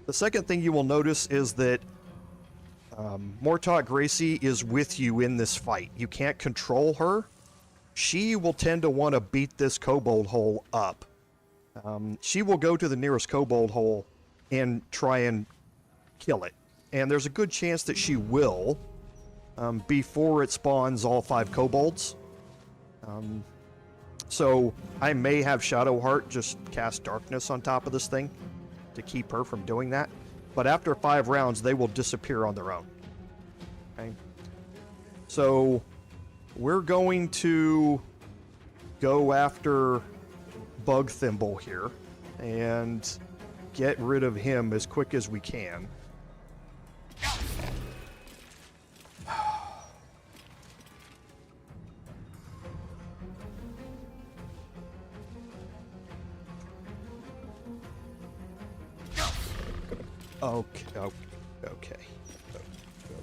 The second thing you will notice is that Mortot Gracie is with you in this fight. You can't control her, she will tend to want to beat this kobold hole up. She will go to the nearest kobold hole and try and kill it. And there's a good chance that she will before it spawns all 5 kobolds. So I may have Shadowheart just cast darkness on top of this thing to keep her from doing that. But after 5 rounds, they will disappear on their own. Okay. So we're going to go after Bug Thimble here and get rid of him as quick as we can.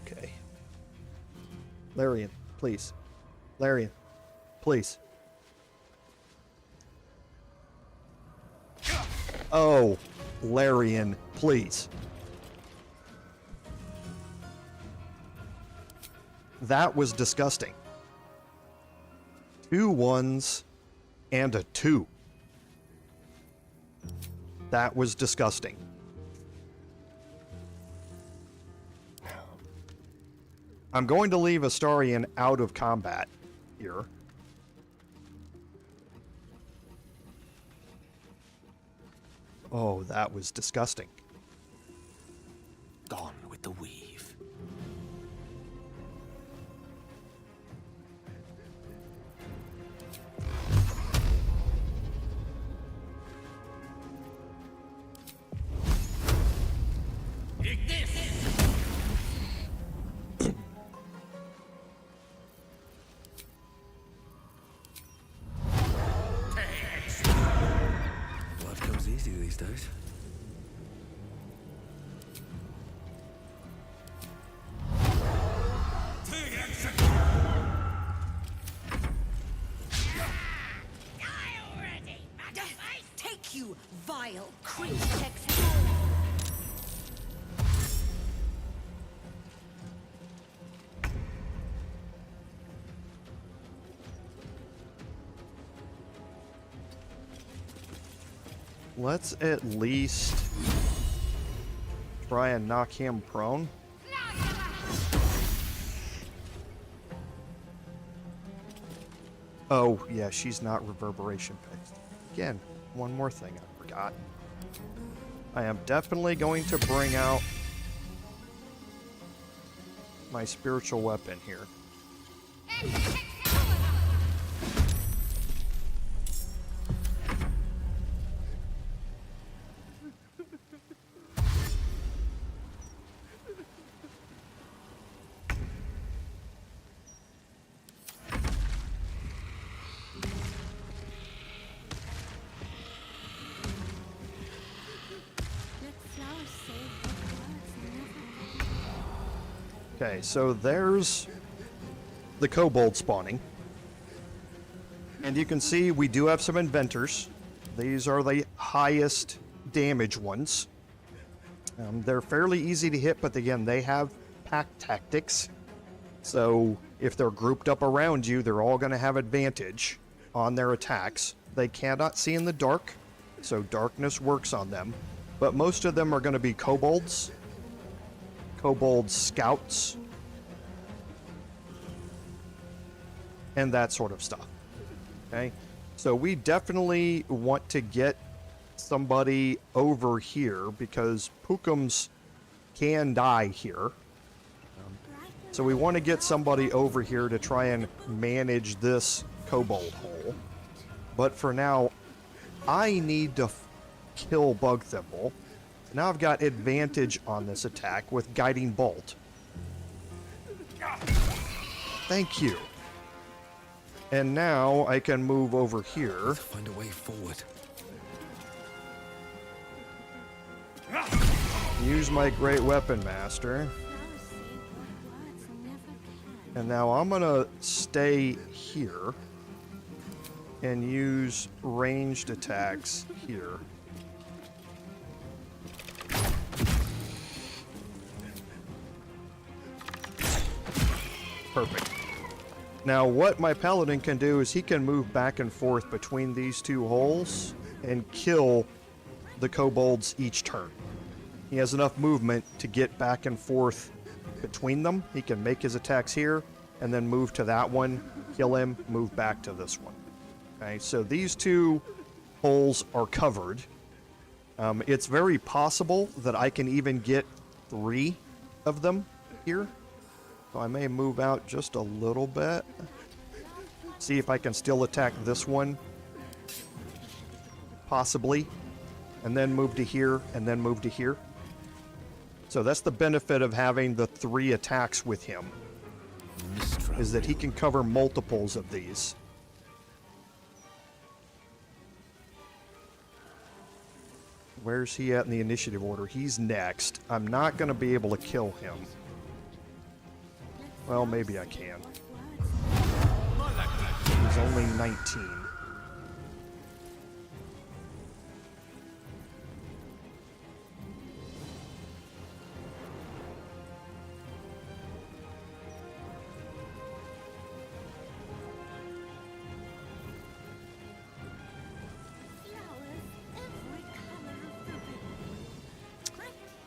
Okay. Larian, please. Larian, please. Oh, Larian, please. That was disgusting. 2 1s and a 2. That was disgusting. I'm going to leave Astarion out of combat here. Oh, that was disgusting. Gone with the weave. Life comes easy these days. Take you, vile creature. Let's at least try and knock him prone. Oh, yeah, she's not reverberation based. Again, one more thing I forgot. I am definitely going to bring out my spiritual weapon here. Okay, so there's the kobold spawning. And you can see we do have some inventors. These are the highest damage ones. They're fairly easy to hit, but again, they have pack tactics. So if they're grouped up around you, they're all going to have advantage on their attacks. They cannot see in the dark, so darkness works on them. But most of them are going to be kobolds. Kobold scouts, and that sort of stuff. Okay, so we definitely want to get somebody over here because Pookums can die here. So we want to get somebody over here to try and manage this kobold hole. But for now, I need to kill Bug Thimble. Now I've got advantage on this attack with Guiding Bolt. Thank you. And now I can move over here. Let's find a way forward. Use my Great Weapon Master. And now I'm gonna stay here and use ranged attacks here. Perfect. Now, what my Paladin can do is he can move back and forth between these two holes and kill the Kobolds each turn. He has enough movement to get back and forth between them. He can make his attacks here and then move to that one, kill him, move back to this one. Okay, so these two holes are covered. It's very possible that I can even get 3 of them here. So I may move out just a little bit. See if I can still attack this one. Possibly. And then move to here, and then move to here. So that's the benefit of having the 3 attacks with him. Is that he can cover multiples of these. Where's he at in the initiative order? He's next. I'm not going to be able to kill him. Well, maybe I can. He's only 19.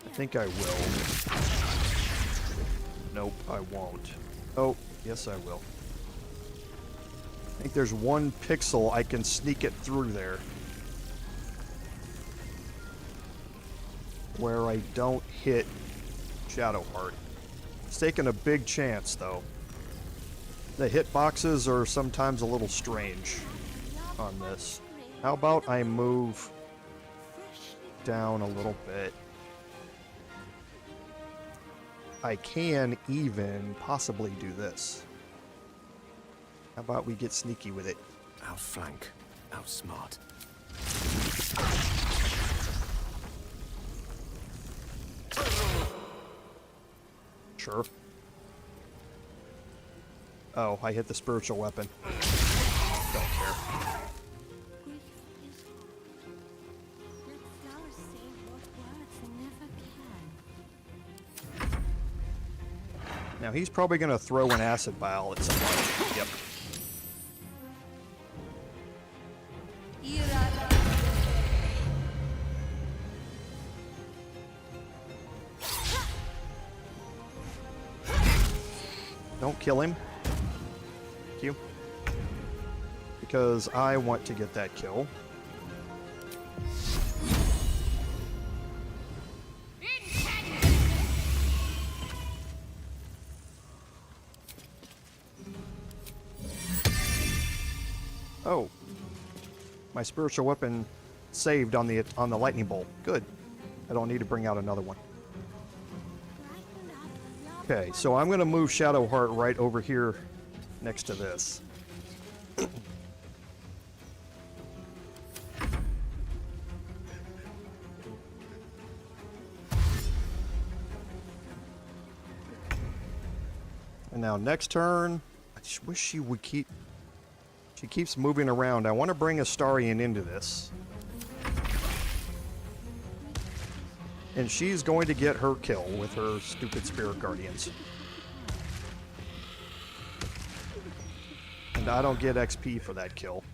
I think I will. Nope, I won't. Oh, yes I will. I think there's 1 pixel I can sneak it through there. Where I don't hit Shadowheart. It's taking a big chance, though. The hitboxes are sometimes a little strange on this. How about I move down a little bit? I can even possibly do this. How about we get sneaky with it? Outflank, outsmart. Sure. Oh, I hit the spiritual weapon. Don't care. Now he's probably going to throw an acid vial at someone. Yep. Don't kill him. Thank you. Because I want to get that kill. Oh, my spiritual weapon saved on the lightning bolt. Good. I don't need to bring out another one. Okay, so I'm going to move Shadowheart right over here next to this. And now next turn, I just wish she would keep... She keeps moving around. I want to bring Astarion into this. And she's going to get her kill with her stupid Spirit Guardians. And I don't get XP for that kill.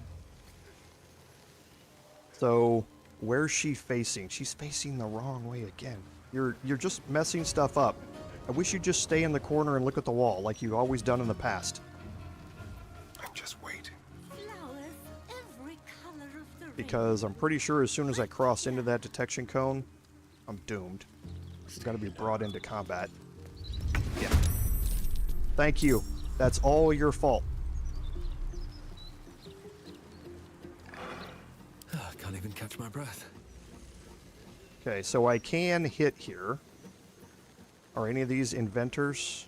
So, where's she facing? She's facing the wrong way again. You're just messing stuff up. I wish you'd just stay in the corner and look at the wall like you've always done in the past. I'm just waiting. Because I'm pretty sure as soon as I cross into that detection cone, I'm doomed. I'm going to be brought into combat. Yeah. Thank you. That's all your fault. I can't even catch my breath. Okay, so I can hit here. Are any of these inventors?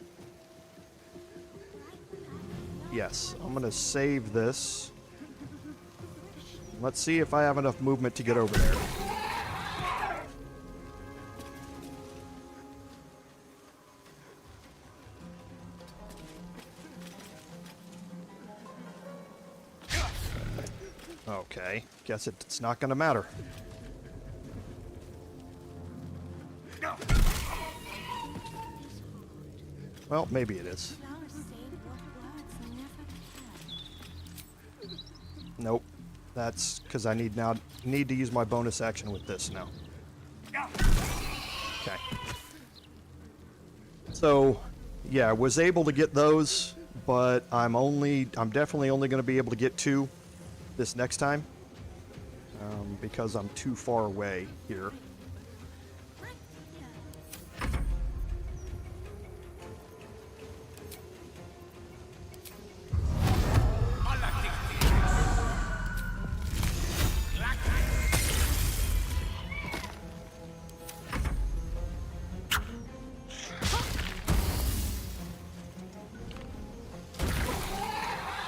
Yes. I'm going to save this. Let's see if I have enough movement to get over there. Okay, guess it's not going to matter. Well, maybe it is. Nope. That's because I need to use my bonus action with this now. Okay. So, yeah, I was able to get those, but I'm definitely only going to be able to get 2 this next time, because I'm too far away here.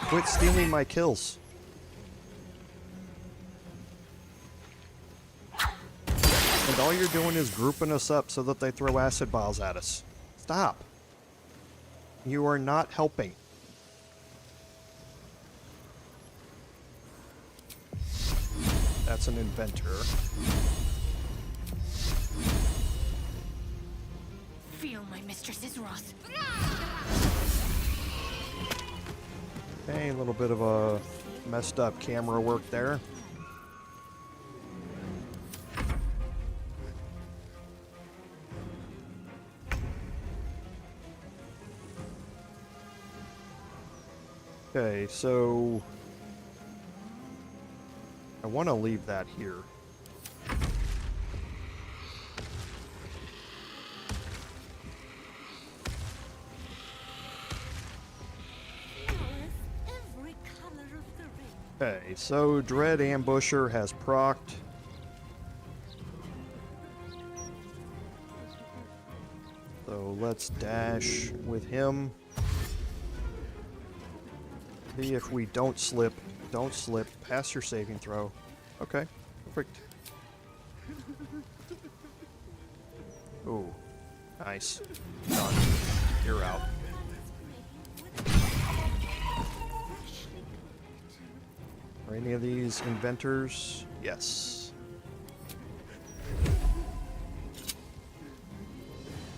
Quit stealing my kills. And all you're doing is grouping us up so that they throw acid vials at us. Stop. You are not helping. That's an inventor. Feel my mistress's wrath. Okay, a little bit of a messed up camera work there. Okay, so I want to leave that here. Okay, so Dread Ambusher has procced. So let's dash with him. See if we don't slip. Don't slip. Pass your saving throw. Okay, perfect. Ooh, nice. Done. You're out. Are any of these inventors? Yes.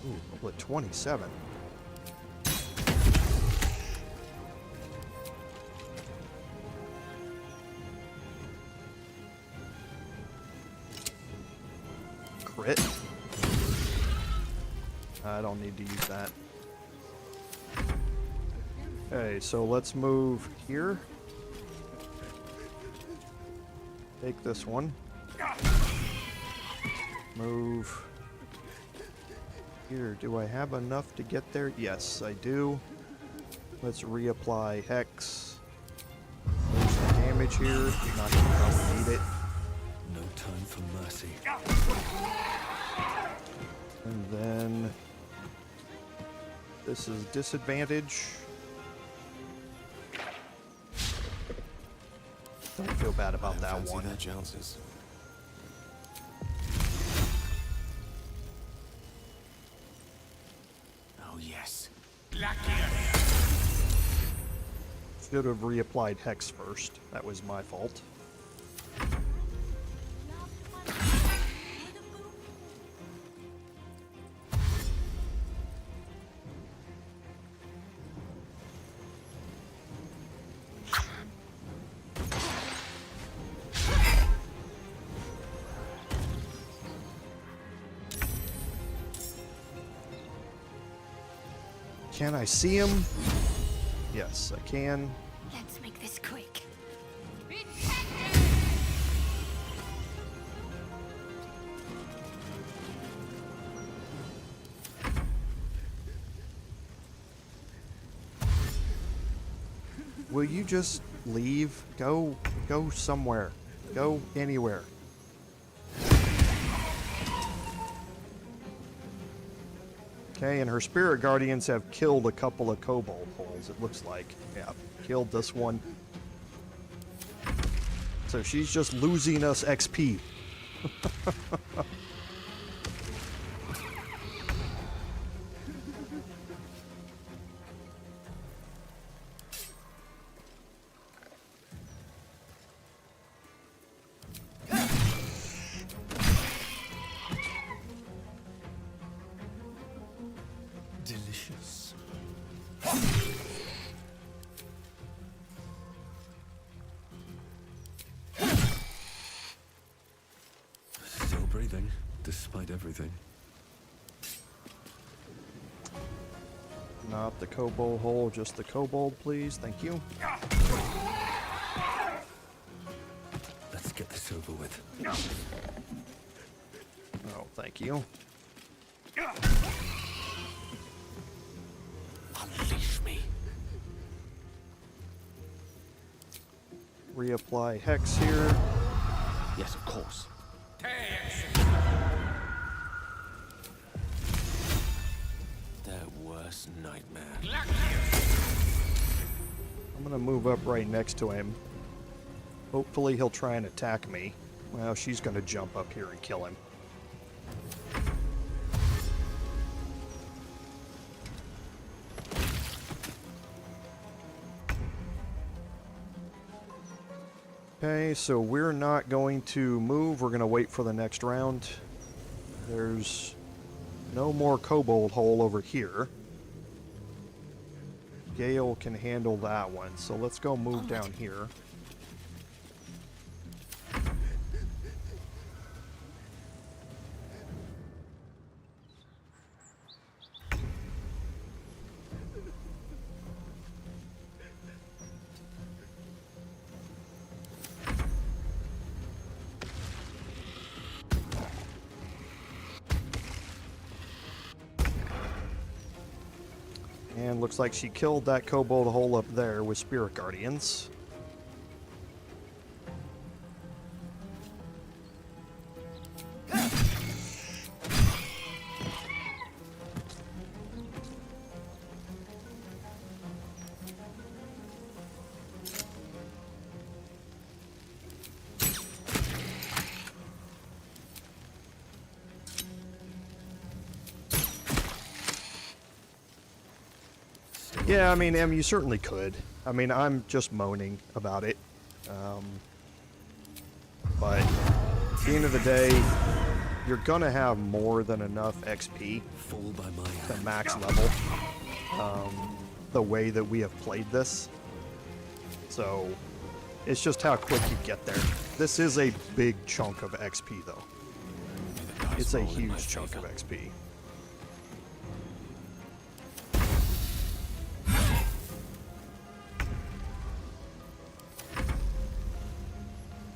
Ooh, level 27. Crit. I don't need to use that. Okay, so let's move here. Take this one. Move here. Do I have enough to get there? Yes, I do. Let's reapply Hex. There's some damage here. Not gonna probably need it. No time for mercy. And then this is disadvantage. Don't feel bad about that one. Their chances. Oh yes. Should have reapplied Hex first. That was my fault. Can I see him? Yes, I can. Let's make this quick. Will you just leave? Go somewhere. Go anywhere. Okay, and her spirit guardians have killed a couple of kobold holes, it looks like. Yeah, killed this one. So she's just losing us XP. Delicious. breathing, despite everything. Not the kobold hole, just the kobold, please. Thank you. Let's get this over with. Oh, thank you. Unleash me. Reapply hex here. Yes, of course. Their worst nightmare. I'm gonna move up right next to him. Hopefully he'll try and attack me. Well, she's gonna jump up here and kill him. Okay, so we're not going to move. We're going to wait for the next round. There's no more kobold hole over here. Gale can handle that one, so let's go move down here. And looks like she killed that kobold hole up there with Spirit Guardians. Yeah, I mean, Em, you certainly could. I mean, I'm just moaning about it. But at the end of the day, you're gonna have more than enough XP to max level. The way that we have played this. So, it's just how quick you get there. This is a big chunk of XP, though. It's a huge chunk of XP.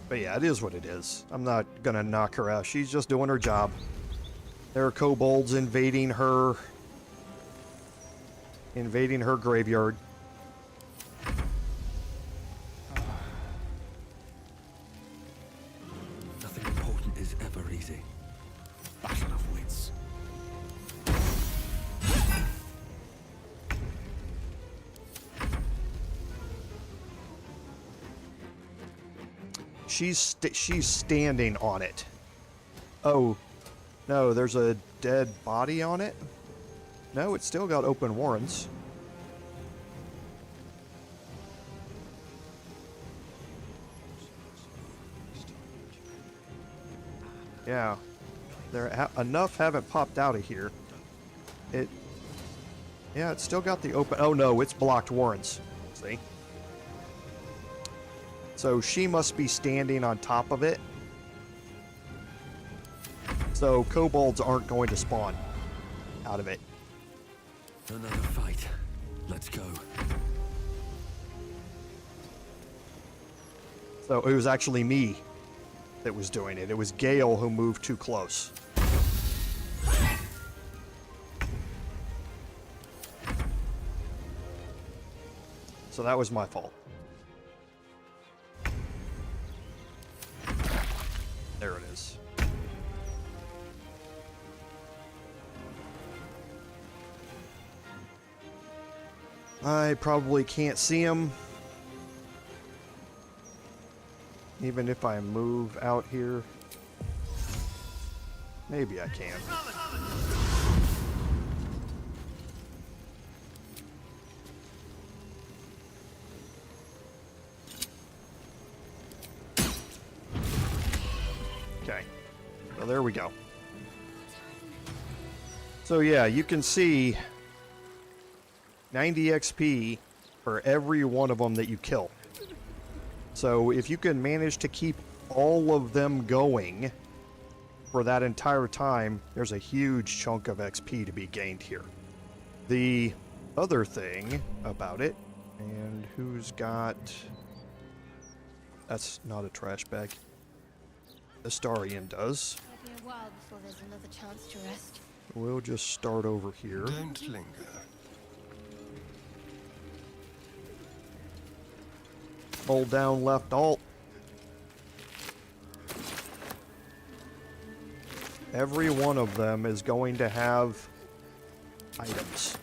But yeah, it is what it is. I'm not gonna knock her out. She's just doing her job. There are kobolds invading her graveyard. Nothing important is ever easy. Battle of wits. She's standing on it. Oh, no, there's a dead body on it? No, it's still got open warrens. Yeah. Enough haven't popped out of here. Yeah, it's still got the open... Oh no, it's blocked warrens. See? So she must be standing on top of it. So kobolds aren't going to spawn out of it. Another fight. Let's go. So it was actually me that was doing it. It was Gale who moved too close. So that was my fault. There it is. I probably can't see him. Even if I move out here. Maybe I can. Okay. Well, there we go. So yeah, you can see 90 XP for every one of them that you kill. So if you can manage to keep all of them going, for that entire time, there's a huge chunk of XP to be gained here. The other thing about it, and who's got... That's not a trash bag. Astarion does. It'll be a while before there's another chance to rest. We'll just start over here. Don't linger. Hold down left alt. Every one of them is going to have items.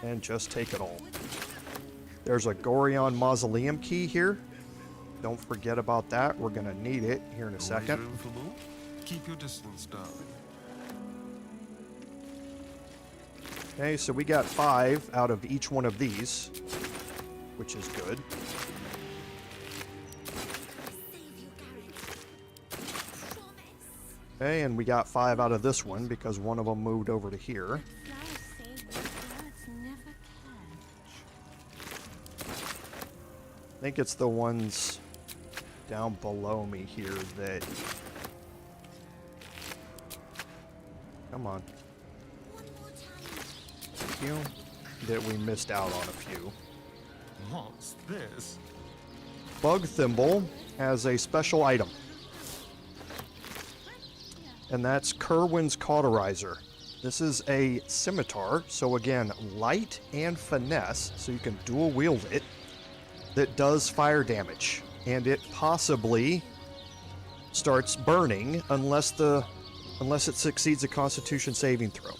And just take it all. There's a Gorion Mausoleum key here. Don't forget about that. We're going to need it here in a second. Room for more? Keep your distance, darling. Okay, so we got 5 out of each one of these, which is good. Okay, and we got 5 out of this one because one of them moved over to here. I think it's the ones down below me here that... Come on. Thank you. That we missed out on a few. What's this? Bug Thimble has a special item. And that's Kerwin's Cauterizer. This is a scimitar, so again, light and finesse, so you can dual wield it, that does fire damage. And it possibly starts burning unless it succeeds a Constitution saving throw.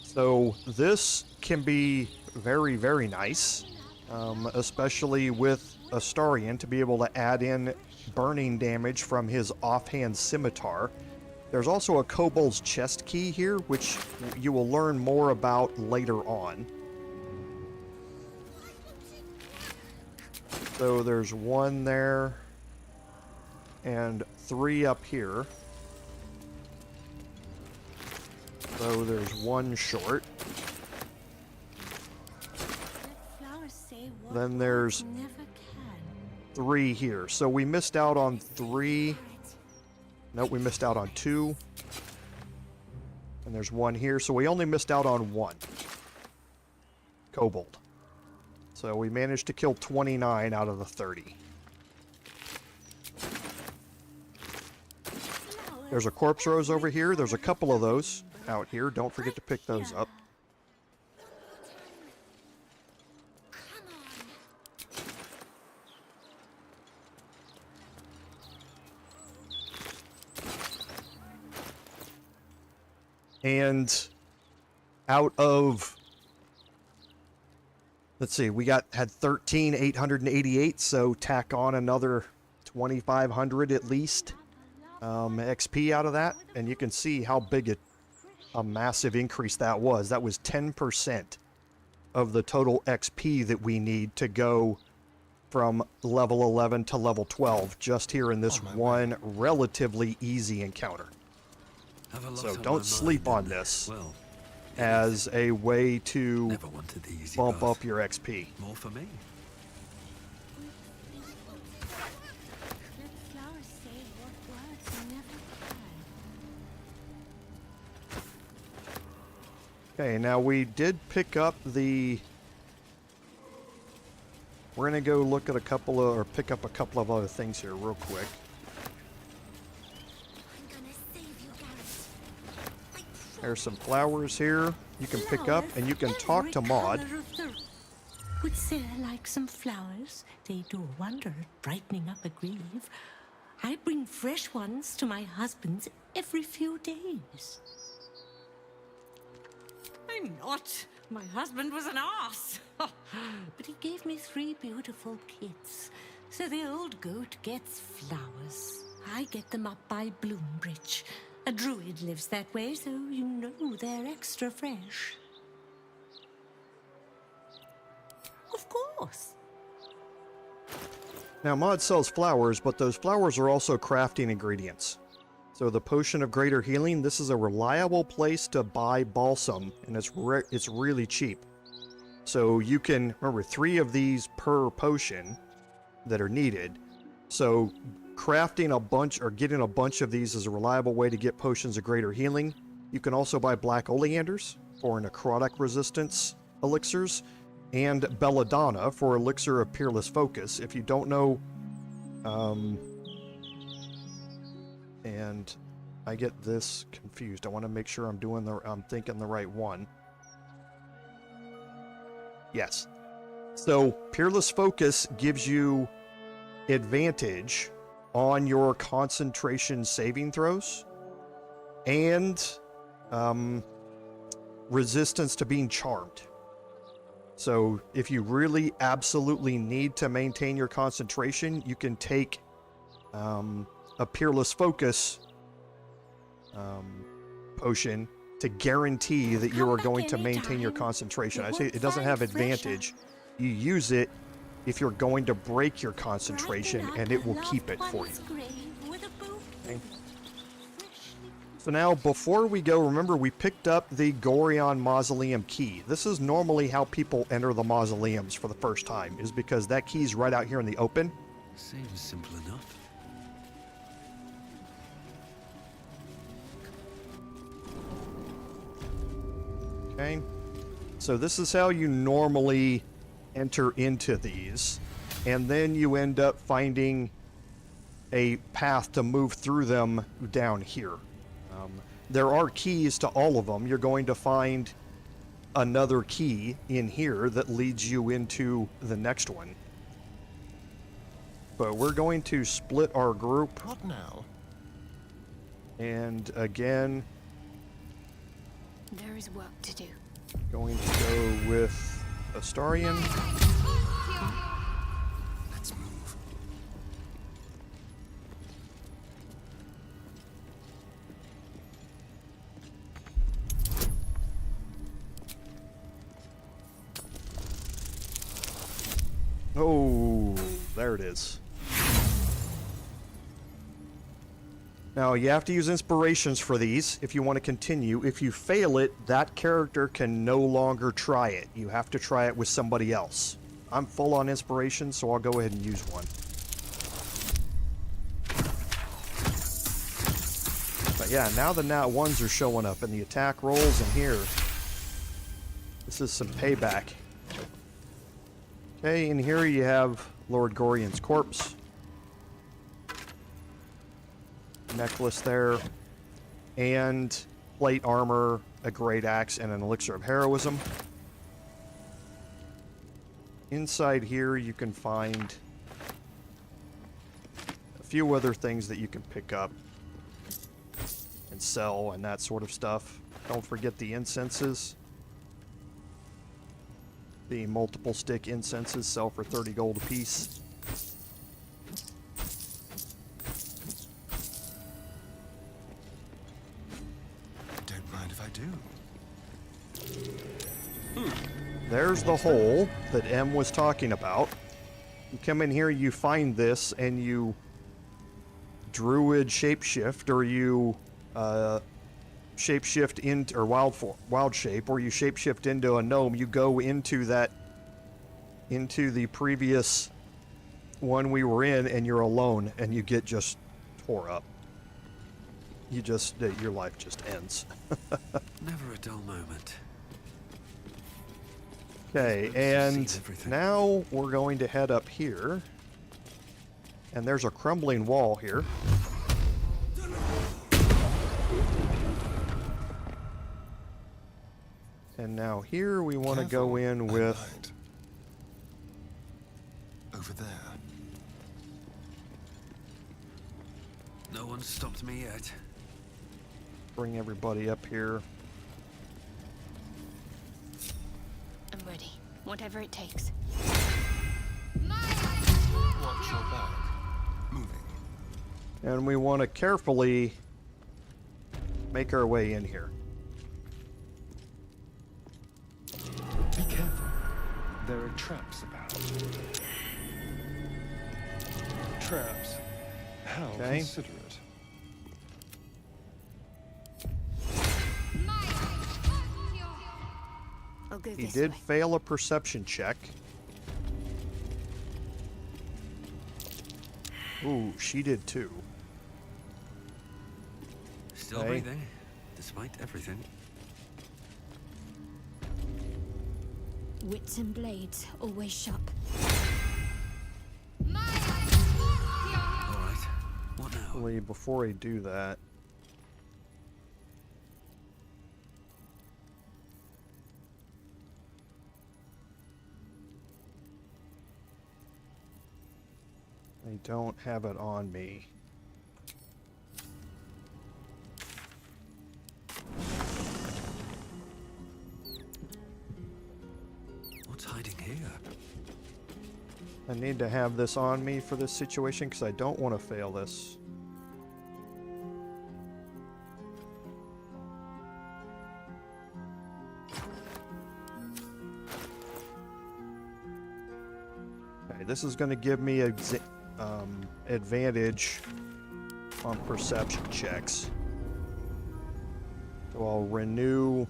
So this can be very, very nice, especially with Astarion to be able to add in burning damage from his offhand scimitar. There's also a Kobold's chest key here, which you will learn more about later on. So there's 1 there, and 3 up here. So there's 1 short. Then there's 3 here. So we missed out on 3. Nope, we missed out on 2. And there's 1 here. So we only missed out on 1. Kobold. So we managed to kill 29 out of the 30. There's a corpse rose over here. There's a couple of those out here. Don't forget to pick those up. And out of, let's see, we had 13,888, so tack on another 2,500 at least XP out of that, and you can see how big a massive increase that was. That was 10% of the total XP that we need to go from level 11 to level 12 just here in this one relatively easy encounter. So don't sleep on this as a way to bump up your XP. More for me. Okay, now we did pick up the... We're going to go look at a couple of, or pick up a couple of other things here real quick. There's some flowers here you can pick up, and you can talk to Maud. Would Sarah like some flowers? They do a wonder at brightening up a grave. I bring fresh ones to my husband's every few days. I'm not. My husband was an arse. But he gave me 3 beautiful kits. So the old goat gets flowers. I get them up by Bloombridge. A druid lives that way, so you know they're extra fresh. Of course. Now, Maud sells flowers, but those flowers are also crafting ingredients. So the Potion of Greater Healing, this is a reliable place to buy balsam, and it's really cheap. So you can, remember, 3 of these per potion that are needed. So crafting a bunch or getting a bunch of these is a reliable way to get potions of greater healing. You can also buy black oleanders for necrotic resistance elixirs, and belladonna for elixir of peerless focus. If you don't know, and I get this confused. I want to make sure I'm thinking the right one. Yes. So peerless focus gives you advantage on your concentration saving throws and resistance to being charmed. So if you really absolutely need to maintain your concentration, you can take a peerless focus potion to guarantee that you are going to maintain your concentration. I say it doesn't have advantage. You use it if you're going to break your concentration, and it will keep it for you. Okay. So now, before we go, remember we picked up the Gorion Mausoleum key. This is normally how people enter the mausoleums for the first time, is because that key's right out here in the open. Seems simple enough. Okay, so this is how you normally enter into these, and then you end up finding a path to move through them down here. There are keys to all of them. You're going to find another key in here that leads you into the next one. But we're going to split our group. What now? And again, there is work to do. Going to go with Astarion. Let's move. Oh, there it is. Now, you have to use inspirations for these if you want to continue. If you fail it, that character can no longer try it. You have to try it with somebody else. I'm full on inspiration, so I'll go ahead and use one. But yeah, now the nat ones are showing up in the attack rolls, and here, this is some payback. Okay, and here you have Lord Gorion's corpse. Necklace there, and plate armor, a great axe, and an elixir of heroism. Inside here you can find a few other things that you can pick up and sell and that sort of stuff. Don't forget the incenses. The multiple stick incenses sell for 30 gold apiece. There's the hole that M was talking about. You come in here, you find this, and you druid shapeshift, or you shapeshift into, or wild shape, or you shapeshift into a gnome. You go into the previous one we were in, and you're alone, and you get just tore up. You just, your life just ends. Never a dull moment. Okay, and now we're going to head up here. And there's a crumbling wall here. And now here we want to go in with... Over there. No one stopped me yet. Bring everybody up here. I'm ready. Whatever it takes. Watch your back. Moving. And we want to carefully make our way in here. Be careful. There are traps about. Traps. How considerate. He did fail a perception check. Ooh, she did too. Still Okay. breathing, despite everything. Wits and blades, always sharp. Alright, what now? Actually, before I do that, I don't have it on me. What's hiding here? I need to have this on me for this situation because I don't want to fail this. Okay, this is going to give me advantage on perception checks. So I'll renew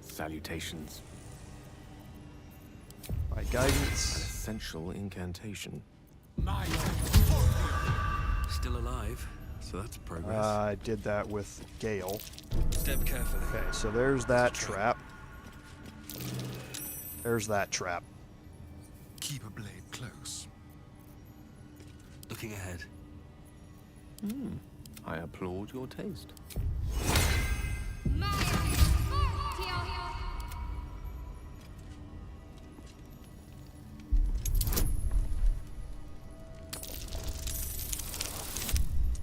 Salutations. my guidance. Essential incantation. Still alive, so that's progress. I did that with Gale. Step carefully. Okay, so there's that trap. There's that trap. Keep a blade close. Looking ahead. I applaud your taste.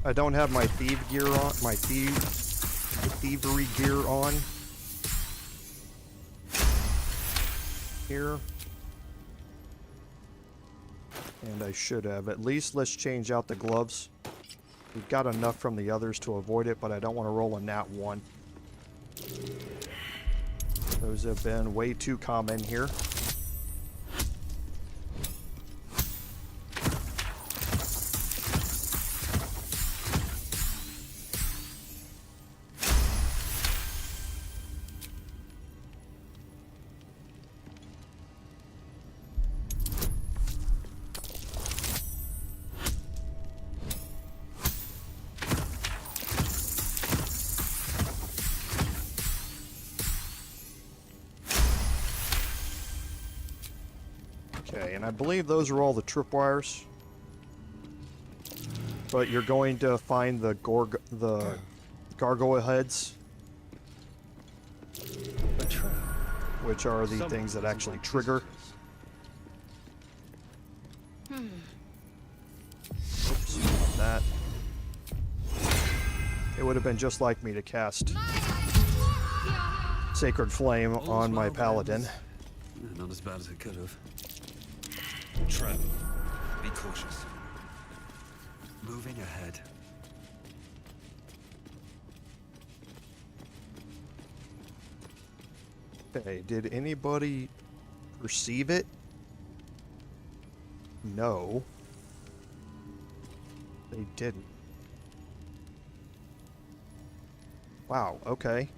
I don't have my thievery gear on here. And I should have. At least let's change out the gloves. We've got enough from the others to avoid it, but I don't want to roll a nat 1. Those have been way too common here. Okay, and I believe those are all the tripwires. But you're going to find the gargoyle heads, which are the things that actually trigger. Oops, not that. It would have been just like me to cast Sacred Flame on my Paladin. Not as bad as it could have. Trap. Be cautious. Moving ahead. Okay, did anybody perceive it? No. They didn't. Wow, okay.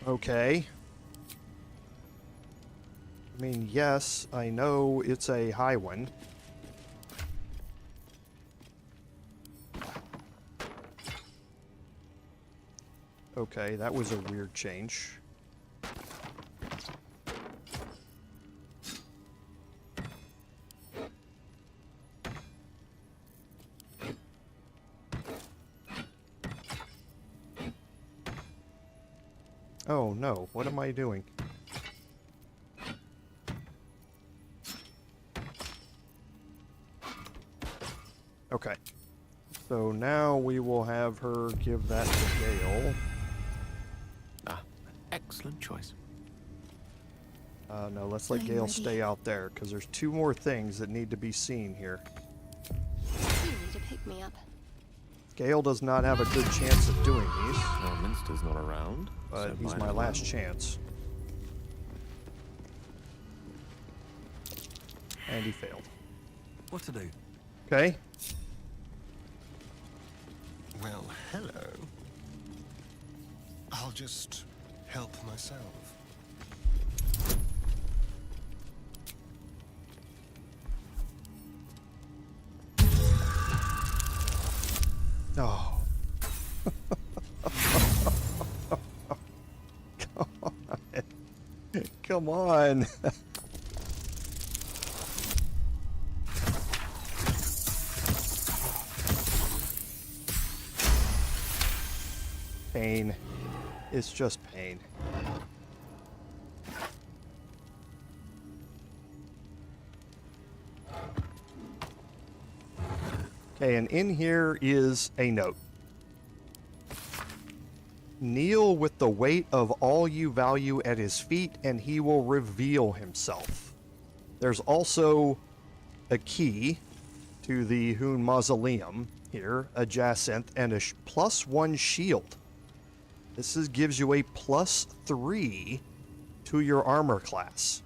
Okay. I mean, yes, I know it's a high one. Okay, that was a weird change. Oh no, what am I doing? Okay. So now we will have her give that to Gale. Excellent choice. No, let's let I'm Gale ready. stay out there, because there's 2 more things that need to be seen here. You need to pick me up. Gale does not have a good chance of doing these, Minster's not around, but so he's might my as last well. chance. And he failed. What to do? Okay. Well, hello. I'll just help myself. Oh. Come on. Pain. It's just pain. Okay, and in here is a note. Kneel with the weight of all you value at his feet, and he will reveal himself. There's also a key to the Hhune Mausoleum here, adjacent, and a +1 shield. This gives you a +3 to your armor class.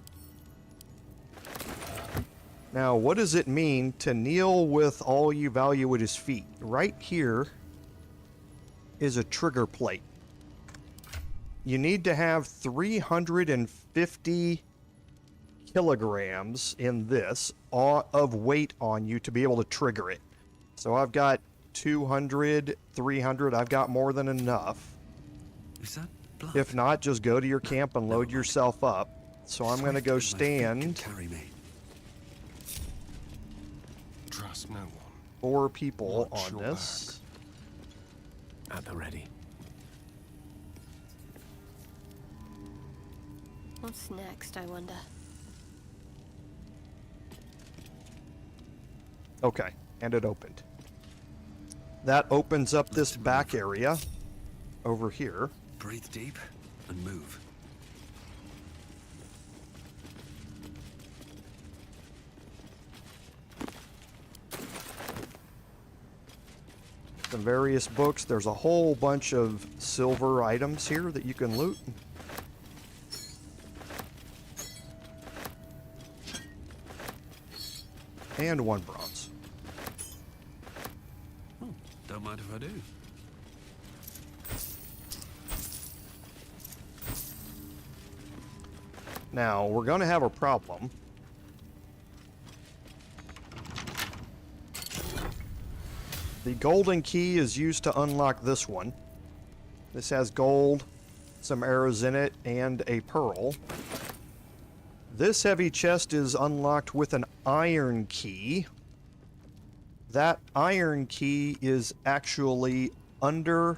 Now, what does it mean to kneel with all you value at his feet? Right here is a trigger plate. You need to have 350 kilograms in this of weight on you to be able to trigger it. So I've got 200, 300. I've got more than enough. Is that blood? If not, just go to your camp and load yourself up. So I'm going to go stand. Carry me. Trust no one. 4 people Watch on your this. At the ready. What's next, I wonder? Okay, and it opened. That opens up this back area over here. Breathe deep and move. Some various books. There's a whole bunch of silver items here that you can loot. And 1 bronze. Don't mind if I do. Now, we're going to have a problem. The golden key is used to unlock this one. This has gold, some arrows in it, and a pearl. This heavy chest is unlocked with an iron key. That iron key is actually under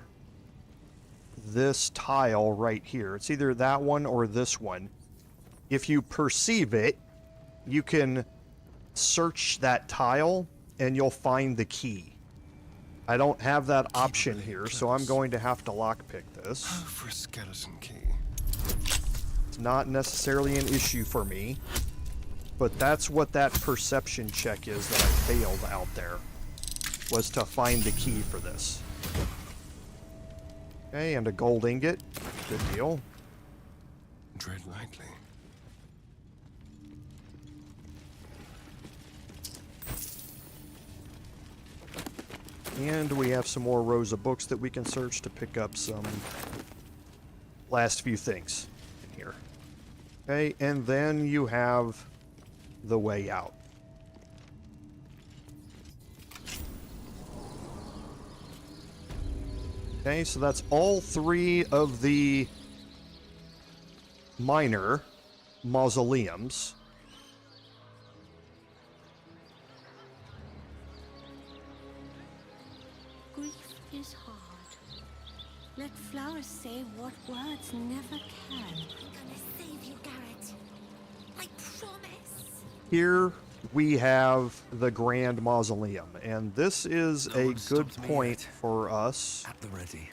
this tile right here. It's either that one or this one. If you perceive it, you can search that tile and you'll find the key. I don't have that option here, so I'm going to have to lockpick this. Oh, for a skeleton key. It's not necessarily an issue for me, but that's what that perception check is that I failed out there, was to find the key for this. Okay, and a gold ingot. Good deal. Tread lightly. And we have some more rows of books that we can search to pick up some last few things in here. Okay, and then you have the way out. Okay, so that's all 3 of the minor mausoleums. Grief is hard. Let flowers say what words never can. I'm gonna save you, Garrett. I promise. Here we have the Grand Mausoleum, and this is a good point for us At the ready.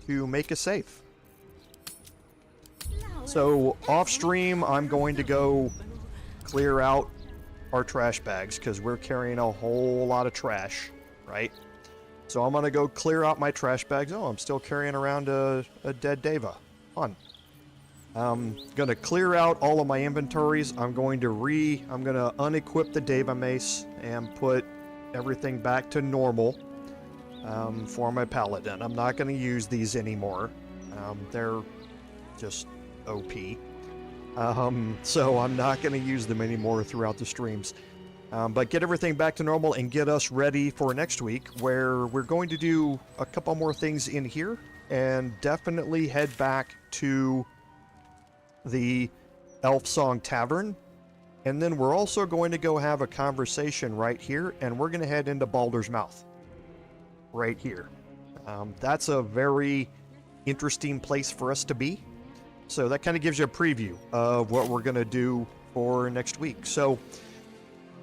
to make a save. So off stream, I'm going to go clear out our trash bags because we're carrying a whole lot of trash, right? So I'm gonna go clear out my trash bags. Oh, I'm still carrying around a dead Deva. Fun. I'm going to clear out all of my inventories. I'm going to unequip the Deva mace and put everything back to normal for my Paladin. I'm not going to use these anymore. They're just OP. So I'm not going to use them anymore throughout the streams. But get everything back to normal and get us ready for next week, where we're going to do a couple more things in here and definitely head back to the Elfsong Tavern. And then we're also going to go have a conversation right here, and we're going to head into Baldur's Mouth right here. That's a very interesting place for us to be. So that kind of gives you a preview of what we're going to do for next week. So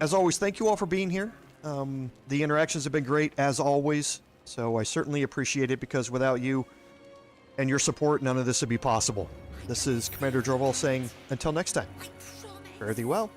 as always, thank you all for being here. The interactions have been great as always. So I certainly appreciate it, because without you and your support, none of this would be possible. This is Commander Jorval saying, until next time, fare thee well.